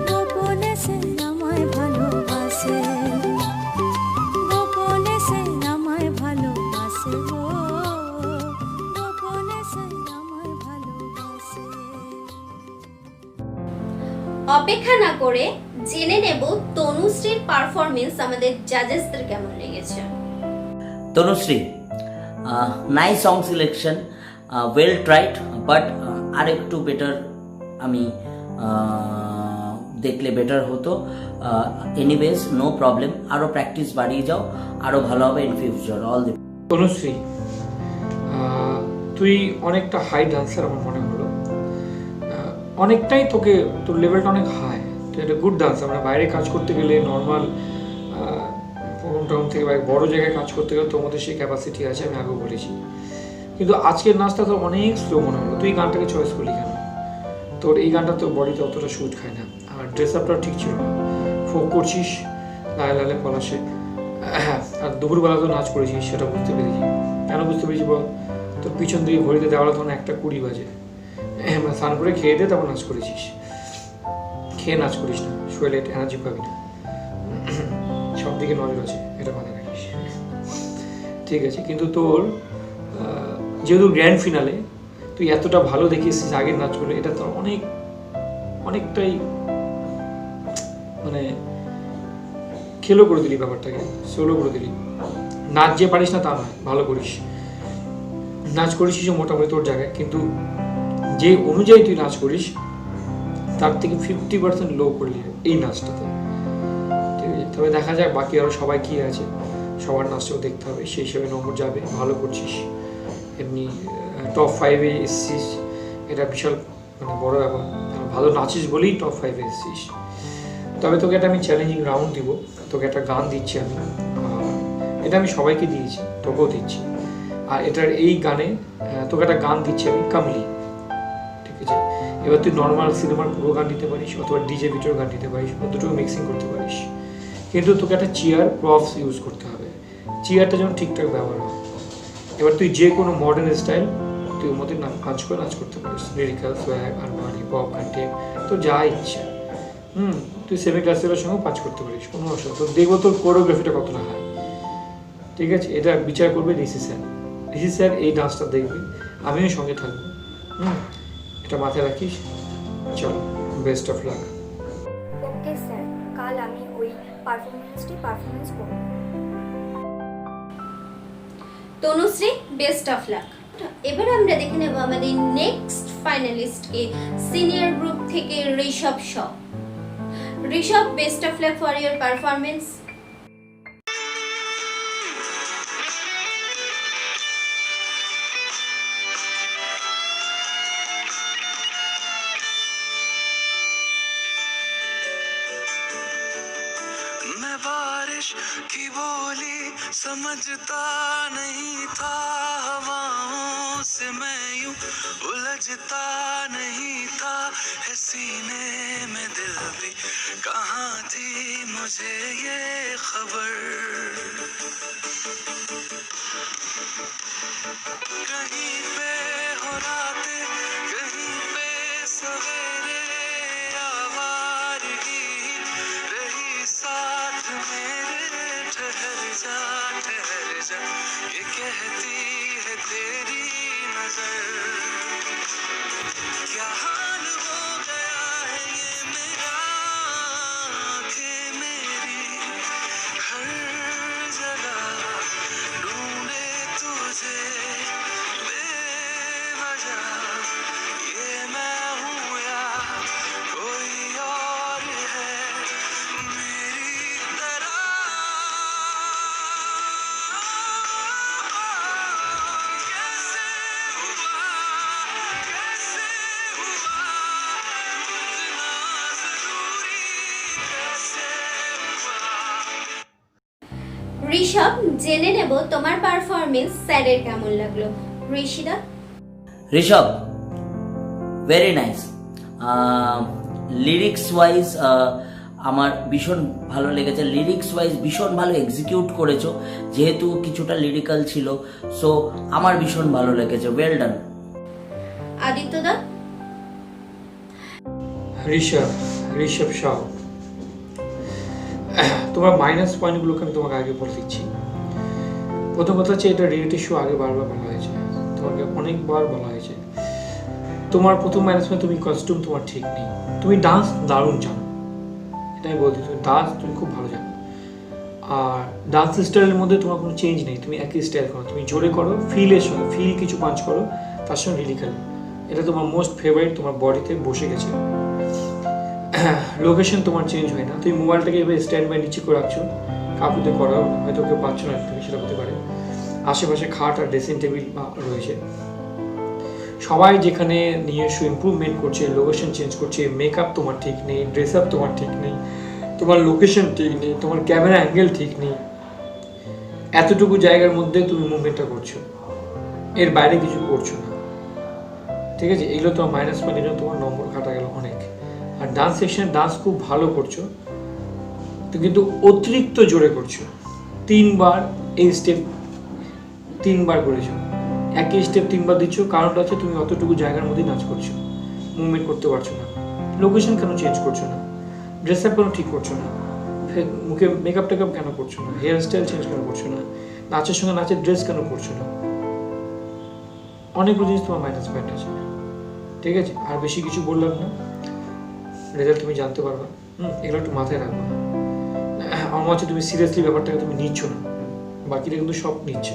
গোপনে সে আমায় ভালোবাসে, গোপনে সে আমায় ভালোবাসে গো, গোপনে সে আমায় ভালোবাসে। অপেক্ষা না করে জেনে নেব তনুশ্রীর পারফরমেন্স আমাদের জাজেসদের কেমন লেগেছে। Tanushree, nice song selection, well tried, but আর একটু বেটার আমি দেখলে বেটার হতো। এনিওয়েজ নো প্রবলেম, আরও প্র্যাকটিস বাড়িয়ে যাও, আরও ভালো হবে in future. All the Tanushree, তুই অনেকটা হাই ডান্সার আমার মনে হলো, অনেকটাই তোকে, তোর লেভেলটা অনেক হাই, তুই একটা গুড ডান্সার। মানে বাইরে কাজ করতে গেলে নর্মাল হোম টাউন থেকে বা বড় জায়গায় কাজ করতে গেলে তোর মধ্যে সেই ক্যাপাসিটি আছে, আমি আগেও বলেছি। কিন্তু আজকের নাচটা তো অনেক স্লো মনে হলো। তুই এই গানটাকে চয়েস করলি কেন? তোর এই গানটা তোর বডিতে অতটা শুট খায় না, আর ড্রেস আপটাও ঠিক ছিল না। ফোক করছিস লালে লালে পলাশে, আর দুপুরবেলা তো নাচ করেছিস, সেটা বুঝতে পেরেছি। কেন বুঝতে পেরেছি বল? তোর পিছন দিকে ঘড়িতে দেওয়াটা তখন 1:20 বাজে, স্নান করে খেয়ে দিয়ে তারপর নাচ করেছিস। খেয়ে নাচ করিস না, শরীরে এনার্জি পাবি না। সব দিকে নজর আছে, এটা মাথায় রাখিস, ঠিক আছে? কিন্তু তোর যেহেতু গ্র্যান্ড ফিনালে তুই এতটা ভালো দেখিয়েছিস আগের নাচগুলো, এটা তো অনেকটাই মানে খেলো করে দিলি ব্যাপারটাকে, সোলো করে দিলি। নাচ যে পারিস না তা নয়, ভালো করিস, নাচ করিস মোটামুটি তোর জায়গায়, কিন্তু যে অনুযায়ী তুই নাচ করিস তার থেকে 50% লো করলি এই নাচটাতে, ঠিক আছে? তবে দেখা যাক বাকি আরও সবাই কী আছে, সবার নাচটাও দেখতে হবে, সেই হিসেবে নম্বর যাবে। ভালো করছিস, এমনি টপ 5-এ এসছিস, এটা বিশাল মানে বড় ব্যাপার। ভালো নাচিস বলেই টপ 5-এ এসছিস। তবে তোকে একটা আমি চ্যালেঞ্জিং রাউন্ড দিব, তোকে একটা গান দিচ্ছি আমি, এটা আমি সবাইকে দিয়েছি, তোকেও দিচ্ছি। আর এটার এই গানে তোকে একটা গান দিচ্ছি আমি, কামলি, ঠিক আছে? এবার তুই নর্মাল সিনেমার পুরো গান দিতে পারিস, অথবা ডিজে ভিডিওর গান দিতে পারিস, দুটো মিক্সিং করতে পারিস। কিন্তু তোকে একটা চেয়ার প্রপস ইউজ করতে হবে, চেয়ারটা যেন ঠিকঠাক ব্যবহার হয়। এবার তুই যে কোনো মডার্ন স্টাইল তুই ওর মধ্যে নাচ করে নাচ করতে পারিস, lyrical, swag, Armani, pop, contempt, তো যা ইচ্ছা। তুই সেমি ক্লাসিক্যালের সঙ্গেও কাজ করতে পারিস, কোনো অসুবিধা। তো দেখবো তোর কোরিওগ্রাফিটা কতটা হয়, ঠিক আছে? এটা বিচার করবে ঋষি স্যার। ঋষি স্যার এই ডান্সটা দেখবে, আমিও সঙ্গে থাকবো। এটা মাথায় রাখিস। চলো, best of lakh. Okay sir, কাল আমি ওই পারফরমেন্স করব। Tanushree, best of lakh. এবার আমরা দেখে নেব আমাদের নেক্সট ফাইনালিস্টকে, সিনিয়র গ্রুপ থেকে Rishabh Shaw. Rishabh, best of luck for your performance. मैं बारिश की बोली समझता नहीं था, हवाओं से मैं यूं उलझता नहीं था, है सीने में दिल भी कहाँ थी मुझे ये खबर, कहीं पे हो रातें, कहीं पे सवेरे, आवारगी रही साथ मेरे, ठहर जा ये कहती है तेरी नजर, क्या हाल हो गया है ये मेरा, आँखें मेरी हर जगह ढूंढे तुझे बेवजह, ये मैं हूँ या कोई और है मेरी तरह, कैसे हुआ इतना जरूरी, कैसे हुआ। ঋষভ, জেনে নেব তোমার পারফরমেন্স স্যারের কেমন লাগলো। ঋষিদা? Rishabh, very nice. Lyrics wise আমার ভীষণ ভালো লেগেছে। লিরিক্স ওয়াইজ ভীষণ ভালো এক্সিকিউট করেছো, যেহেতু কিছুটা লিরিক্যাল ছিল, সো আমার ভীষণ ভালো লেগেছে। Well done. আদিত্যদা? ঋষভ শাহ, তোমার মাইনাস পয়েন্টগুলোকে আমি তোমাকে আগে বলে দিচ্ছি। প্রথম কথা হচ্ছে, এটা রিয়েলিটি শো আগে বারবার বলা হয়েছে, তোমাকে অনেকবার বলা হয়েছে। তোমার প্রথম মাইনাস পয়েন্ট, তুমি কস্টিউম তোমার ঠিক নেই। তুমি ডান্স দারুণ জানো, এটা আমি বলছি, তুমি ডান্স তুমি খুব ভালো জানো। আর ডান্স স্টাইলের মধ্যে তোমার কোনো চেঞ্জ নেই, তুমি একই স্টাইল করো, তুমি জোরে করো, ফিলের সঙ্গে ফিল কিছু পাঞ্চ করো, তার সঙ্গে লিরিক্যাল, এটা তোমার মোস্ট ফেভারিট, তোমার বডিতে বসে গেছে। লোকেশন তোমার চেঞ্জ হয় না, তুমি মোবাইলটাকে এবার স্ট্যান্ড বাই নিচে করে রাখছো, কাকুতে করাও হয়তো কেউ পাচ্ছ না, তুমি সেটা হতে পারে। আশেপাশে খাট আর ড্রেসিং টেবিল রয়েছে, সবাই যেখানে নিজস্ব ইমপ্রুভমেন্ট করছে, লোকেশন চেঞ্জ করছে। মেকআপ তোমার ঠিক নেই, ড্রেস আপ তোমার ঠিক নেই, তোমার লোকেশন ঠিক নেই, তোমার ক্যামেরা অ্যাঙ্গেল ঠিক নেই। এতটুকু জায়গার মধ্যে তুমি মুভমেন্টটা করছো, এর বাইরে কিছু করছো না, ঠিক আছে? এগুলো তোমার মাইনাস পয়েন্ট, এর জন্য তোমার নম্বর কাটা গেল অনেক। আর ডান্স সেকশনে ডান্স খুব ভালো করছো, তো কিন্তু অতিরিক্ত জোরে করছো। 3 বার এই স্টেপ 3 বার করেছো, একই স্টেপ 3 বার দিচ্ছ, কারণটা হচ্ছে তুমি অতটুকু জায়গার মধ্যে নাচ করছো, মুভমেন্ট করতে পারছো না। লোকেশন কেন চেঞ্জ করছো না? ড্রেস আপ কেন ঠিক করছো না? মুখে মেকআপ টেকআপ কেন করছো না? হেয়ার স্টাইল চেঞ্জ কেন করছো না? নাচের সঙ্গে নাচের ড্রেস কেন করছো না? অনেকগুলো জিনিস তোমার মাইনাস পয়েন্ট আছে, ঠিক আছে? আর বেশি কিছু বললাম না, রেজাল্ট তুমি জানতে পারবা। এগুলো একটু মাথায় রাখবা। আমার হচ্ছে তুমি সিরিয়াসলি ব্যাপারটাকে তুমি নিচ্ছ না, বাকিটা কিন্তু সব নিচ্ছে,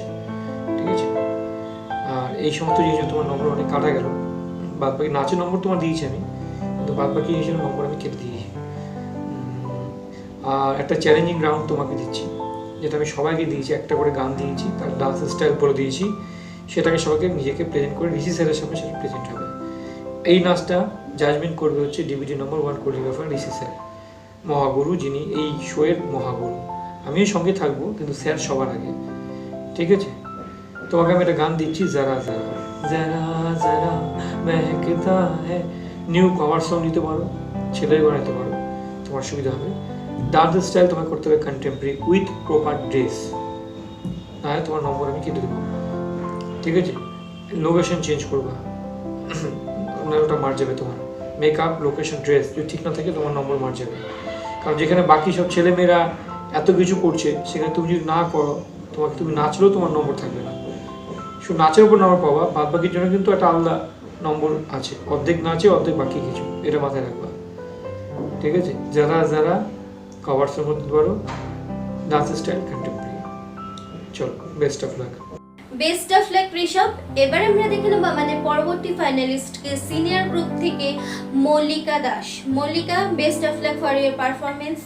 ঠিক আছে? আর এই সমস্ত জিনিস তোমার নম্বর অনেক কাটা গেল। বাদ বাকি নাচের নম্বর তোমার দিয়েছি আমি, কিন্তু বাদ বাকি হিসেবে নম্বর আমি কেটে দিয়েছি। আর একটা চ্যালেঞ্জিং রাউন্ড তোমাকে দিচ্ছি, যেটা আমি সবাইকে দিয়েছি, একটা করে গান দিয়েছি, তার ডান্স স্টাইল বলে দিয়েছি, সেটাকে সবাইকে নিজেকে প্রেজেন্ট করে ঋষি স্যারের সামনে সেটা প্রেজেন্ট হবে। এই নাচটা জাজমেন্ট করবে হচ্ছে ডিভিডি নম্বর 1 কোরিওগ্রাফার ঋষি স্যার, মহাগুরু, যিনি এই শোয়ের মহাগুরু। আমিও সঙ্গে থাকবো, কিন্তু স্যার সবার আগে, ঠিক আছে? তোমাকে আমি একটা গান দিচ্ছি, যারা যারা যারা যারা মেহকতা হ্যাঁ, নিউ কভার সং নিতে পারো, ছেলের বানাতে পারো, তোমার সুবিধা হবে। ডান্স স্টাইল তোমাকে করতে হবে কন্টেম্পোরারি উইথ প্রপার ড্রেস, তাহলে তোমার নম্বর আমি কেটে দেবো, ঠিক আছে? লোকেশন চেঞ্জ করবা, ওটা মার যাবে তোমার। মেকআপ, লোকেশন, ড্রেস যদি ঠিক না থাকে তোমার নম্বর মার যাবে। কারণ যেখানে বাকি সব ছেলেমেয়েরা এত কিছু করছে, সেখানে তুমি যদি না করো, তোমাকে তুমি নাচলেও তোমার নম্বর থাকবে না। শুধু নাচের উপর নম্বর পাবা, বাদ বাকির জন্য কিন্তু একটা আলাদা নম্বর আছে, অর্ধেক নাচে অর্ধেক বাকি কিছু, এটা মাথায় রাখবা, ঠিক আছে? যারা যারা কভার সং করতে পারো, ডান্স স্টাইল কন্টেম্পোরারি। চলো, best of lakh. Best of lakh Rishabh. এবার আমরা দেখে নেব আমাদের পরবর্তী ফাইনালিস্টকে, সিনিয়র গ্রুপ থেকে Mallika Das. Mallika, best of luck for your performance.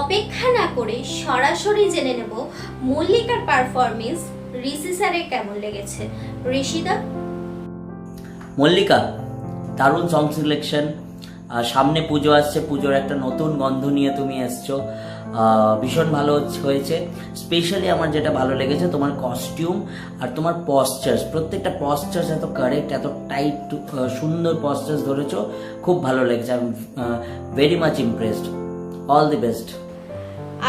অপেক্ষা না করে সরাসরি জেনে নেব মল্লিকার পারফরমেন্স ঋষি স্যারের কেমন লেগেছে। ঋষিদা? মল্লিকা, দারুণ সং সিলেকশন। সামনে পুজো আসছে, পুজোর একটা নতুন গন্ধ নিয়ে তুমি এসছো, ভীষণ ভালো হয়েছে। স্পেশালি আমার যেটা ভালো লেগেছে তোমার কস্টিউম আর তোমার পশ্চার্স, প্রত্যেকটা পশ্চার্স এত কারেক্ট, এত টাইট, সুন্দর পশ্চার্স ধরেছো, খুব ভালো লেগেছে। I am very much impressed. All the best.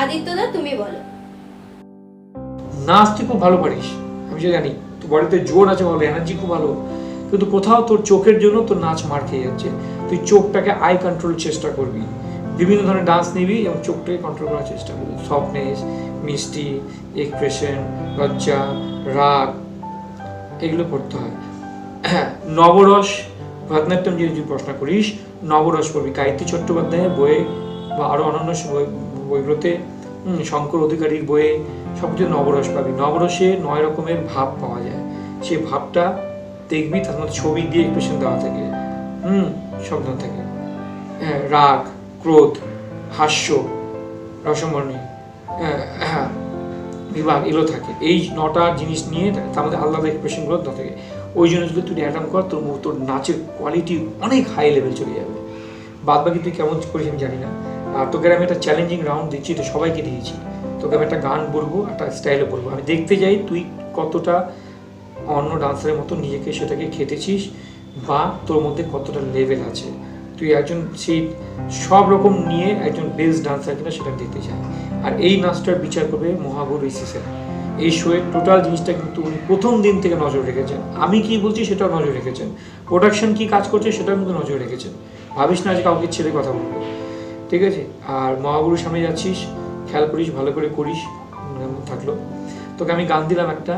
আদিত্যদা, তুমি বলো। নাচ তুই খুব ভালো পারিস, আমি যে জানি তোর বডিতে জোর আছে, ভালো এনার্জি খুব ভালো, কিন্তু কোথাও তোর চোখের জন্য তোর নাচ মার খেয়ে যাচ্ছে। তুই চোখটাকে আই কন্ট্রোল চেষ্টা করবি, বিভিন্ন ধরনের ডান্স নিবি এবং চোখটাকে কন্ট্রোল করার চেষ্টা করবি। সফটনেস, মিষ্টি, এক্সপ্রেশন, লজ্জা, রাগ, এগুলো করতে হয়। হ্যাঁ, নবরস, ভরতনাট্যম যদি তুই প্রশ্ন করিস, নবরস পড়বি গায়ত্রী চট্টোপাধ্যায়ের বইয়ে বা আরও অন্যান্য বইগুলোতে, শঙ্কর অধিকারীর বইয়ে সব কিছু নবরস পাবি। নবরসে 9 রকমের ভাব পাওয়া যায়, সেই ভাবটা দেখবি, তার মধ্যে ছবি দিয়ে এক্সপ্রেশন দেওয়া থাকে, শব্দ থাকে। হ্যাঁ, রাগ, ক্রোধ, হাস্য, রসমণী, বিভাগ, এগুলো থাকে। এই 9টা জিনিস নিয়ে তার মধ্যে আলাদা এক্সপ্রেশনগুলো থাকে। ওই জন্য যদি তুই অ্যাটাম কর, তোর নাচের কোয়ালিটি অনেক হাই লেভেল চলে যাবে। বাদ বাকি তুই কেমন করিস আমি জানি না। আর তোকে আমি একটা চ্যালেঞ্জিং রাউন্ড দিচ্ছি, এটা সবাইকে দিয়েছি। তোকে আমি একটা গান বলবো, একটা স্টাইলে বলবো, আমি দেখতে যাই তুই কতটা অন্য ডান্সারের মতো নিজেকে সেটাকে খেটেছিস বা তোর মধ্যে কতটা লেভেল আছে। তুই একজন সেই সব রকম নিয়ে একজন বেস্ট ডান্সার কিনা সেটা দেখতে চাই। আর এই নাচটার বিচার করবে মহাগুরু ঋষি স্যার। এই শোয়ের টোটাল জিনিসটা কিন্তু উনি প্রথম দিন থেকে নজর রেখেছেন। আমি কি বলছি সেটাও নজর রেখেছেন, প্রোডাকশন কি কাজ করছে সেটাও কিন্তু নজর রেখেছেন। ভাবিস না যে কাউকে ছেড়ে কথা বলবো, ঠিক আছে? আর মহাগুরুর সামনে যাচ্ছিস, খেয়াল করিস, ভালো করে করিস। থাকলো তোকে আমি গান দিলাম একটা,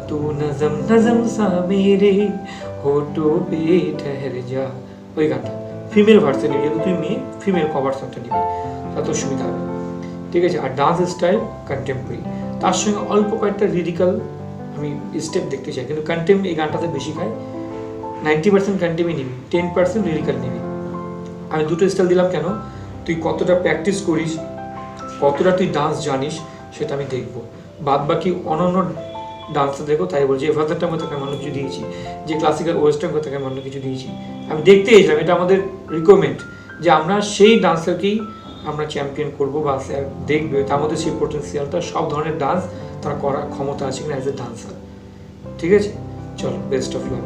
তু নজম নজম সা মেরে হোঠো পে ঠহর যা, ওই গানটা ফিমেল ভার্সন নিবি, যেহেতু তুই মেয়ে, ফিমেল কভার সংটা নিবি, তাতে সুবিধা হবে, ঠিক আছে? আর ডান্স স্টাইল কন্টেম্পোরারি, তার সঙ্গে অল্প কয়েকটা লিরিক্যাল আমি স্টেপ দেখতে চাই, কিন্তু কন্টেম এই গানটাতে বেশি খায়। 90% কন্টেমই নিবি, 10% লিরিক্যাল নিবি। আমি দুটো স্টাইল দিলাম কেন, তুই কতটা প্র্যাকটিস করিস, কতটা তুই ডান্স জানিস সেটা আমি দেখবো। বাদ বাকি অন্যান্য ডান্সটা দেখো, তাই বলছি এভারটার মধ্যে আমি অন্য কিছু দিয়েছি, যে ক্লাসিক্যাল ওয়েস্টার্ন কথা আমি অন্য কিছু দিয়েছি। আমি দেখতে এসেছিলাম, এটা আমাদের রিকমেন্ড যে আমরা সেই ডান্সারকেই আমরা চ্যাম্পিয়ন করবো বা স্যার দেখবে তার মধ্যে সেই পোটেন্সিয়ালটা, সব ধরনের ডান্স তারা করার ক্ষমতা আছে কিনা অ্যাজ এ ডান্সার, ঠিক আছে? চলো, best of lakh.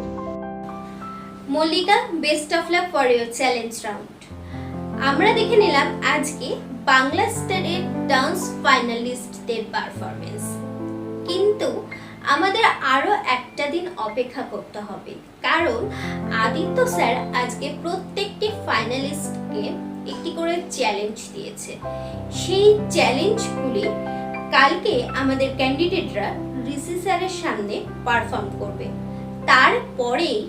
Mallika, best of luck for your challenge round. আমরা দেখে নিলাম আজকে বাংলা স্টারের ডান্স ফাইনালিস্টদের পারফরমেন্স, কিন্তু আমাদের আরো একটা দিন অপেক্ষা করতে হবে, কারণ আদিত্য স্যার আজকে প্রত্যেকটি ফাইনালিস্টকে একটি করে চ্যালেঞ্জ দিয়েছে। সেই চ্যালেঞ্জগুলি কালকে আমাদের ক্যান্ডিডেটরা ঋষি স্যারের সামনে পারফর্ম করবে। তারপরেই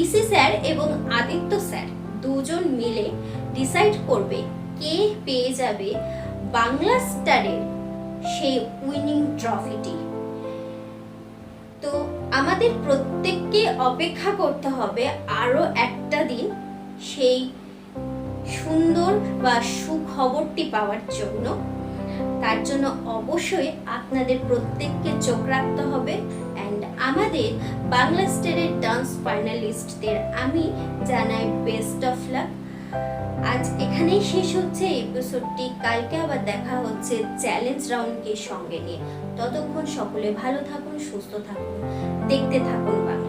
ঋষি স্যার এবং আদিত্য স্যার দুজন মিলে ডিসাইড করবে কে পেয়ে যাবে বাংলা স্টারের সেই উইনিং ট্রফিটি। তো আমাদের প্রত্যেককে অপেক্ষা করতে হবে আরো একটা দিন সেই সুন্দর বা সুখবরটি পাওয়ার জন্য। তার জন্য অবশ্যই আপনাদের প্রত্যেককে চোখ রাখতে হবে। অ্যান্ড আমাদের বাংলা স্টারের ডান্স ফাইনালিস্টদের আমি জানাই বেস্ট অফ লাক। আজ এখানেই শেষ হচ্ছে এপিসোডটি, কালকে আবার দেখা হচ্ছে চ্যালেঞ্জ রাউন্ডকে সঙ্গে নিয়ে। ততক্ষণ সকলে ভালো থাকুন, সুস্থ থাকুন, দেখতে থাকুন বাংলা।